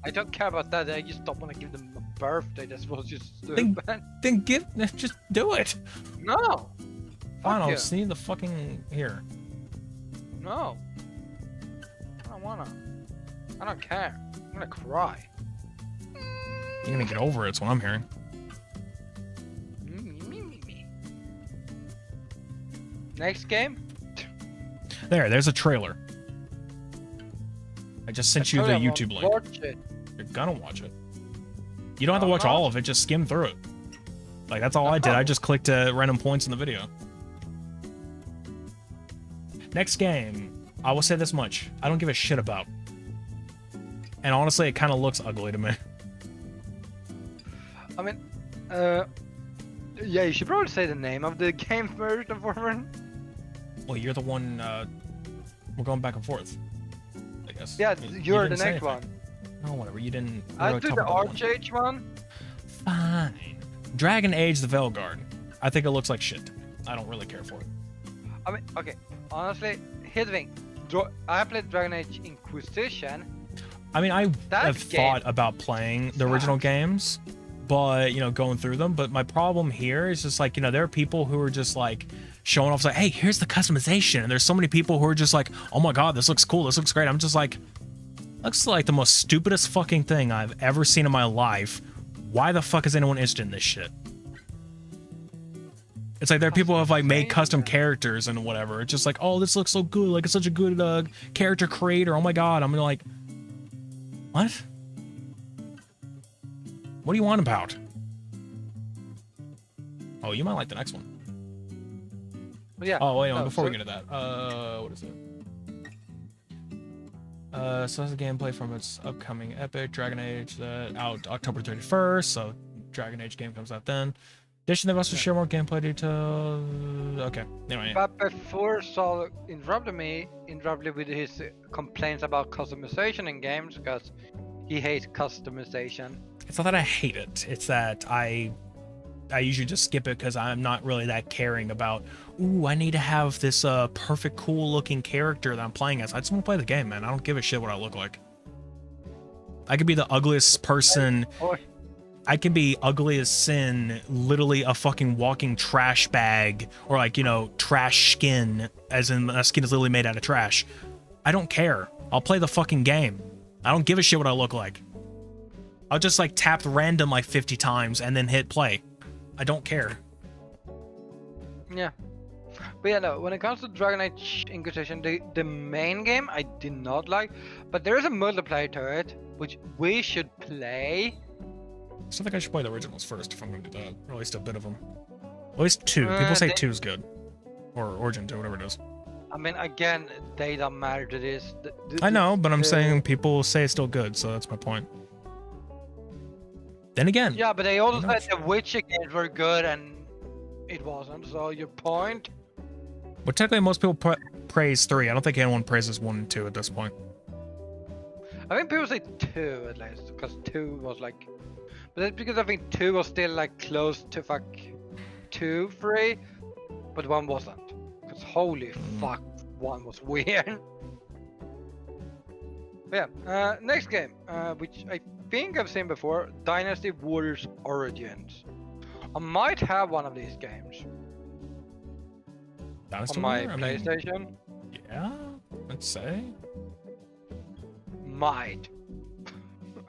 S1: I don't care about that. I just don't want to give them a birthday. That's what's just stupid.
S2: Then just do it.
S1: No.
S2: Fine, I'll
S1: you.
S2: see the fucking here.
S1: No. I don't wanna. I don't care. I'm gonna cry.
S2: You're gonna get over it, that's what I'm hearing.
S1: Me. Next game?
S2: There's a trailer. I just sent you the YouTube link.
S1: Watch it.
S2: You're gonna watch it. You don't have to watch all of it, just skim through it. Like, that's all I did. I just clicked random points in the video. Next game. I will say this much. I don't give a shit about. And honestly, it kind of looks ugly to me.
S1: I mean, yeah, you should probably say the name of the game first and foremost.
S2: Well, you're the one, we're going back and forth, I guess.
S1: Yeah, you're the
S2: didn't say
S1: next one.
S2: No, whatever, you didn't...
S1: I took the Archage one.
S2: Fine. Dragon Age the Veilguard. I think it looks like shit. I don't really care for it.
S1: I mean, okay, honestly, here's the thing. I played Dragon Age Inquisition.
S2: I mean, I
S1: That
S2: have
S1: game
S2: thought about playing the original games, but, you know, going through them. But my problem here is just like, you know, there are people who are just like showing off, like, hey, here's the customization. And there's so many people who are just like, oh my God, this looks cool. This looks great. I'm just like, looks like the most stupidest fucking thing I've ever seen in my life. Why the fuck is anyone interested in this shit? It's like there are people who have like made custom characters and whatever. It's just like, oh, this looks so good. Like, it's such a good character creator. Oh my God. I'm like, what? What do you want about? Oh, you might like the next one.
S1: Yeah.
S2: Oh, wait,
S1: no,
S2: before we get to that, what is it? So that's the gameplay from its upcoming Epic Dragon Age that out October 31st. So Dragon Age game comes out then. Addition, they've also share more gameplay details. Okay, anyway.
S1: But before Saul interrupted me with his complaints about customization in games, because he hates customization.
S2: It's not that I hate it. It's that I usually just skip it because I'm not really that caring about, ooh, I need to have this perfect, cool looking character that I'm playing as. I just want to play the game, man. I don't give a shit what I look like. I could be the ugliest person. I can be ugly as sin, literally a fucking walking trash bag, or like, you know, trash skin, as in my skin is literally made out of trash. I don't care. I'll play the fucking game. I don't give a shit what I look like. I'll just like tap random like 50 times and then hit play. I don't care.
S1: Yeah. But yeah, no, when it comes to Dragon Age Inquisition, the main game I did not like, but there is a multiplayer to it, which we should play.
S2: I still think I should play the originals first if I'm going to do that. Or at least a bit of them. At least 2. People say 2 is good. Or Origin 2, whatever it is.
S1: I mean, again, they don't matter to this.
S2: I know, but I'm saying people say it's still good, so that's my point. Then again.
S1: Yeah, but they also said the Witcher games were good and it wasn't, so your point?
S2: But technically most people praise 3. I don't think anyone praises 1 and 2 at this point.
S1: I think people say 2 at least, because 2 was like... But that's because I think 2 was still like close to fuck 2, 3, but 1 wasn't. Because holy fuck, 1 was weird. But yeah, next game, which I think I've seen before, Dynasty Warriors Origins. I might have one of these games.
S2: Dynasty
S1: on my
S2: Warrior?
S1: PlayStation.
S2: I mean, yeah, let's say.
S1: Might.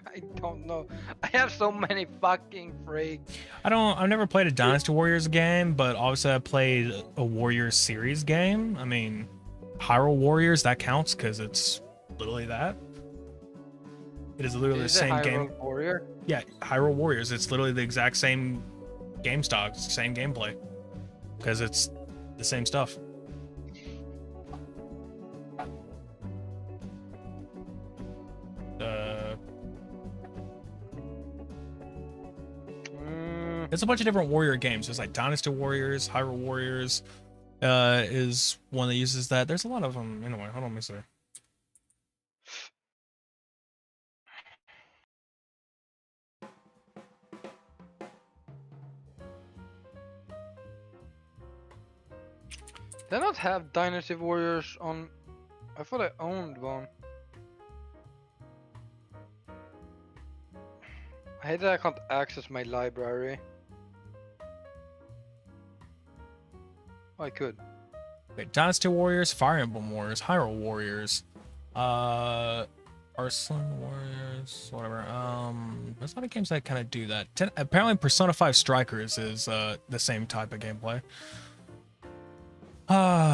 S1: I don't know. I have so many fucking freaks.
S2: I've never played a Dynasty Warriors game, but obviously I played a Warriors series game. I mean, Hyrule Warriors, that counts because it's literally that. It is literally the same game.
S1: Warrior?
S2: Yeah, Hyrule Warriors. It's literally the exact same game stock, same gameplay. Because it's the same stuff. It's a bunch of different warrior games. There's like Dynasty Warriors, Hyrule Warriors is one that uses that. There's a lot of them. Anyway, hold on, let me see.
S1: Did I not have Dynasty Warriors on... I thought I owned one. I hate that I can't access my library. I could.
S2: Okay, Dynasty Warriors, Fire Emblem Warriors, Hyrule Warriors, Arslan Warriors, whatever. There's a lot of games that kind of do that. Apparently Persona 5 Strikers is the same type of gameplay.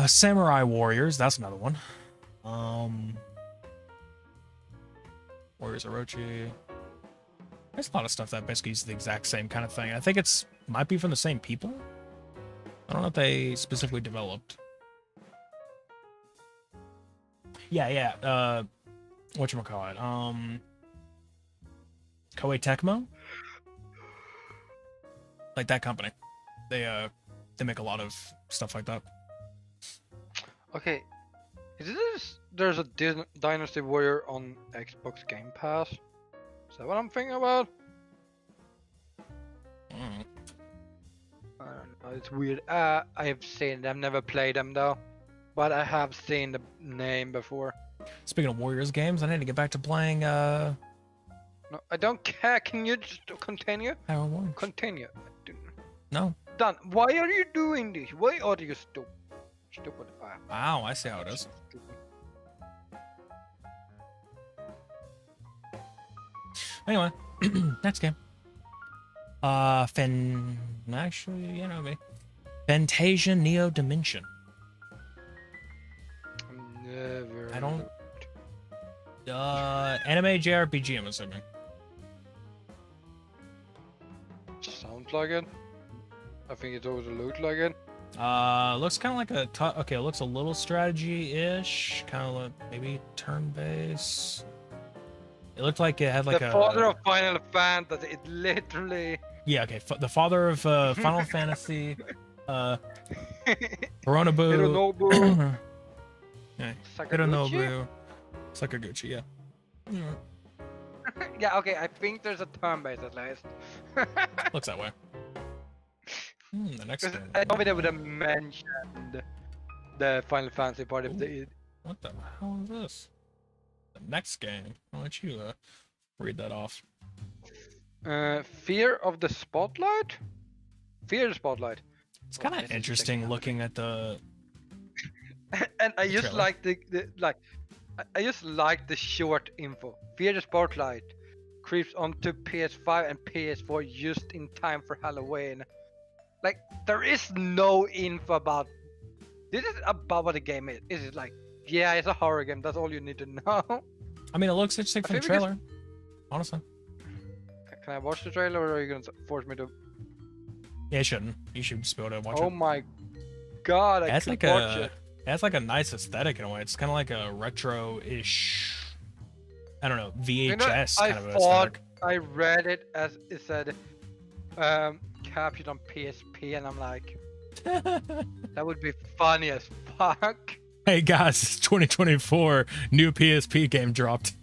S2: Samurai Warriors, that's another one. Warriors Orochi. There's a lot of stuff that basically uses the exact same kind of thing. I think it's might be from the same people. I don't know if they specifically developed. Yeah. Whatchamacallit? Koei Tecmo? Like that company. They make a lot of stuff like that.
S1: Okay, there's a Dynasty Warrior on Xbox Game Pass? Is that what I'm thinking about?
S2: Mm.
S1: I don't know, it's weird. I have seen them, never played them though. But I have seen the name before.
S2: Speaking of Warriors games, I need to get back to playing
S1: No, I don't care. Can you just continue?
S2: Hyrule Warriors.
S1: Continue.
S2: No.
S1: Done. Why are you doing this? Why are you stupid? Stupid.
S2: Wow, I see how it is. Anyway, next game. Actually, you know me. Fantasia Neo Dimension.
S1: Never.
S2: I don't. Anime JRPG, I'm assuming.
S1: Sounds like it. I think it always looks like it.
S2: Looks kind of like a. Okay, it looks a little strategy-ish. Kind of like maybe turn-based. It looked like it had like
S1: the
S2: a.
S1: father of Final Fantasy. It literally.
S2: Yeah. Okay. The father of Final Fantasy. Hironobu.
S1: Hironobu.
S2: Yeah.
S1: Sakaguchi?
S2: Hironobu. Sakaguchi. Yeah.
S1: Yeah. Okay. I think there's a turn-based at least.
S2: Looks that way. The next game.
S1: I thought they would have mentioned the Final Fantasy part if they.
S2: What the hell is this? The next game. I'll let you read that off.
S1: Fear of the Spotlight? Fear the Spotlight.
S2: It's kind of interesting looking at the.
S1: And I just
S2: trailer.
S1: like I just like the short info. Fear the Spotlight creeps onto PS5 and PS4 just in time for Halloween. Like, there is no info about. This is about what the game is. Is it like, yeah, it's a horror game. That's all you need to know.
S2: I mean, it looks interesting from the
S1: think we
S2: trailer. Honestly.
S1: Can I watch the trailer, or are you gonna force me to?
S2: Yeah, you shouldn't. You should just be able to watch
S1: Oh
S2: it.
S1: my god, I
S2: It has
S1: could
S2: like
S1: watch
S2: a.
S1: it.
S2: It has like a nice aesthetic in a way. It's kind of like a retro-ish. I don't know, VHS
S1: I
S2: kind of
S1: thought
S2: aesthetic.
S1: I read it as it said, captured on PSP, and I'm like, that would be funny as fuck.
S2: Hey guys, it's 2024. New PSP game dropped.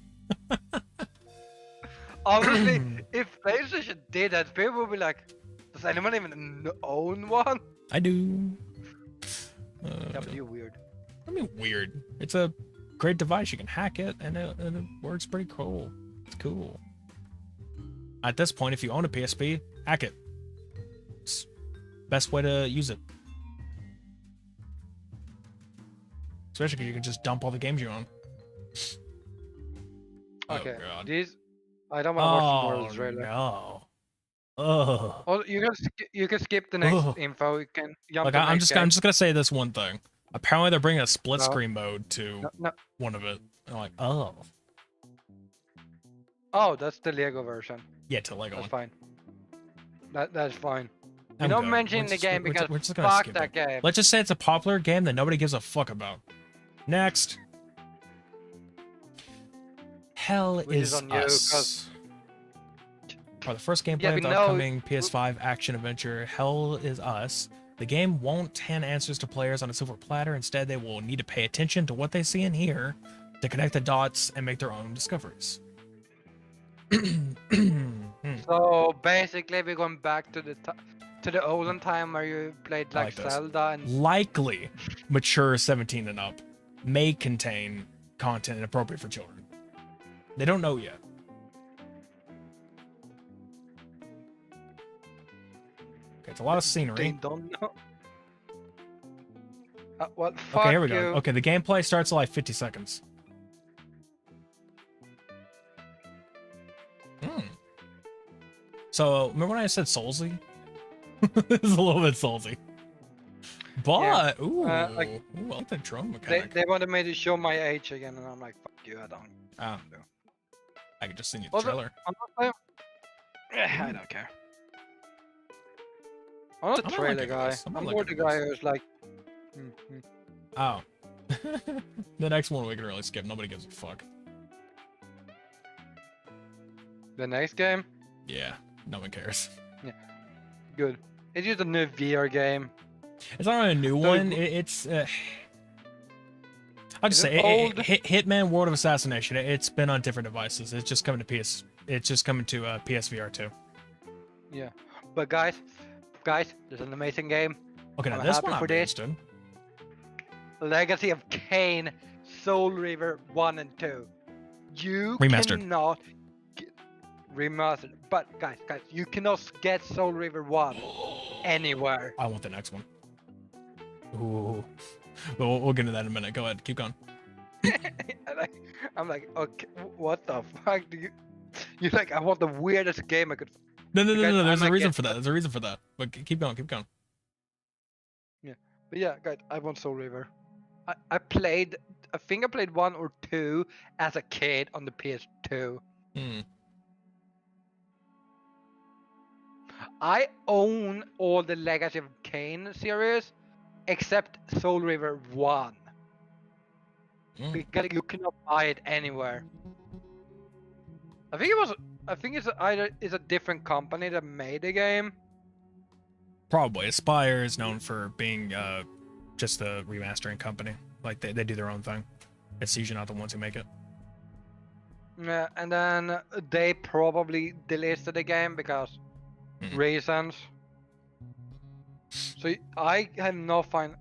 S1: Honestly, if PlayStation did that, people would be like, does anyone even own one?
S2: I do.
S1: Yeah, but you're weird.
S2: I mean, weird. It's a great device. You can hack it, and it works pretty cool. It's cool. At this point, if you own a PSP, hack it. It's best way to use it. Especially because you can just dump all the games you own.
S1: Okay,
S2: Oh, God.
S1: these. I don't want to watch more of the
S2: Oh,
S1: trailer.
S2: no. Oh.
S1: Oh, you can skip the next
S2: Ugh.
S1: info. You can jump
S2: Look,
S1: to the
S2: I'm
S1: next
S2: just gonna say this one thing. Apparently, they're bringing a split
S1: No.
S2: screen mode to
S1: No.
S2: one of it. And I'm like, oh,
S1: Oh, that's the Lego version.
S2: yeah, to Lego
S1: That's
S2: one.
S1: fine. That's fine. We're
S2: I'm
S1: not
S2: good.
S1: mentioning
S2: We're
S1: the
S2: just-
S1: game
S2: we're
S1: because
S2: just gonna
S1: fuck
S2: skip
S1: that
S2: it.
S1: game.
S2: Let's just say it's a popular game that nobody gives a fuck about. Next. Hell
S1: Which is
S2: is
S1: on you,
S2: Us.
S1: 'cause-
S2: For the first gameplay
S1: Yeah,
S2: of
S1: we
S2: the
S1: know-
S2: upcoming PS5 action adventure, Hell is Us. The game won't hand answers to players on a silver platter. Instead, they will need to pay attention to what they see and hear to connect the dots and make their own discoveries.
S1: So basically, we're going back to the olden time where you played
S2: I
S1: like
S2: like this.
S1: Zelda and
S2: Likely mature 17 and up may contain content inappropriate for children. They don't know yet. Okay, it's a lot of
S1: they
S2: scenery.
S1: don't know. Well, fuck
S2: Okay, here we
S1: you.
S2: go. Okay, the gameplay starts in like 50 seconds. So, remember when I said Soulsy? It's a little bit Soulsy. But,
S1: Yeah.
S2: ooh,
S1: Like,
S2: ooh, I like the drone mechanic.
S1: they wanted me to show my age again, and I'm like, fuck you, I don't.
S2: Oh,
S1: do.
S2: I could just send you the
S1: Also,
S2: trailer.
S1: I don't care. I'm not a
S2: I'm not
S1: trailer
S2: looking at
S1: guy.
S2: this. I'm
S1: I'm
S2: not
S1: more
S2: looking
S1: the
S2: at
S1: guy
S2: this.
S1: who's like,
S2: Oh. The next one we can really skip. Nobody gives a fuck.
S1: the next game.
S2: Yeah, no one cares.
S1: Good. It's just a new VR game.
S2: It's not really a new
S1: So
S2: one. It's. I'll just
S1: Is it
S2: say
S1: old?
S2: Hitman: World of Assassination. It's been on different devices. It's just coming to PS. It's just coming to PSVR 2.
S1: Yeah. But guys, there's an amazing game.
S2: Okay, now
S1: I'm
S2: this
S1: happy
S2: one I'm
S1: for this.
S2: interested.
S1: Legacy of Kain, Soul River 1 and 2. You
S2: Remastered.
S1: cannot get remastered. But guys, you cannot get Soul River 1 anywhere.
S2: I want the next one. Ooh. We'll get into that in a minute. Go ahead. Keep going.
S1: And I'm like, okay, what the fuck do you? You're like, I want the weirdest game I could.
S2: No.
S1: Because
S2: There's
S1: I
S2: a
S1: might
S2: reason
S1: get
S2: for that. There's a reason for that. But keep going. Keep going.
S1: But yeah, guys, I want Soul River. I played. I think I played 1 or 2 as a kid on the PS2.
S2: Hmm.
S1: I own all the Legacy of Kain series except Soul River 1 because you cannot buy it anywhere. I think it's either it's a different company that made the game.
S2: Probably. Aspire is known for being just a remastering company. Like they do their own thing. It's usually not the ones who make it.
S1: Yeah, and then they probably delisted the game because reasons. So I have no fine.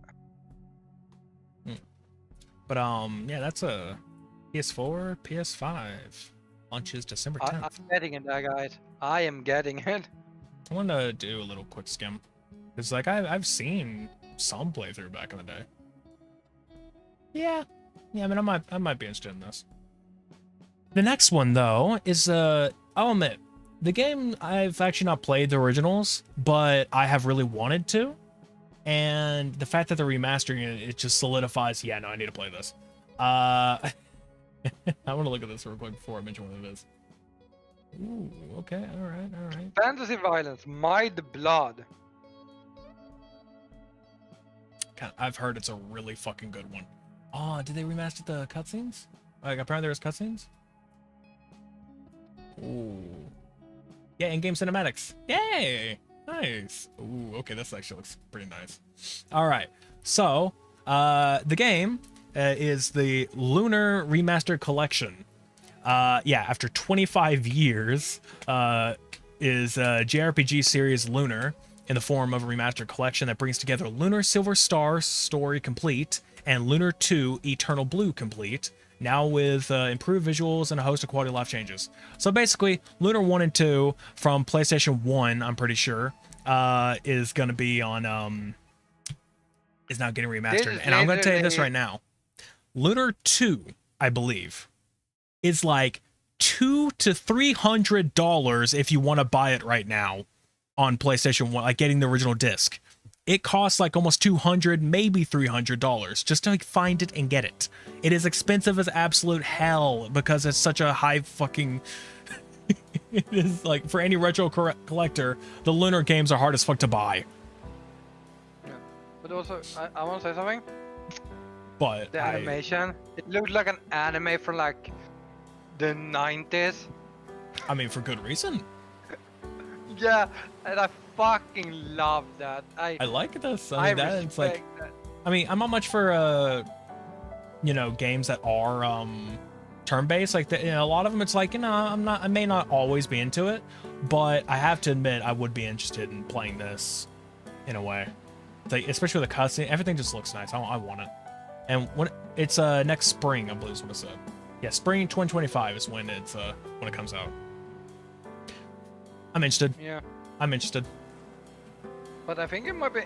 S2: But yeah, that's a PS4, PS5. Launches December 10th.
S1: I'm getting it, there, guys. I am getting it.
S2: I want to do a little quick skim. It's like I've seen some playthrough back in the day. Yeah. I mean, I might be interested in this. The next one though is I'll admit, the game I've actually not played the originals, but I have really wanted to. And the fact that they're remastering it just solidifies, yeah, no, I need to play this. I want to look at this real quick before I mention what it is. Ooh, okay, all right.
S1: Fantasy Violence, My the Blood.
S2: God, I've heard it's a really fucking good one. Oh, did they remaster the cutscenes? Like, apparently there was cutscenes? Ooh. Yeah, in-game cinematics. Yay! Nice. Ooh, okay, this actually looks pretty nice. All right, so the game is the Lunar Remastered Collection. Yeah, after 25 years, is JRPG series Lunar in the form of a remastered collection that brings together Lunar Silver Star Story Complete and Lunar 2 Eternal Blue Complete, now with improved visuals and a host of quality of life changes. So basically, Lunar 1 and 2 from PlayStation 1, I'm pretty sure, is going to be on, is now getting remastered. And I'm going to tell you this right now. Lunar 2, I believe, is like $200 to $300 if you want to buy it right now on PlayStation 1, like getting the original disc. It costs like almost $200, maybe $300 just to like find it and get it. It is expensive as absolute hell because it's such a high fucking... It is like, for any retro collector, the Lunar games are hard as fuck to buy.
S1: Yeah. But also, I want to say something.
S2: But
S1: the animation, it looked like an anime from like the 90s.
S2: I mean, for good reason.
S1: Yeah, and I fucking love that. I
S2: like this. I mean, that it's like,
S1: that.
S2: I mean, I'm not much for you know, games that are turn-based. Like, you know, a lot of them, it's like, you know, I may not always be into it, but I have to admit, I would be interested in playing this in a way. It's like, especially with the cutscene, everything just looks nice. I want it. And when it's next spring, I believe is what it said. Yeah, spring 2025 is when it's when it comes out. I'm interested.
S1: Yeah.
S2: I'm interested.
S1: But I think it might be.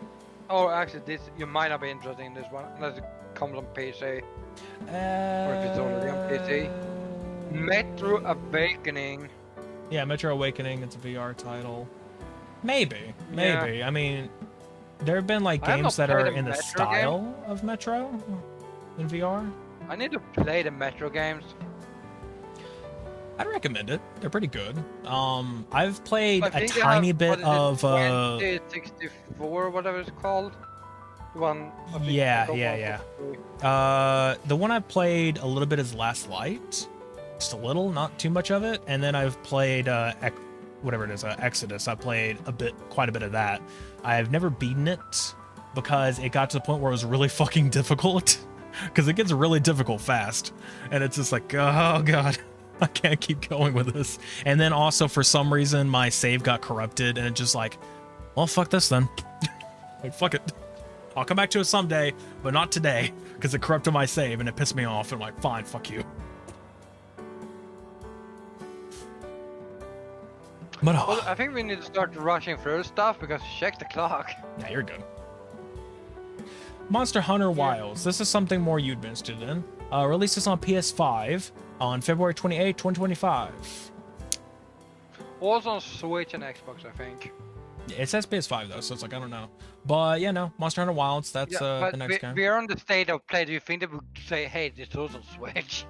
S1: Oh, actually, this you might not be interested in this one unless it comes on PC. Or if it's already on PC. Metro Awakening.
S2: Yeah, Metro Awakening. It's a VR title. Maybe.
S1: Yeah.
S2: I mean, there have been like
S1: I have
S2: games
S1: not
S2: that are
S1: played a
S2: in the
S1: Metro
S2: style of Metro in VR.
S1: I need to play the Metro games.
S2: I'd recommend it. They're pretty good. I've played
S1: I
S2: a
S1: think they
S2: tiny
S1: have,
S2: bit of
S1: 2064, whatever it's called. The one. I think
S2: yeah. The one I played a little bit is Last Light. Just a little, not too much of it. And then I've played whatever it is, Exodus. I played quite a bit of that. I've never beaten it because it got to the point where it was really fucking difficult. Because it gets really difficult fast. And it's just like, oh god, I can't keep going with this. And then also for some reason my save got corrupted and it's just like, well, fuck this then. Like, fuck it. I'll come back to it someday, but not today, because it corrupted my save and it pissed me off. And I'm like, fine, fuck you. But
S1: Well, I think we need to start rushing through stuff because check the clock.
S2: yeah, you're good. Monster Hunter Wilds. This is something more you'd be interested in. Releases on PS5 on February 28, 2025.
S1: Also on Switch and Xbox, I think.
S2: It says PS5 though, so it's like, I don't know. But yeah, no, Monster Hunter Wilds, that's
S1: Yeah,
S2: the
S1: but
S2: next game.
S1: we're on the state of play. Do you think they would say, hey, this is on Switch?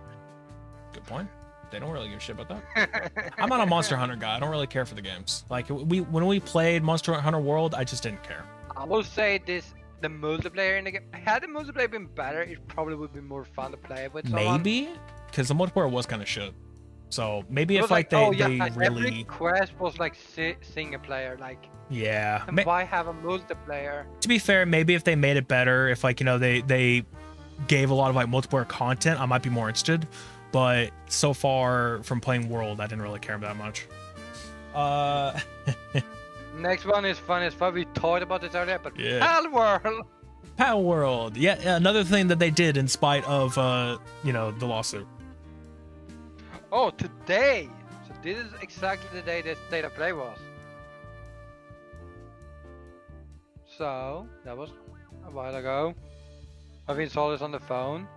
S2: Good point. They don't really give a shit about that. I'm not a Monster Hunter guy. I don't really care for the games. Like when we played Monster Hunter World, I just didn't care.
S1: I will say this: the multiplayer in the game. Had the multiplayer been better, it probably would be more fun to play with someone.
S2: Maybe because the multiplayer was kind of shit. So maybe
S1: It
S2: if
S1: was
S2: like
S1: oh,
S2: they
S1: yeah,
S2: really
S1: every quest was like single player, like.
S2: yeah.
S1: And why have a multiplayer?
S2: To be fair, maybe if they made it better, if like, you know, they gave a lot of like multiplayer content, I might be more interested. But so far from playing World, I didn't really care that much.
S1: Next one is fun as fuck. We talked about this earlier, but
S2: Yeah.
S1: Palworld.
S2: Power World. Yeah, another thing that they did in spite of you know, the lawsuit.
S1: Oh, today. So this is exactly the day that State of Play was. So that was a while ago. I've installed this on the phone.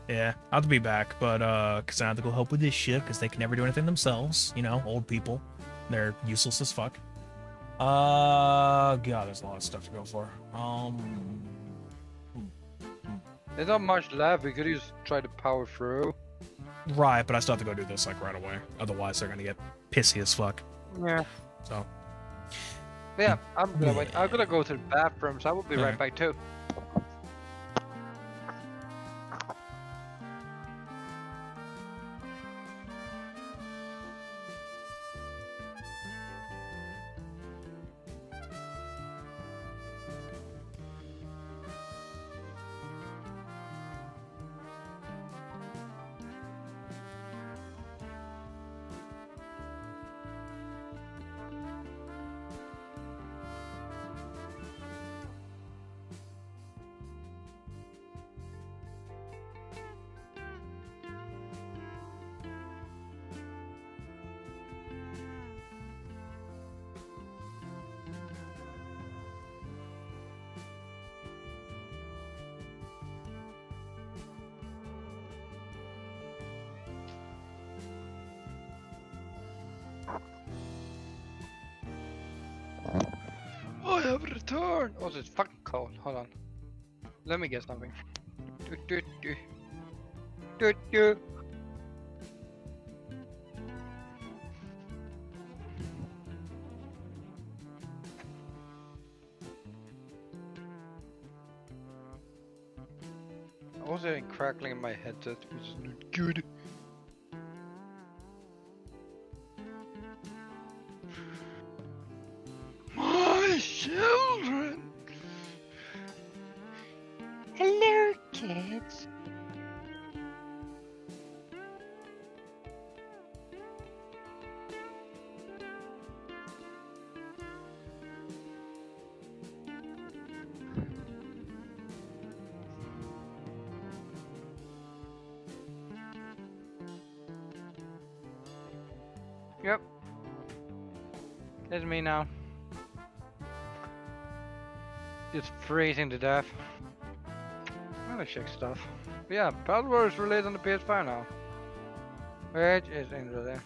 S2: Yeah, I'll have to be back, but because I have to go help with this shit because they can never do anything themselves. You know, old people, they're useless as fuck. God, there's a lot of stuff to go for.
S1: There's not much left. We could just try to power through.
S2: Right, but I still have to go do this like right away. Otherwise, they're gonna get pissy as fuck.
S1: Yeah.
S2: So.
S1: But yeah, I'm gonna wait. I'm gonna go to the bathroom, so I will be right
S2: Alright.
S1: back too. I have returned. Oh, it's fucking cold. Hold on. Let me get something. Do, do, do. Do, do. I was hearing crackling in my headset, which is not good. My children! Hello, kids. Yep. It's me now. it's freezing to death. I'm gonna check stuff. But yeah, Battle Royale is released on the PS5 now. Which is interesting.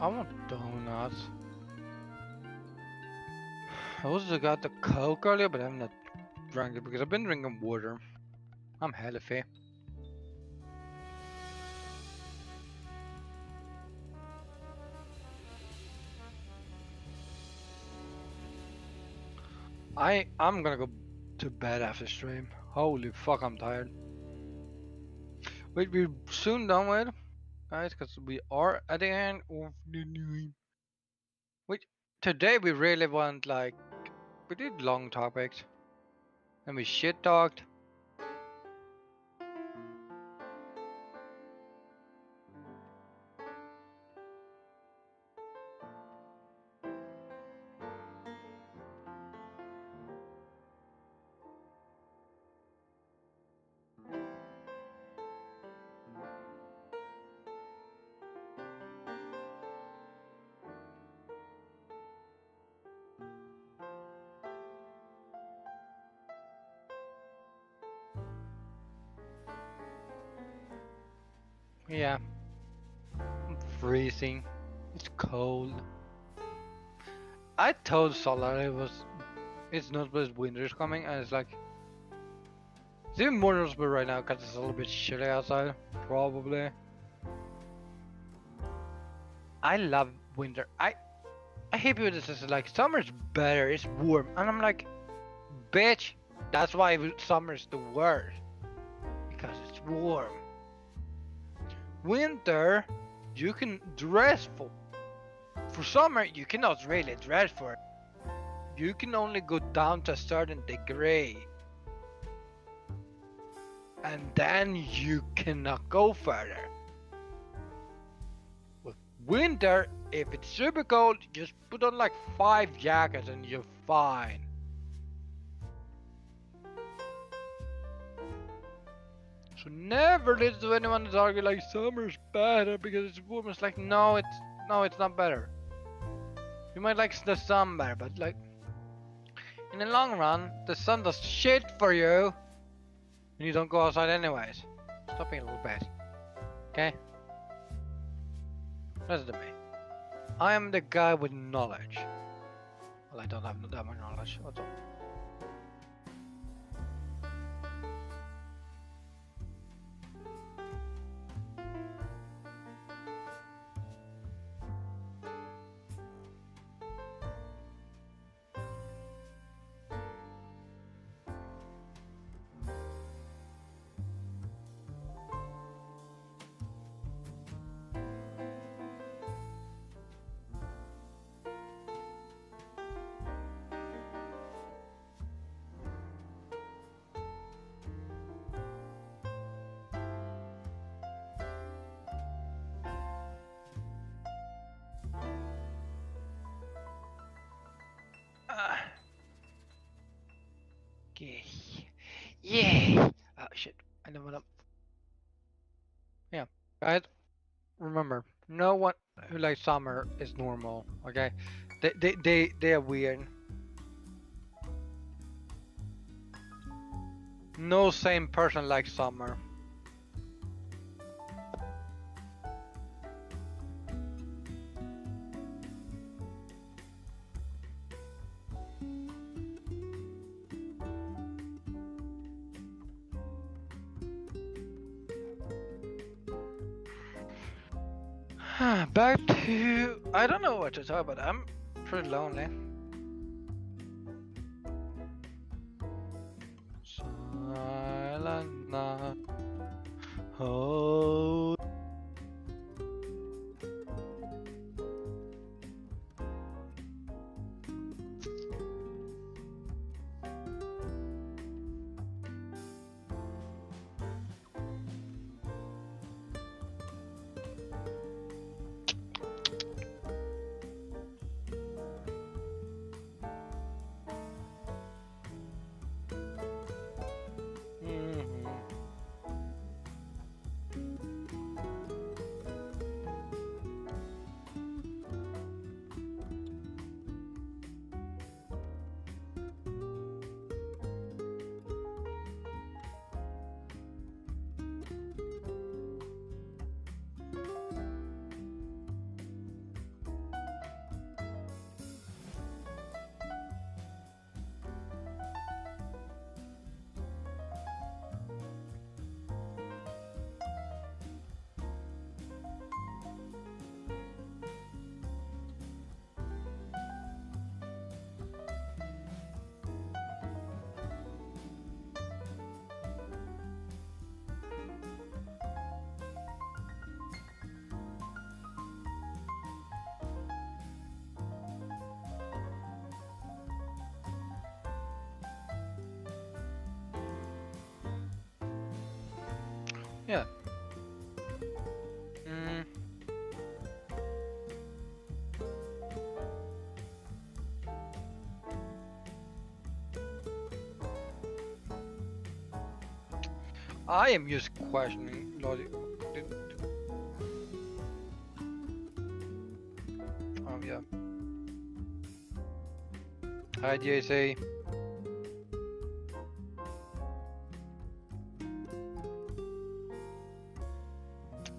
S1: I want donuts. I also got the Coke earlier, but I have not drank it because I've been drinking water. I'm healthy. I'm gonna go to bed after stream. Holy fuck, I'm tired. Wait, we're soon done with, guys, because we are at the end of the night. Wait, today we really want like we did long topics, and we shit talked. Yeah, I'm freezing. It's cold. I told Xolotl it's not because winter's coming, and it's like it's even more noticeable right now because it's a little bit chilly outside. Probably. I love winter. I hate people that says like summer's better. It's warm, and I'm like, bitch. That's why summer's the worst because it's warm. Winter, you can dress for. For summer, you cannot really dress for it. You can only go down to a certain degree. And then you cannot go further. With winter, if it's super cold, just put on like 5 jackets and you're fine. So never listen to anyone that's argue like summer's better because it's warm. It's like no, it's not better. You might like the sun better, but like in the long run, the sun does shit for you, and you don't go outside anyways. Stop being a little bit, okay? Listen to me. I am the guy with knowledge. Well, I don't have that much knowledge. What's up? Okay. Yeah. Oh shit. I know what I'm. Yeah. Guys, remember, no one who likes summer is normal. Okay. They are weird. No same person likes summer. Back to I don't know what to talk about. I'm pretty lonely. Silent night. Oh. Yeah. Mm. I am just questioning logic. Oh yeah. Hi JC.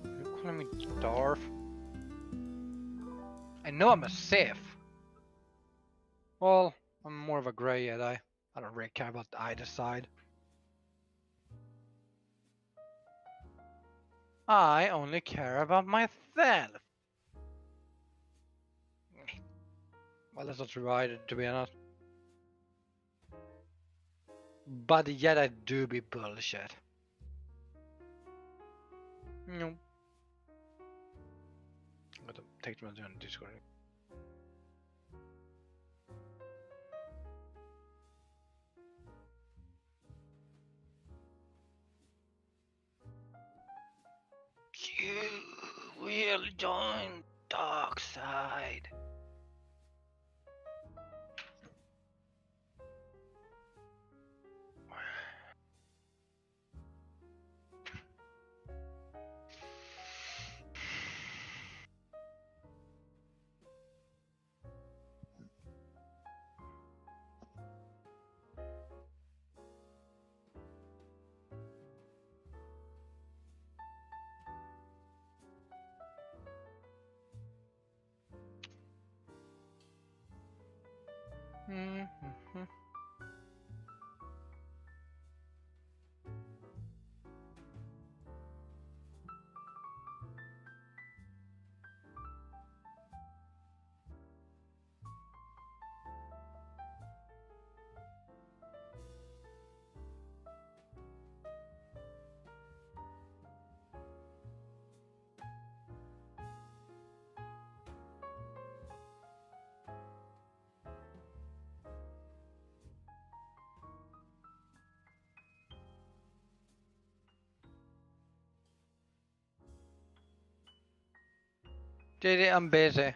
S1: You're calling me Darf? I know I'm a Sith. Well, I'm more of a grey Jedi. I don't really care about either side. I only care about myself. Well, that's not right, to be honest. But the Jedi do be bullshit. No. I'm gonna take them on Discord. You will join dark side. Mm-hmm. JD, I'm busy.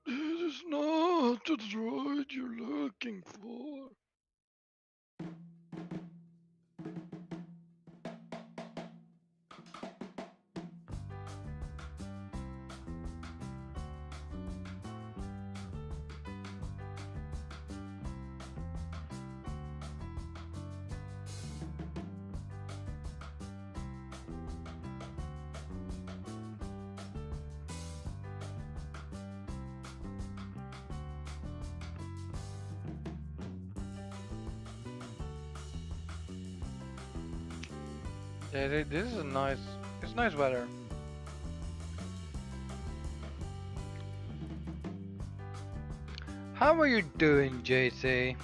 S1: This is not the droid you're looking for. JD, this is it's nice weather. How are you doing, JC?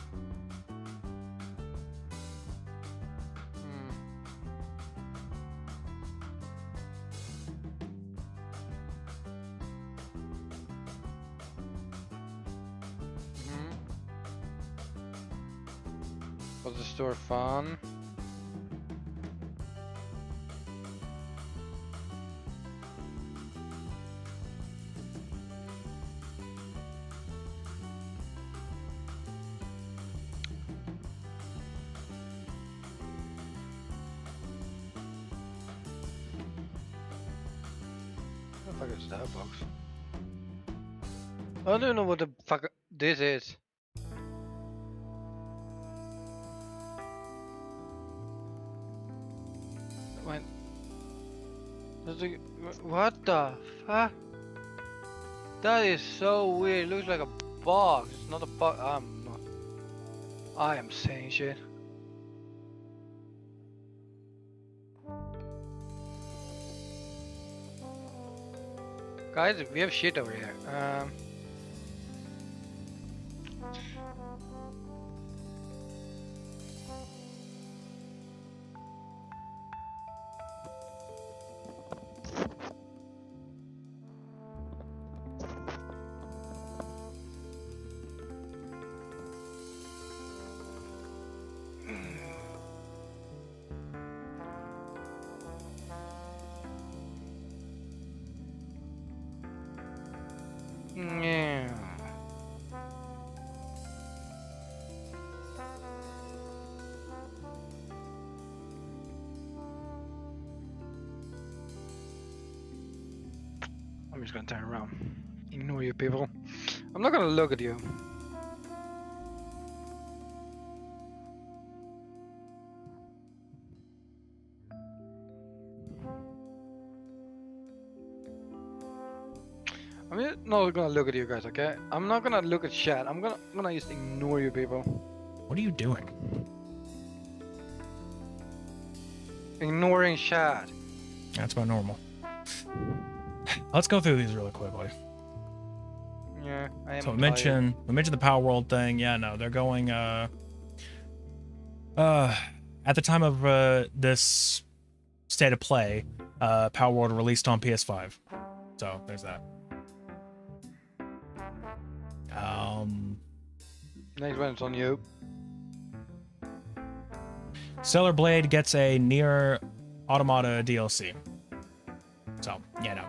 S1: Was the store fun? What the fuck is that box? I don't know what the fuck this is. When? What the fuck? That is so weird. It looks like a box. It's not a box. I'm not. I am saying shit. Guys, we have shit over here. I'm just gonna turn around. Ignore you people. I'm not gonna look at you. I'm not gonna look at you guys, okay? I'm not gonna look at chat. I'm gonna just ignore you people.
S2: What are you doing?
S1: Ignoring chat.
S2: That's about normal. Let's go through these really quickly.
S1: Yeah, I am.
S2: So we mentioned the Power World thing. Yeah, no, they're going at the time of this state of play, Power World released on PS5. So there's that.
S1: Next one's on you.
S2: Stellar Blade gets a Nier Automata DLC. So yeah, no.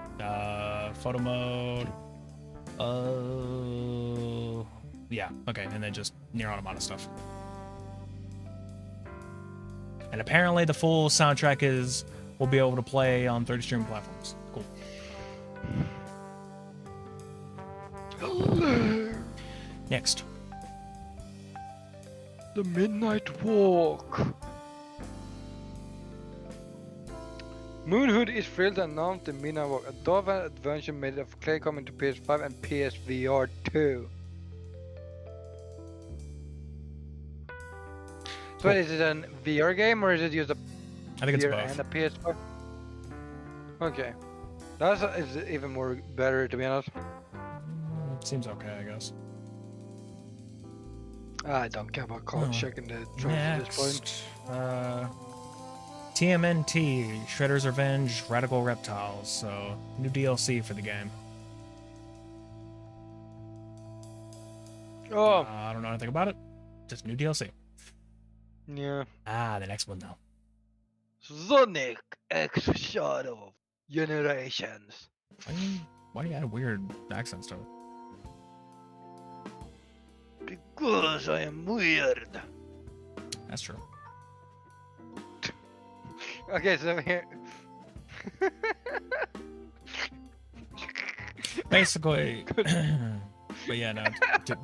S2: Photo mode. Yeah, okay, and then just Nier Automata stuff. And apparently the full soundtrack will be able to play on 30 streaming platforms. Cool. Next.
S1: The Midnight Walk. Moonhood is thrilled to announce the Midnight Walk, a Dolphin adventure made of clay coming to PS5 and PSVR 2. So is it a VR game or is it just a
S2: I think it's
S1: VR
S2: both.
S1: and a PS5? Okay. Is even more better to be honest.
S2: Seems okay, I guess.
S1: I don't care about checking the trailers at this point.
S2: Next, TMNT, Shredder's Revenge, Radical Reptiles. So, new DLC for the game.
S1: Oh,
S2: I don't know anything about it. Just new DLC.
S1: yeah.
S2: The next one though.
S1: Sonic X Shadow Generations.
S2: Why do you add weird accents to it?
S1: Because I am weird.
S2: That's true.
S1: Okay, so here.
S2: Basically, but yeah, no.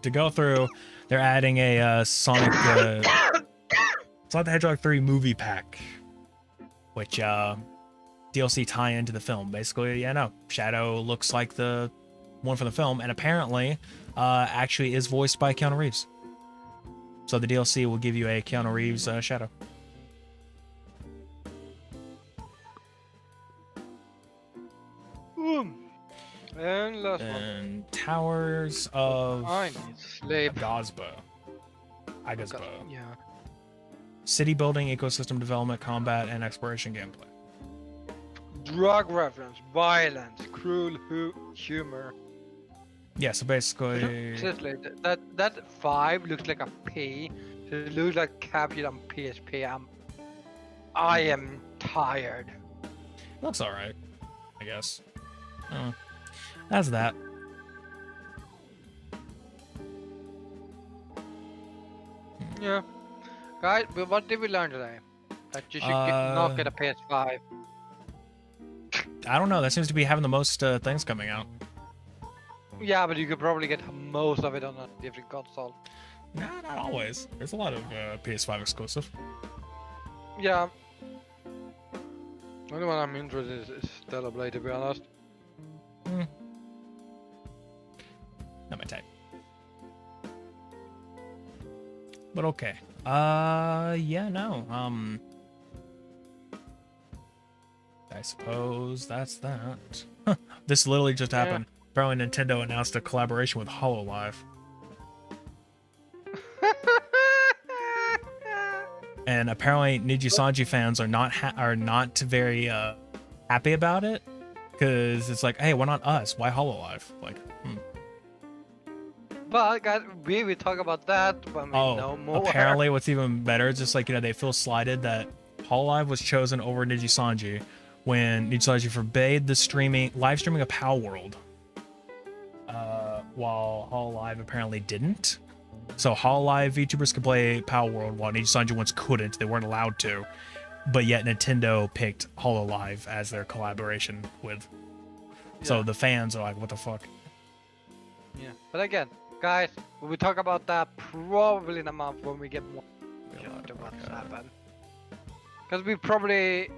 S2: To go through, they're adding a Sonic Sonic the Hedgehog 3 movie pack, which DLC tie into the film. Basically, yeah, no. Shadow looks like the one from the film, and apparently, actually is voiced by Keanu Reeves. So the DLC will give you a Keanu Reeves Shadow.
S1: And last one.
S2: And Towers of
S1: I need sleep.
S2: Agazba.
S1: Yeah.
S2: City building, ecosystem development, combat, and exploration gameplay.
S1: Drug reference, violence, cruel humor.
S2: Yeah, so basically...
S1: Seriously, that 5 looks like a P. So it looks like captured on PSP. I am tired.
S2: Looks alright, I guess. That's that.
S1: Yeah. Guys, but what did we learn today? That you should not get a PS5.
S2: I don't know, that seems to be having the most things coming out.
S1: Yeah, but you could probably get most of it on a different console.
S2: Nah, not always. There's a lot of PS5 exclusive.
S1: Yeah. The only one I'm interested in is Stellar Blade, to be honest.
S2: Not my type. But okay. Yeah, no. I suppose that's that. This literally just happened. Apparently Nintendo announced a collaboration with HoloLive. And apparently Niji Sanji fans are not very happy about it, because it's like, hey, why not us? Why HoloLive? Like,
S1: But guys, we will talk about that when we know more.
S2: Apparently what's even better is just like, they feel slighted that HoloLive was chosen over Niji Sanji when Niji Sanji forbade the live streaming of Power World, while HoloLive apparently didn't. So HoloLive VTubers could play Power World while Niji Sanji once couldn't. They weren't allowed to. But yet Nintendo picked HoloLive as their collaboration with So
S1: Yeah.
S2: the fans are like, what the fuck?
S1: Yeah. But again, guys, we will talk about that probably in a month when we get more information to what's happened. Because we probably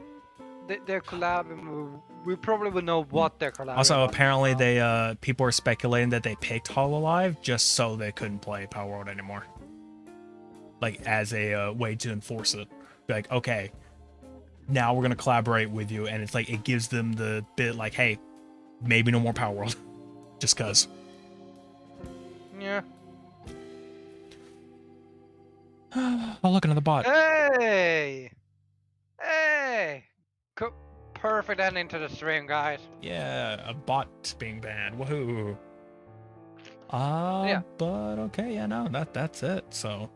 S1: they're collabing. We probably will know what they're collabing.
S2: Also,
S1: on.
S2: apparently they people are speculating that they picked Hololive just so they couldn't play Power World anymore. Like as a way to enforce it. Be like, okay, now we're gonna collaborate with you, and it's like it gives them the bit like, hey, maybe no more Power World, just cause.
S1: Yeah.
S2: Oh, look, another bot.
S1: Hey! Hey! Perfect ending to the stream, guys.
S2: Yeah, a bot being banned. Woohoo.
S1: Yeah.
S2: But okay, yeah, no, that's it. So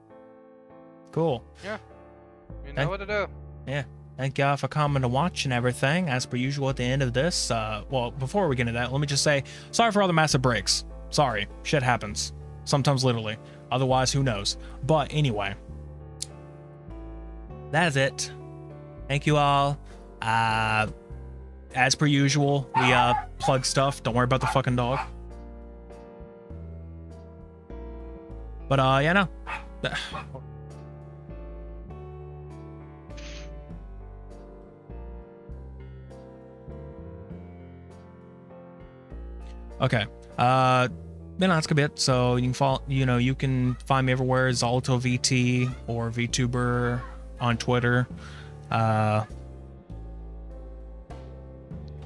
S2: cool.
S1: You know what to do.
S2: Yeah. Thank y'all for coming to watch and everything. As per usual at the end of this, well, before we get into that, let me just say sorry for all the massive breaks. Sorry. Shit happens. Sometimes literally. Otherwise, who knows? But anyway. That is it. Thank you all. As per usual, we plug stuff. Don't worry about the fucking dog. But yeah, no. Okay. Then that's gonna be it. So you can follow, you can find me everywhere, Xolotl VT or VTuber on Twitter.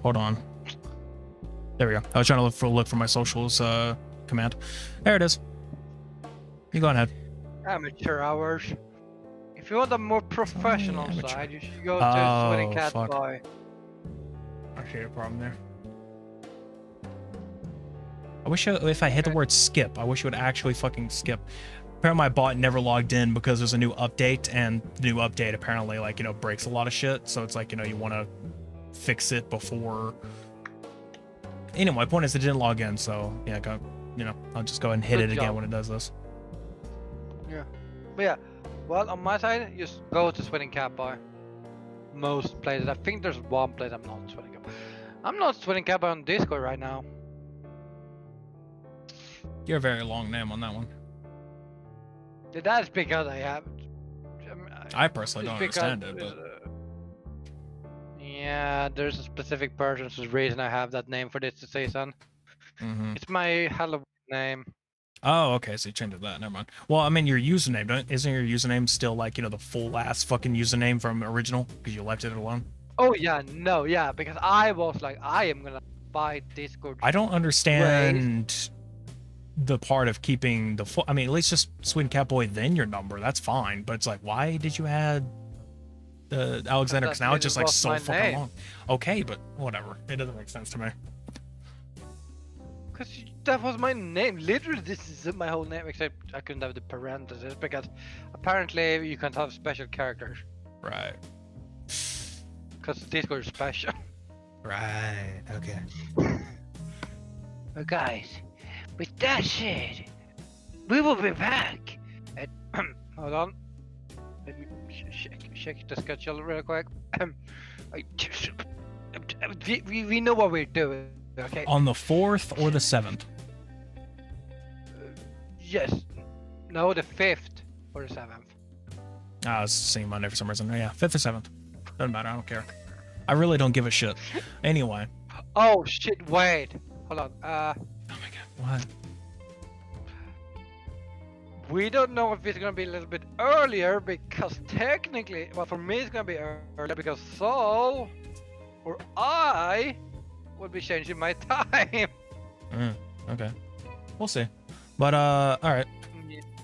S2: Hold on. There we go. I was trying to look for my socials command. There it is. You go ahead.
S1: Amateur hours. If you want a more professional
S2: amateur.
S1: side, you should go to Sweating Cat
S2: fuck.
S1: Boy.
S2: I see a problem there. I wish if I hit the word skip, I wish it would actually fucking skip. Apparently my bot never logged in because there's a new update, and the new update apparently breaks a lot of shit. So it's like, you want to fix it before. Anyway, my point is it didn't log in, so yeah, I'll just go ahead and hit
S1: Good
S2: it again
S1: job.
S2: when it does this.
S1: Yeah. But yeah, well, on my side, just go to Sweating Cat Boy. Most places. I think there's one place I'm not Sweating Cat Boy. I'm not Sweating Cat Boy on Discord right now.
S2: You're a very long name on that one.
S1: That's because I have.
S2: I personally
S1: it's
S2: don't
S1: because
S2: understand it,
S1: there's
S2: but
S1: yeah, there's a specific person's reason I have that name for this season.
S2: mhm.
S1: It's my Halloween name.
S2: Oh, okay, so you changed that. Never mind. Well, I mean, your username, isn't your username still like, the full ass fucking username from original because you left it alone?
S1: Oh yeah, no, yeah, because I was like, I am gonna buy Discord.
S2: I don't understand the part of keeping the full. I mean, at least just Swin Catboy then your number. That's fine. But it's like, why did you add the Alexander? Because now it's just like
S1: was
S2: so
S1: my
S2: fucking
S1: name.
S2: long. Okay, but whatever. It doesn't make sense to me.
S1: Because that was my name. Literally, this is my whole name, except I couldn't have the parentheses because apparently you can't have special characters.
S2: Right.
S1: Because Discord is special.
S2: Right. Okay.
S1: But guys, with that said, we will be back. And hold on. Let me check the schedule real quick. We know what we're doing, okay?
S2: On the 4th or the 7th?
S1: Yes. No, the 5th or the 7th.
S2: Ah, it's the same Monday for some reason. Yeah, 5th or 7th. Doesn't matter. I don't care. I really don't give a shit. Anyway.
S1: Oh shit! Wait. Hold on.
S2: Oh my god. What?
S1: We don't know if it's gonna be a little bit earlier because technically, well, for me it's gonna be earlier because Saul or I will be changing my time.
S2: Okay. We'll see. But all right.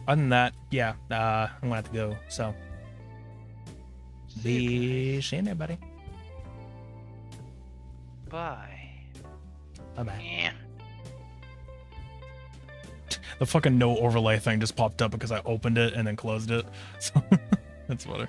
S2: Other than that, yeah, I'm gonna have to go. So be seeing everybody.
S1: Bye.
S2: Bye bye.
S1: Yeah.
S2: The fucking no overlay thing just popped up because I opened it and then closed it. So that's funny.